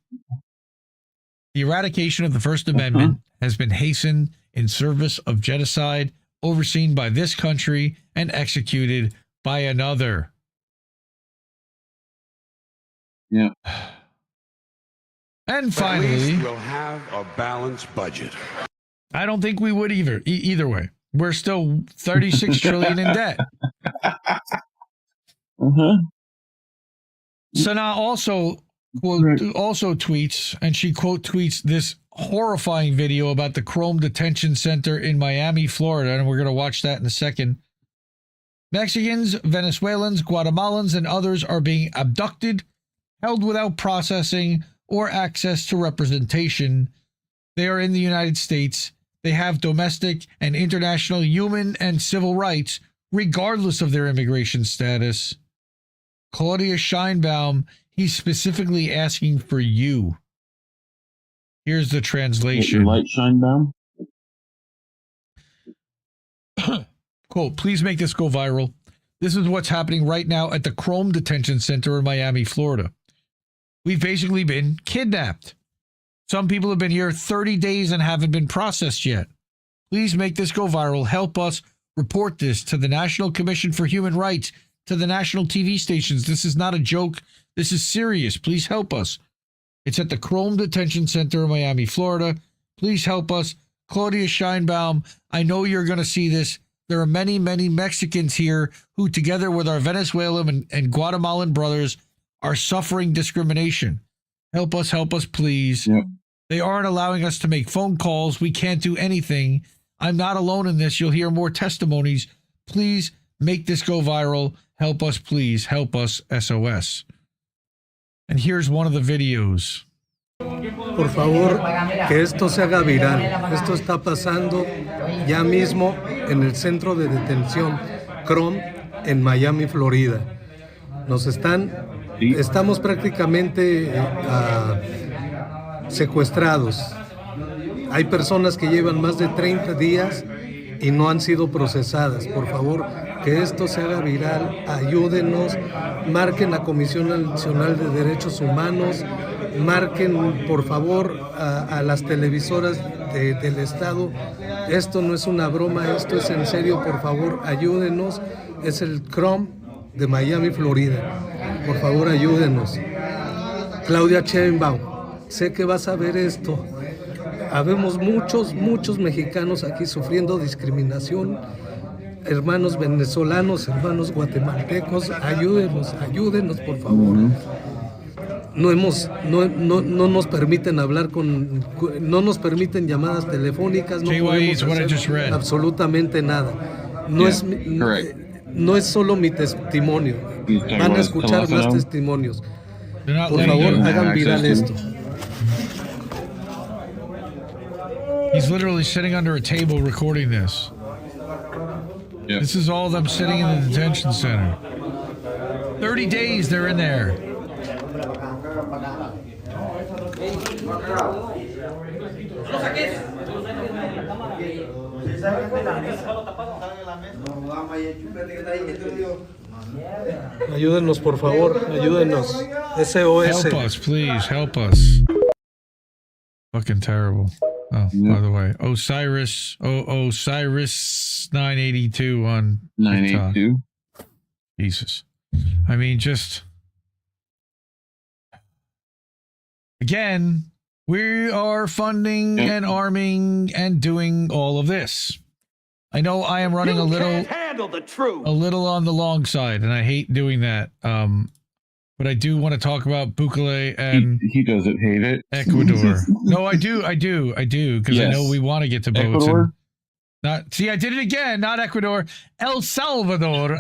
The eradication of the First Amendment has been hastened in service of genocide overseen by this country and executed by another. Yeah. And But finally, at least we'll have a balanced budget. I don't think we would either way. We're still 36 trillion in debt. Sanaa also tweets, and she quote tweets this horrifying video about the Chrome Detention Center in Miami, Florida, and we're going to watch that in a second. Mexicans, Venezuelans, Guatemalans, and others are being abducted, held without processing or access to representation. They are in the United States. They have domestic and international human and civil rights, regardless of their immigration status. Claudia Scheinbaum, he's specifically asking for you. Here's the translation. Light Scheinbaum? Quote, please make this go viral. This is what's happening right now at the Chrome Detention Center in Miami, Florida. We've basically been kidnapped. Some people have been here 30 days and haven't been processed yet. Please make this go viral. Help us report this to the National Commission for Human Rights, to the national TV stations. This is not a joke. This is serious. Please help us. It's at the Chrome Detention Center in Miami, Florida. Please help us. Claudia Scheinbaum, I know you're going to see this. There are many, many Mexicans here who, together with our Venezuelan and Guatemalan brothers, are suffering discrimination. Help us, please. Yep. They aren't allowing us to make phone calls. We can't do anything. I'm not alone in this. You'll hear more testimonies. Please make this go viral. Help us, please. Help us, SOS. And here's one of the videos. Por favor, que esto se haga viral. Esto está pasando ya mismo en el centro de detención Chrome en Miami, Florida. Estamos prácticamente secuestrados. Hay personas que llevan más de 30 días y no han sido procesadas. Por favor, que esto se haga viral. Ayúdenos. Marquen la Comisión Nacional de Derechos Humanos. Marquen, por favor, a las televisoras del Estado. Esto no es una broma, esto es en serio. Por favor, ayúdenos. Es el Chrome de Miami, Florida. Por favor, ayúdenos. Claudia Sheinbaum, sé que vas a ver esto. Habemos muchos mexicanos aquí sufriendo discriminación. Hermanos venezolanos, hermanos guatemaltecos, ayúdenos, por favor. No nos permiten hablar no nos permiten llamadas telefónicas, no podemos hacer absolutamente nada. No es solo mi testimonio, van a escuchar más testimonios. Por favor, hagan viral esto. He's literally sitting under a table recording this. Yep. This is all them sitting in the detention center. 30 days they're in there. Ayúdenos, por favor. Ayúdenos. SOS. Help us, please. Help us. Fucking terrible. Oh, by the way, Osiris 982 on 982. Jesus. I mean, just again, we are funding and arming and doing all of this. I know I am running a little on the long side, and I hate doing that. But I do want to talk about Bukele and he doesn't hate it. Ecuador. No, I do, because I know we want to get to boats. Ecuador? Not see, I did it again. Not Ecuador, El Salvador.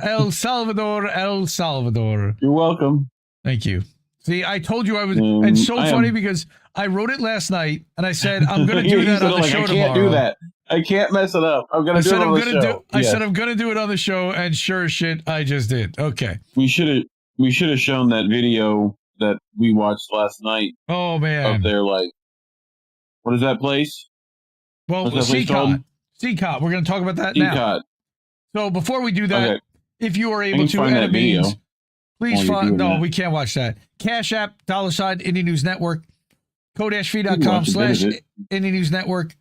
You're welcome. Thank you. See, I told you I was. It's so funny because I wrote it last night, and I said I'm going to do that on the show tomorrow. I can't do that. I can't mess it up. I'm going to do it on the show. I said I'm going to do it on the show, and sure as shit, I just did. Okay. We should have shown that video that we watched last night. Oh man! Up there, like, what is that place? Well, CCOT. CCOT. We're going to talk about that now. So before we do that, if you are able to, and it means, please find. No, we can't watch that. Cash App, $, Indie News Network, ko-fi.com/Indie News Network,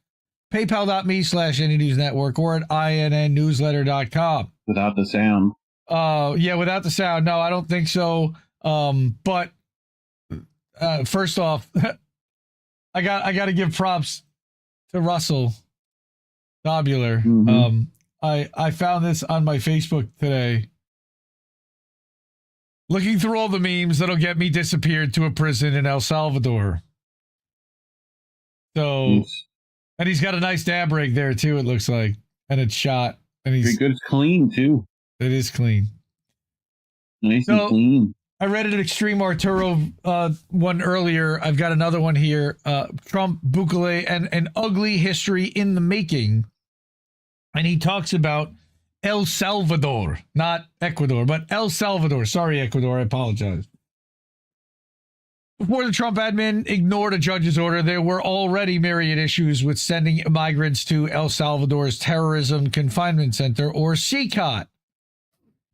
paypal.me/Indie News Network, or at innnewsletter.com. Without the sound. Yeah, without the sound. No, I don't think so. But first off, I got to give props to Russell Dobular. Mm-hmm. I found this on my Facebook today. Looking through all the memes that'll get me disappeared to a prison in El Salvador. So, and he's got a nice dab rig there too, it looks like. And it's shot. And he's pretty good. It's clean too. It is clean. Nice and clean. I read an Extreme Arturo one earlier. I've got another one here. Trump, Bukele, and an ugly history in the making. And he talks about El Salvador, not Ecuador, but El Salvador. Sorry, Ecuador. I apologize. Before the Trump admin ignored a judge's order, there were already myriad issues with sending migrants to El Salvador's Terrorism Confinement Center, or CCOT.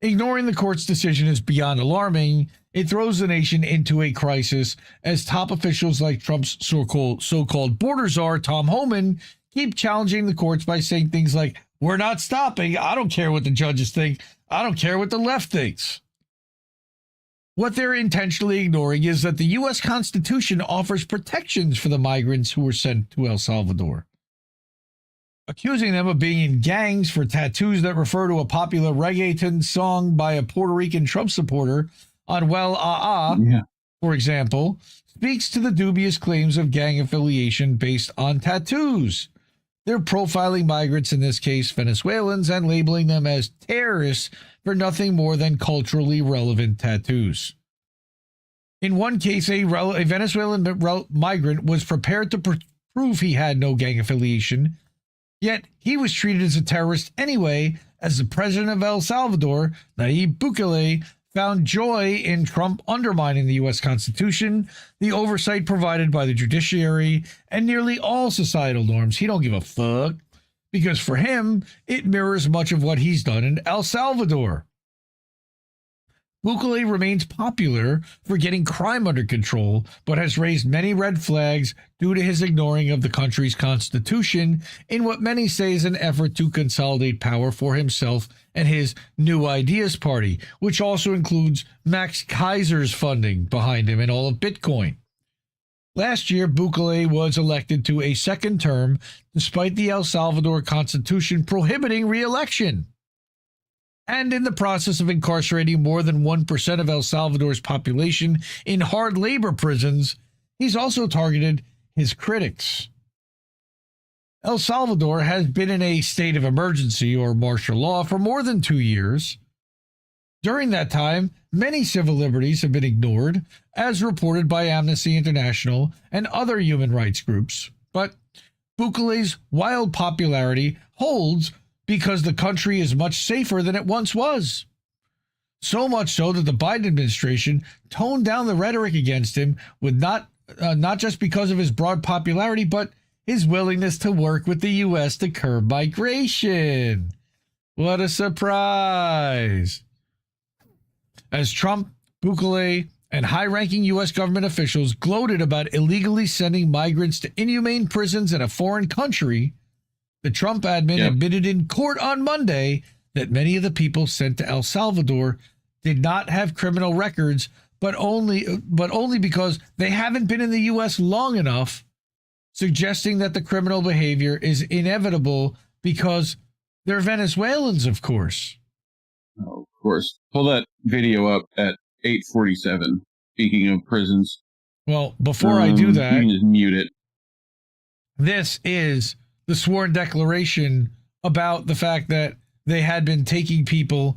Ignoring the court's decision is beyond alarming. It throws the nation into a crisis as top officials like Trump's so-called border czar, Tom Homan, keep challenging the courts by saying things like, "We're not stopping. I don't care what the judges think. I don't care what the left thinks." What they're intentionally ignoring is that the U.S. Constitution offers protections for the migrants who were sent to El Salvador. Accusing them of being in gangs for tattoos that refer to a popular reggaeton song by a Puerto Rican Trump supporter on for example, speaks to the dubious claims of gang affiliation based on tattoos. They're profiling migrants, in this case Venezuelans, and labeling them as terrorists for nothing more than culturally relevant tattoos. In one case, a Venezuelan migrant was prepared to prove he had no gang affiliation, yet he was treated as a terrorist anyway, as the president of El Salvador, Nayib Bukele, found joy in Trump undermining the U.S. Constitution, the oversight provided by the judiciary, and nearly all societal norms. He don't give a fuck, because for him, it mirrors much of what he's done in El Salvador. Bukele remains popular for getting crime under control, but has raised many red flags due to his ignoring of the country's constitution in what many say is an effort to consolidate power for himself and his New Ideas Party, which also includes Max Kaiser's funding behind him and all of Bitcoin. Last year, Bukele was elected to a second term despite the El Salvador Constitution prohibiting re-election. And in the process of incarcerating more than 1% of El Salvador's population in hard labor prisons, he's also targeted his critics. El Salvador has been in a state of emergency or martial law for more than 2 years. During that time, many civil liberties have been ignored, as reported by Amnesty International and other human rights groups. But Bukele's wild popularity holds because the country is much safer than it once was. So much so that the Biden administration toned down the rhetoric against him with not just because of his broad popularity, but his willingness to work with the U.S. to curb migration. What a surprise. As Trump, Bukele, and high-ranking U.S. government officials gloated about illegally sending migrants to inhumane prisons in a foreign country, the Trump admin admitted in court on Monday that many of the people sent to El Salvador did not have criminal records, but only because they haven't been in the U.S. long enough, suggesting that the criminal behavior is inevitable because they're Venezuelans, of course. Oh, of course. Pull that video up at 8:47. Speaking of prisons. Well, before I do that, you can just mute it. This is the sworn declaration about the fact that they had been taking people,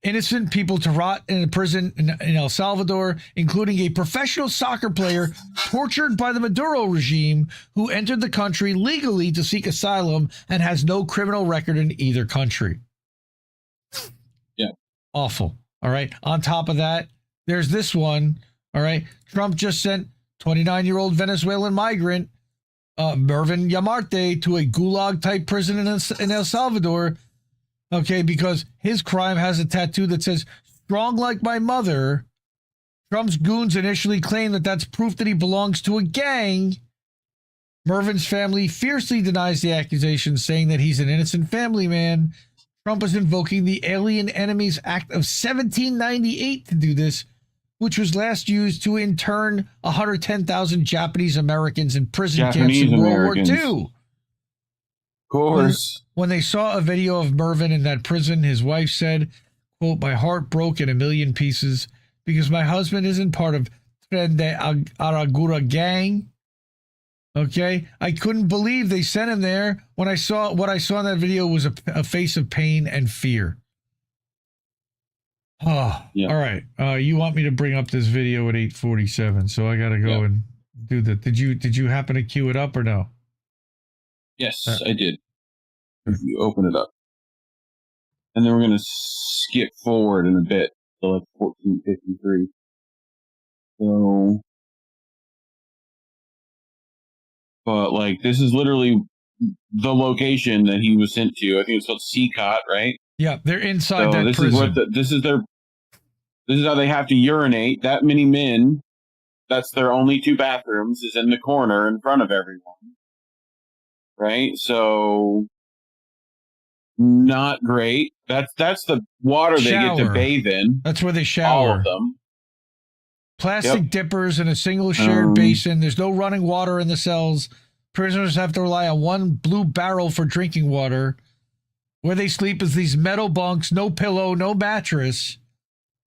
innocent people to rot in a prison in El Salvador, including a professional soccer player tortured by the Maduro regime who entered the country legally to seek asylum and has no criminal record in either country. Yeah. Awful. All right. On top of that, there's this one. All right. Trump just sent 29-year-old Venezuelan migrant Mervin Yamarte to a gulag-type prison in El Salvador. Okay, because his crime has a tattoo that says, "Strong like my mother." Trump's goons initially claimed that that's proof that he belongs to a gang. Mervin's family fiercely denies the accusation, saying that he's an innocent family man. Trump is invoking the Alien Enemies Act of 1798 to do this, which was last used to intern 110,000 Japanese Americans in prison camps in World War II. Of course. When they saw a video of Mervin in that prison, his wife said, quote, "My heart broke in a million pieces because my husband isn't part of Tren de Aragura gang." Okay, I couldn't believe they sent him there. When I saw what I saw in that video was a face of pain and fear. Oh, yeah. All right. You want me to bring up this video at 8:47, so I got to go and do that. Did you happen to queue it up or no? Yes, I did. If you open it up, and then we're gonna skip forward in a bit to like 14:53. So. But, like, this is literally the location that he was sent to. I think it's called Seacot, right? Yeah, they're inside that prison. This is how they have to urinate. That many men, that's their only two bathrooms, is in the corner in front of everyone. Right? So, not great. That's the water they get to bathe in. That's where they shower. All of them. Plastic dippers in a single shared basin. There's no running water in the cells. Prisoners have to rely on one blue barrel for drinking water. Where they sleep is these metal bunks, no pillow, no mattress.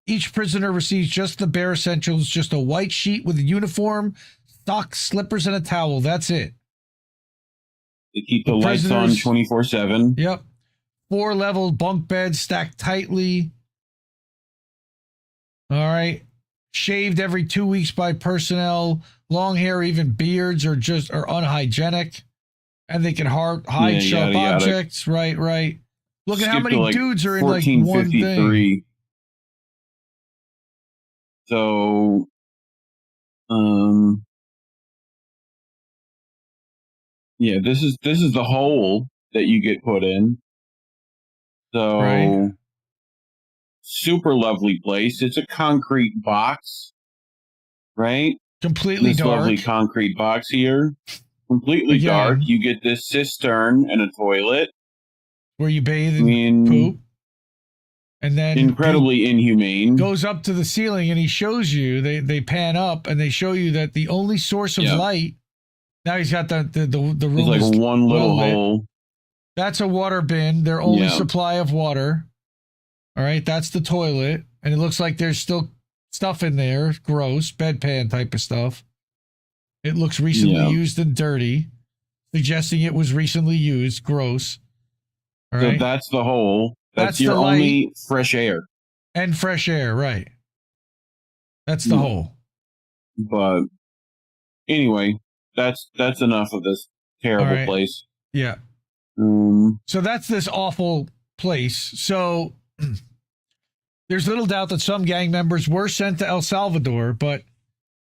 Each prisoner receives just the bare essentials, just a white sheet with a uniform, socks, slippers, and a towel. That's it. They keep the lights on 24/7. Yep. 4-level bunk beds stacked tightly. All right. Shaved every 2 weeks by personnel. Long hair, even beards, are unhygienic, and they can hide sharp objects. Right. Look at how many dudes are in like one thing. So, this is the hole that you get put in. So. Super lovely place. It's a concrete box, right? Completely dark. Lovely concrete box here. Completely dark. You get this cistern and a toilet. Where you bathe and poop. And then incredibly inhumane. Goes up to the ceiling and he shows you, they pan up and they show you that the only source of light, now he's got the room. It's like one little hole. That's a water bin, their only supply of water. All right, that's the toilet, and it looks like there's still stuff in there, gross, bedpan type of stuff. It looks recently used and dirty, suggesting it was recently used, gross. All right. So that's the hole. That's your only fresh air. And fresh air, right. That's the hole. But anyway, that's enough of this terrible place. Yeah. So that's this awful place. So there's little doubt that some gang members were sent to El Salvador, but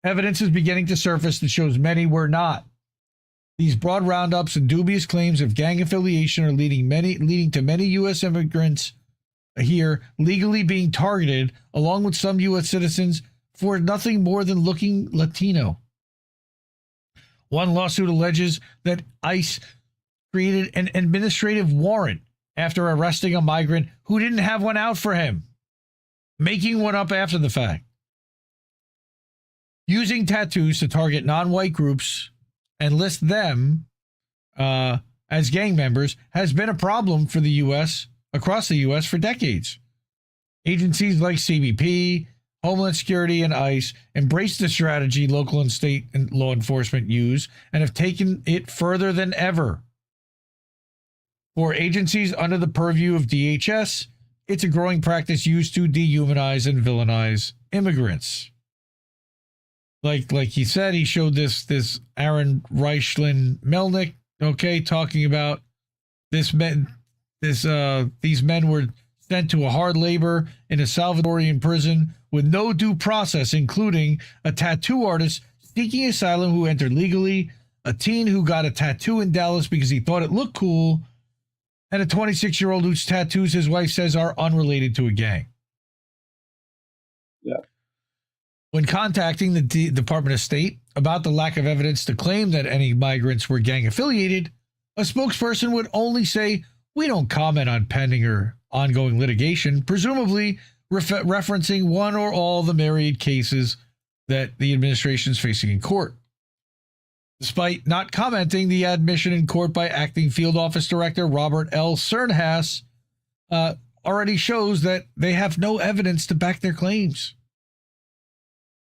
evidence is beginning to surface that shows many were not. These broad roundups and dubious claims of gang affiliation are leading to many U.S. immigrants here legally being targeted, along with some U.S. citizens, for nothing more than looking Latino. One lawsuit alleges that ICE created an administrative warrant after arresting a migrant who didn't have one out for him, making one up after the fact. Using tattoos to target non-white groups and list them as gang members has been a problem for the U.S., across the U.S. for decades. Agencies like CBP, Homeland Security, and ICE embrace the strategy local and state and law enforcement use and have taken it further than ever. For agencies under the purview of DHS, it's a growing practice used to dehumanize and villainize immigrants. Like he said, he showed this Aaron Reichland Melnick, okay, talking about these men were sent to a hard labor in a Salvadorian prison with no due process, including a tattoo artist seeking asylum who entered legally, a teen who got a tattoo in Dallas because he thought it looked cool, and a 26-year-old whose tattoos his wife says are unrelated to a gang. Yeah. When contacting the Department of State about the lack of evidence to claim that any migrants were gang affiliated, a spokesperson would only say, "We don't comment on pending or ongoing litigation," presumably referencing one or all the myriad cases that the administration is facing in court. Despite not commenting, the admission in court by acting Field Office Director Robert L. Cernhass already shows that they have no evidence to back their claims.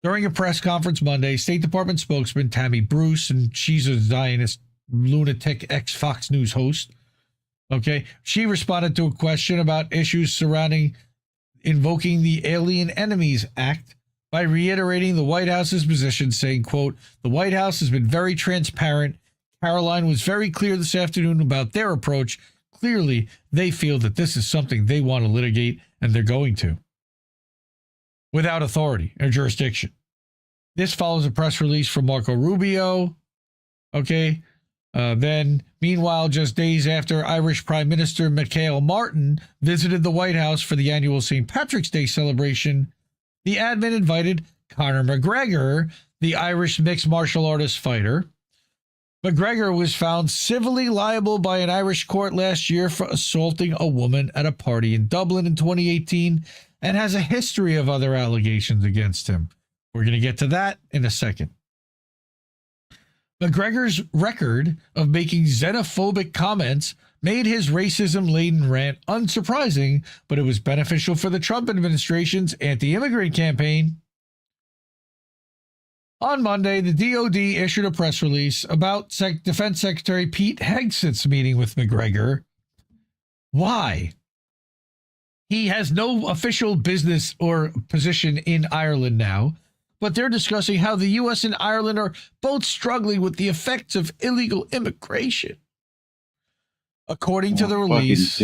During a press conference Monday, State Department spokesman Tammy Bruce, and she's a Zionist lunatic ex-Fox News host, okay, she responded to a question about issues surrounding invoking the Alien Enemies Act by reiterating the White House's position, saying, quote, "The White House has been very transparent. Caroline was very clear this afternoon about their approach. Clearly, they feel that this is something they want to litigate, and they're going to, without authority or jurisdiction." This follows a press release from Marco Rubio. Okay. Then, meanwhile, just days after Irish Prime Minister Michael Martin visited the White House for the annual St. Patrick's Day celebration, the admin invited Conor McGregor, the Irish mixed martial artist fighter. McGregor was found civilly liable by an Irish court last year for assaulting a woman at a party in Dublin in 2018 and has a history of other allegations against him. We're going to get to that in a second. McGregor's record of making xenophobic comments made his racism-laden rant unsurprising, but it was beneficial for the Trump administration's anti-immigrant campaign. On Monday, the DOD issued a press release about Defense Secretary Pete Hegseth's meeting with McGregor. Why? He has no official business or position in Ireland now, but they're discussing how the U.S. and Ireland are both struggling with the effects of illegal immigration. According to the release,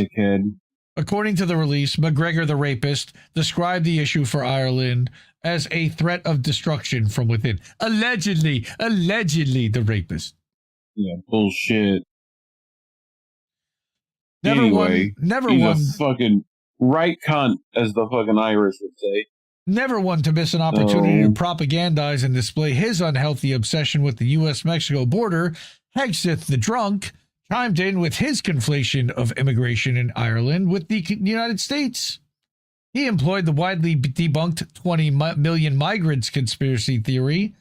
McGregor, the rapist, described the issue for Ireland as a threat of destruction from within. Allegedly, the rapist. Yeah, bullshit. Never he's one. A fucking right cunt, as the fucking Irish would say. Never one to miss an opportunity to propagandize and display his unhealthy obsession with the U.S.-Mexico border, Hegseth the drunk chimed in with his conflation of immigration in Ireland with the United States. He employed the widely debunked 20 million migrants conspiracy theory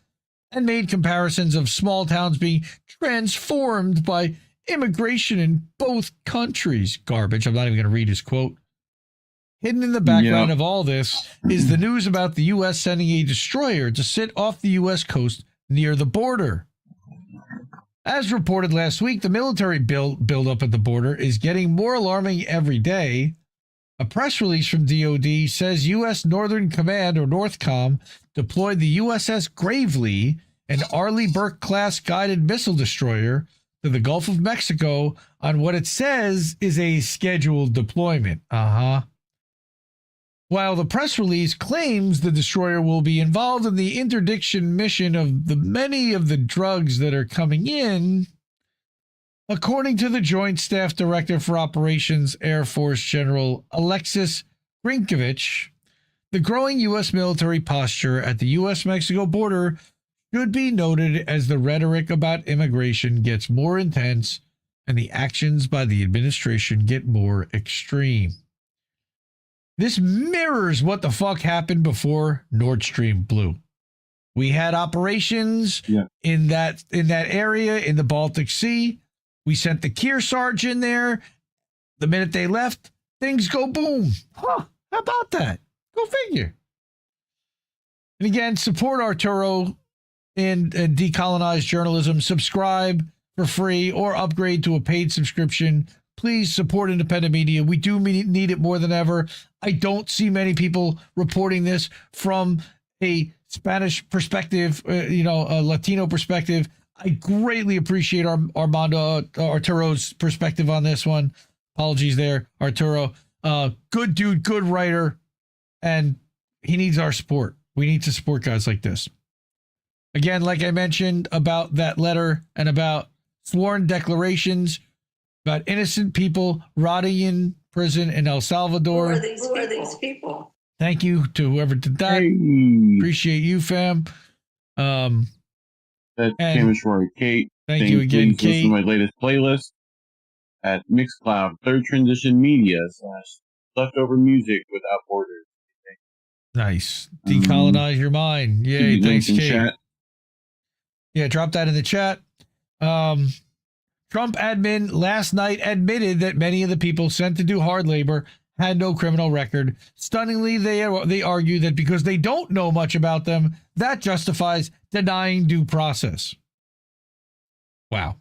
and made comparisons of small towns being transformed by immigration in both countries. Garbage. I'm not even going to read his quote. Hidden in the background of all this is the news about the U.S. sending a destroyer to sit off the U.S. coast near the border. As reported last week, the military buildup at the border is getting more alarming every day. A press release from DOD says U.S. Northern Command, or NORTHCOM, deployed the USS Gravely, an Arleigh Burke-class guided missile destroyer, to the Gulf of Mexico on what it says is a scheduled deployment. While the press release claims the destroyer will be involved in the interdiction mission of the many of the drugs that are coming in, according to the Joint Staff Director for Operations, Air Force General Alexis Grinkovich, the growing U.S. military posture at the U.S.-Mexico border should be noted as the rhetoric about immigration gets more intense and the actions by the administration get more extreme. This mirrors what the fuck happened before Nord Stream blew. We had operations in that area in the Baltic Sea. We sent the Kearsarge in there. The minute they left, things go boom. Huh, how about that? Go figure. And again, support Arturo in decolonized journalism. Subscribe for free or upgrade to a paid subscription. Please support independent media. We do need it more than ever. I don't see many people reporting this from a Spanish perspective, a Latino perspective. I greatly appreciate Armando Arturo's perspective on this one. Apologies there, Arturo. Good dude, good writer, and he needs our support. We need to support guys like this. Again, like I mentioned about that letter and about sworn declarations about innocent people rotting in prison in El Salvador. Who are these people? Thank you to whoever did that. Hey. Appreciate you, fam. That's Camish Rory Kate. Thank you again, please listen to my latest playlist at Mixcloud, Third Transition Media / Leftover Music Without Borders. Nice. Decolonize your mind. Yay, thanks, Kate. Chat. Yeah, drop that in the chat. Trump admin last night admitted that many of the people sent to do hard labor had no criminal record. Stunningly, they argue that because they don't know much about them, that justifies denying due process. Wow.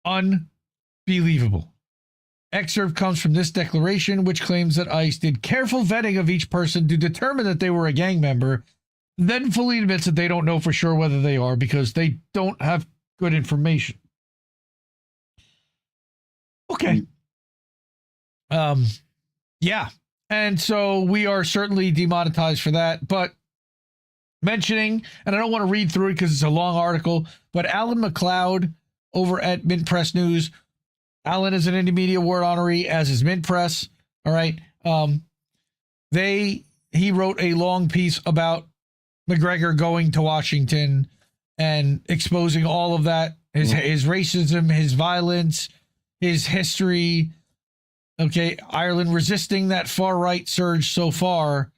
Unbelievable. Excerpt comes from this declaration, which claims that ICE did careful vetting of each person to determine that they were a gang member, then fully admits that they don't know for sure whether they are because they don't have good information. Okay. Yeah. And so we are certainly demonetized for that, but mentioning, and I don't want to read through it because it's a long article, but Alan McLeod over at Mint Press News. Alan is an Indie Media Award honoree, as is Mint Press. All right. He wrote a long piece about McGregor going to Washington and exposing all of that, his racism, his violence, his history. Okay, Ireland resisting that far-right surge so far.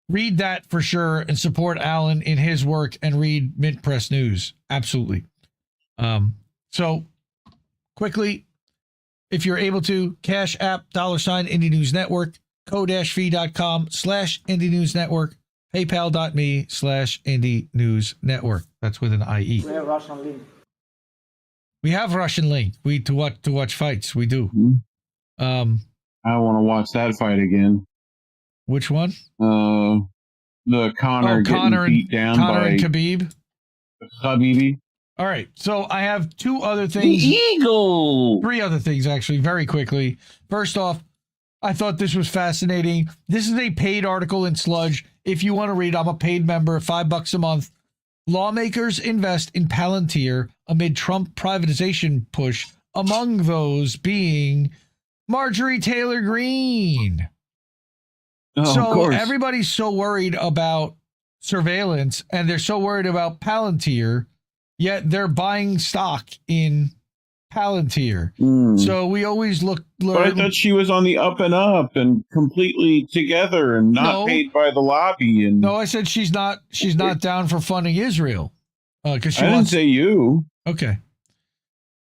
Read that for sure and support Alan in his work and read Mint Press News. Absolutely. So, quickly, if you're able to, Cash App, $ Indie News Network, ko-fi.com/Indie News Network, paypal.me/Indie News Network. That's with an IE. We have Russian link. We have Russian link. To watch fights. We do. I want to watch that fight again. Which one? The Conor getting beat down by and Khabib. Khabib. All right. So I have two other things. The Eagle. Three other things, actually, very quickly. First off, I thought this was fascinating. This is a paid article in Sludge. If you want to read, I'm a paid member, $5 a month. Lawmakers invest in Palantir amid Trump privatization push, among those being Marjorie Taylor Greene. Oh, so everybody's so worried about surveillance and they're so worried about Palantir, yet they're buying stock in Palantir. So we always look. But I thought she was on the up and up and completely together and not paid by the lobby. And no, I said she's not down for funding Israel because she didn't say you. Okay.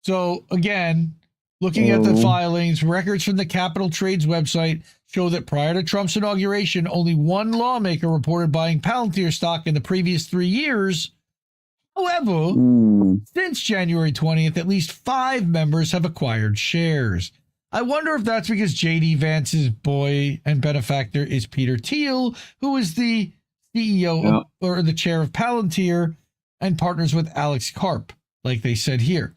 So again, looking at the filings, records from the Capital Trades website show that prior to Trump's inauguration, only one lawmaker reported buying Palantir stock in the previous 3 years. However, since January 20th, at least 5 members have acquired shares. I wonder if that's because J.D. Vance's boy and benefactor is Peter Thiel, who is the CEO or the chair of Palantir and partners with Alex Karp, like they said here.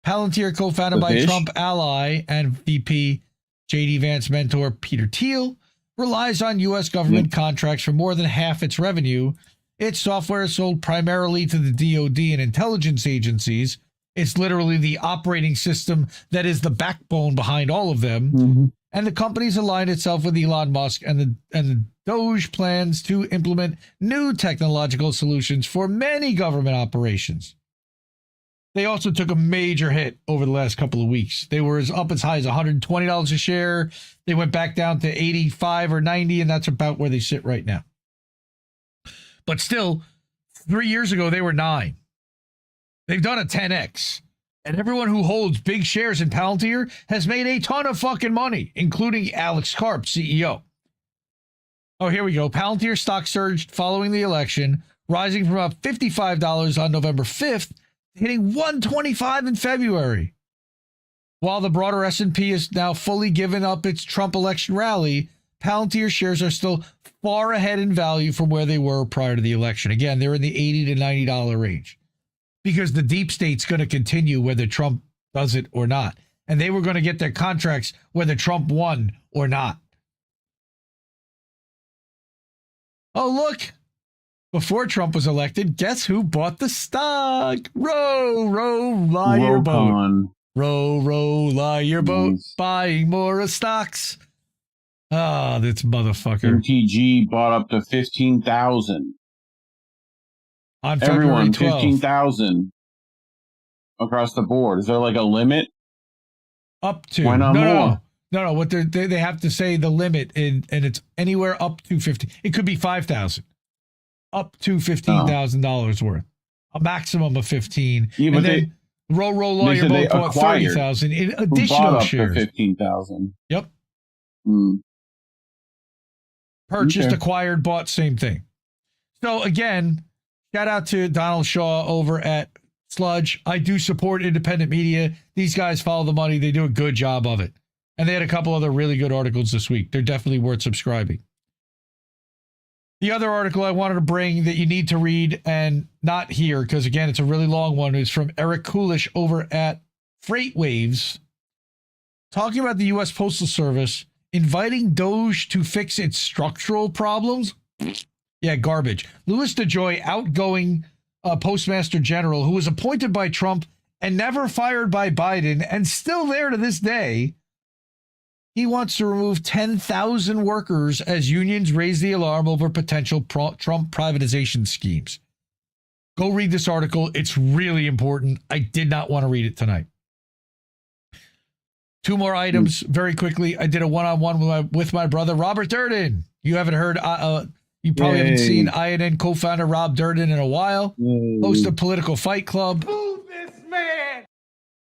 Palantir, co-founded by Trump ally and VP J.D. Vance mentor Peter Thiel, relies on U.S. government contracts for more than half its revenue. Its software is sold primarily to the DoD and intelligence agencies. It's literally the operating system that is the backbone behind all of them. And the company's aligned itself with Elon Musk and the Doge plans to implement new technological solutions for many government operations. They also took a major hit over the last couple of weeks. They were up as high as $120 a share. They went back down to 85 or 90, and that's about where they sit right now. But still, 3 years ago, they were 9. They've done a 10x. And everyone who holds big shares in Palantir has made a ton of fucking money, including Alex Karp, CEO. Oh, here we go. Palantir stock surged following the election, rising from about $55 on November 5th, hitting $125 in February. While the broader S&P is now fully given up its Trump election rally, Palantir shares are still far ahead in value from where they were prior to the election. Again, they're in the $80 to $90 range. Because the deep state's going to continue whether Trump does it or not. And they were going to get their contracts whether Trump won or not. Oh, look. Before Trump was elected, guess who bought the stock? Row, lie your boat. Row, lie your boat. Buying more stocks. Ah, this motherfucker. MTG bought up to 15,000. On February Everyone, 12th. 15,000 across the board. Is there like a limit? Up to. Why not more? No. What they have to say the limit, and it's anywhere up to 50. It could be 5,000. Up to $15,000 worth. A maximum of 15. Yeah, and then row lawyer boat bought 30,000 in additional shares. 15,000. Yep. Hmm. Purchased, acquired, bought, same thing. So again, shout out to Donald Shaw over at Sludge. I do support independent media. These guys follow the money. They do a good job of it. And they had a couple other really good articles this week. They're definitely worth subscribing. The other article I wanted to bring that you need to read and not hear, because again, it's a really long one, is from Eric Kulish over at Freight Waves, talking about the U.S. Postal Service inviting Doge to fix its structural problems. Yeah, garbage. Louis DeJoy, outgoing Postmaster General, who was appointed by Trump and never fired by Biden and still there to this day, he wants to remove 10,000 workers as unions raise the alarm over potential Trump privatization schemes. Go read this article. It's really important. I did not want to read it tonight. 2 more items very quickly. I did a one-on-one with my brother, Robert Durden. You haven't heard, you probably haven't seen INN co-founder Rob Durden in a while. Host of Political Fight Club. Move this man!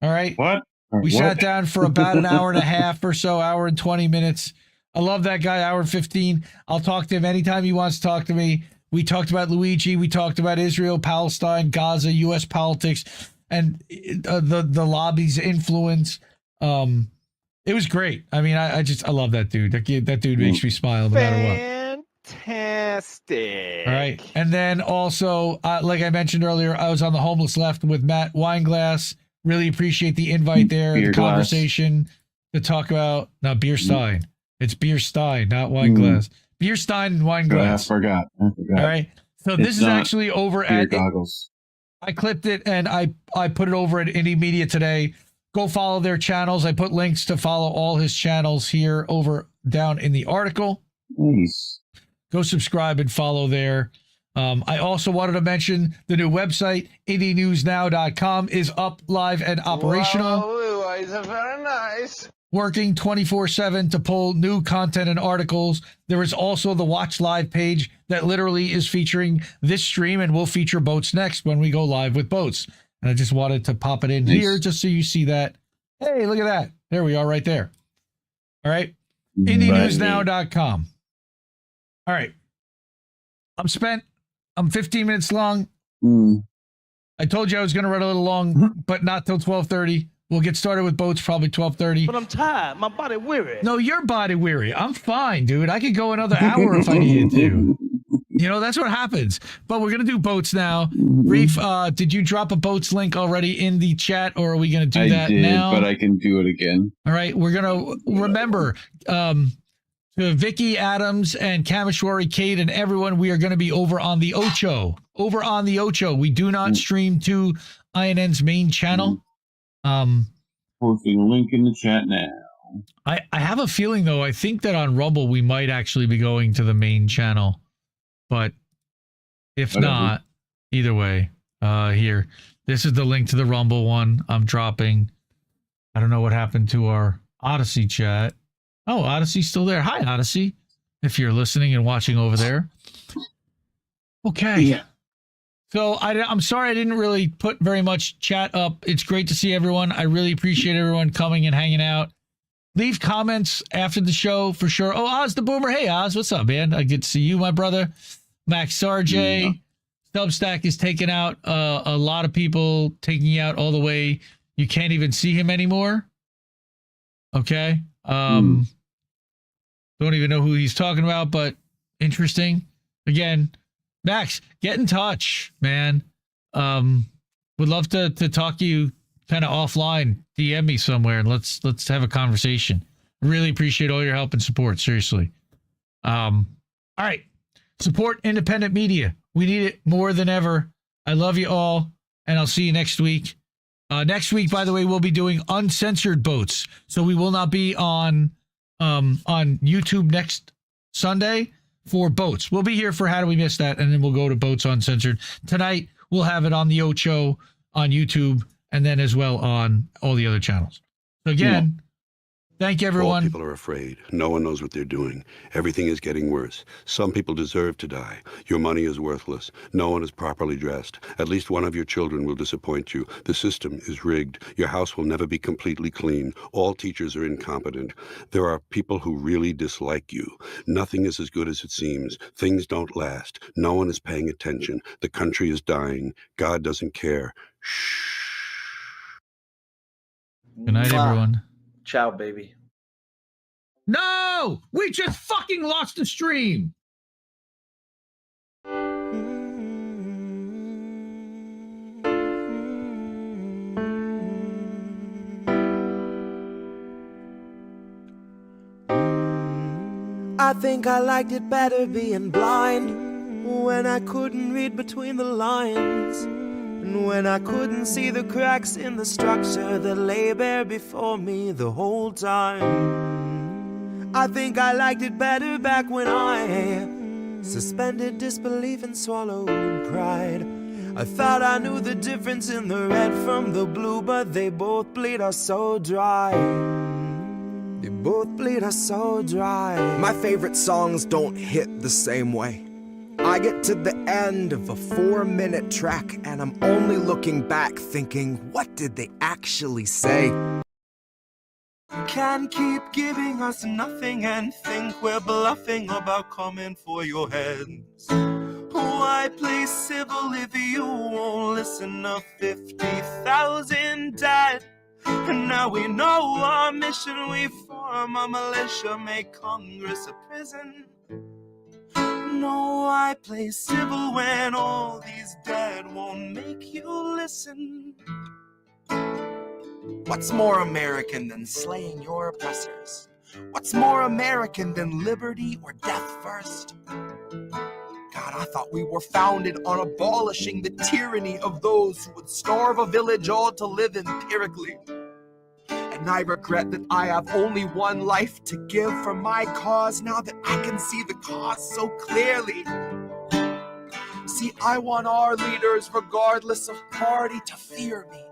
All right. What? We sat down for about an hour and a half or so, hour and 20 minutes. I love that guy, hour and 15. I'll talk to him anytime he wants to talk to me. We talked about Luigi. We talked about Israel, Palestine, Gaza, U.S. politics, and the lobby's influence. It was great. I mean, I love that dude. That dude makes me smile no matter what. Fantastic. All right. And then also, like I mentioned earlier, I was on the Homeless Left with Matt Weinglass. Really appreciate the invite there, the conversation to talk about, not Beer Stein. It's Beer Stein, not Weinglass. Beer Stein and Weinglass. I forgot. All right. So this is actually over at Goggles. I clipped it and I put it over at Indie Media Today. Go follow their channels. I put links to follow all his channels here over down in the article. Nice. Go subscribe and follow there. I also wanted to mention the new website, IndieNewsNow.com, is up, live, and operational. Wow, it's very nice. Working 24/7 to pull new content and articles. There is also the Watch Live page that literally is featuring this stream, and we'll feature Boats next when we go live with Boats. And I just wanted to pop it in here just so you see that. Hey, look at that. There we are right there. All right. IndieNewsNow.com. All right. I'm 15 minutes long. I told you I was going to run a little long, but not till 12:30. We'll get started with Boats probably 12:30. But I'm tired. My body weary. No, your body weary. I'm fine, dude. I could go another hour if I needed to. You know, that's what happens. But we're going to do boats now. Reef, did you drop a boats link already in the chat, or are we going to do that now? But I can do it again. All right. We're going to remember to Vicky, Adams, and Kameshwari, Kate, and everyone, we are going to be over on the Ocho. Over on the Ocho. We do not stream to INN's main channel. Posting a link in the chat now. I have a feeling, though, I think that on Rumble we might actually be going to the main channel. But if not, either way, here. This is the link to the Rumble one I'm dropping. I don't know what happened to our Odyssey chat. Oh, Odyssey's still there. Hi, Odyssey, if you're listening and watching over there. Okay. Yeah. So I'm sorry I didn't really put very much chat up. It's great to see everyone. I really appreciate everyone coming and hanging out. Leave comments after the show for sure. Oh, Oz the Boomer. Hey, Oz. What's up, man? I get to see you, my brother. Max Sarjay. Yeah. Substack is taking out a lot of people, taking out all the way. You can't even see him anymore. Okay. Don't even know who he's talking about, but interesting. Again, Max, get in touch, man. Would love to talk to you kind of offline. DM me somewhere and let's have a conversation. Really appreciate all your help and support. Seriously. All right. Support independent media. We need it more than ever. I love you all, and I'll see you next week. Next week, by the way, we'll be doing uncensored boats. So we will not be on YouTube next Sunday for boats. We'll be here for How Do We Miss That? And then we'll go to Boats Uncensored. Tonight, we'll have it on the Ocho, on YouTube, and then as well on all the other channels. So again, thank you, everyone. All people are afraid. No one knows what they're doing. Everything is getting worse. Some people deserve to die. Your money is worthless. No one is properly dressed. At least one of your children will disappoint you. The system is rigged. Your house will never be completely clean. All teachers are incompetent. There are people who really dislike you. Nothing is as good as it seems. Things don't last. No one is paying attention. The country is dying. God doesn't care. Shh. Good night, everyone. Ciao, baby. No! We just fucking lost the stream! I think I liked it better being blind, when I couldn't read between the lines, and when I couldn't see the cracks in the structure that lay bare before me the whole time. I think I liked it better back when I suspended disbelief and swallowed pride. I thought I knew the difference in the red from the blue, but they both bleed us so dry. They both bleed us so dry. My favorite songs don't hit the same way. I get to the end of a 4-minute track and I'm only looking back thinking, what did they actually say? Can't keep giving us nothing and think we're bluffing about coming for your heads. Why play civil if you won't listen to 50,000 dead? And now we know our mission, we form a militia, make Congress a prison. No, I play civil when all these dead won't make you listen. What's more American than slaying your oppressors? What's more American than liberty or death first? God, I thought we were founded on abolishing the tyranny of those who would starve a village all to live empirically. And I regret that I have only one life to give for my cause now that I can see the cause so clearly. See, I want our leaders, regardless of party, to fear me.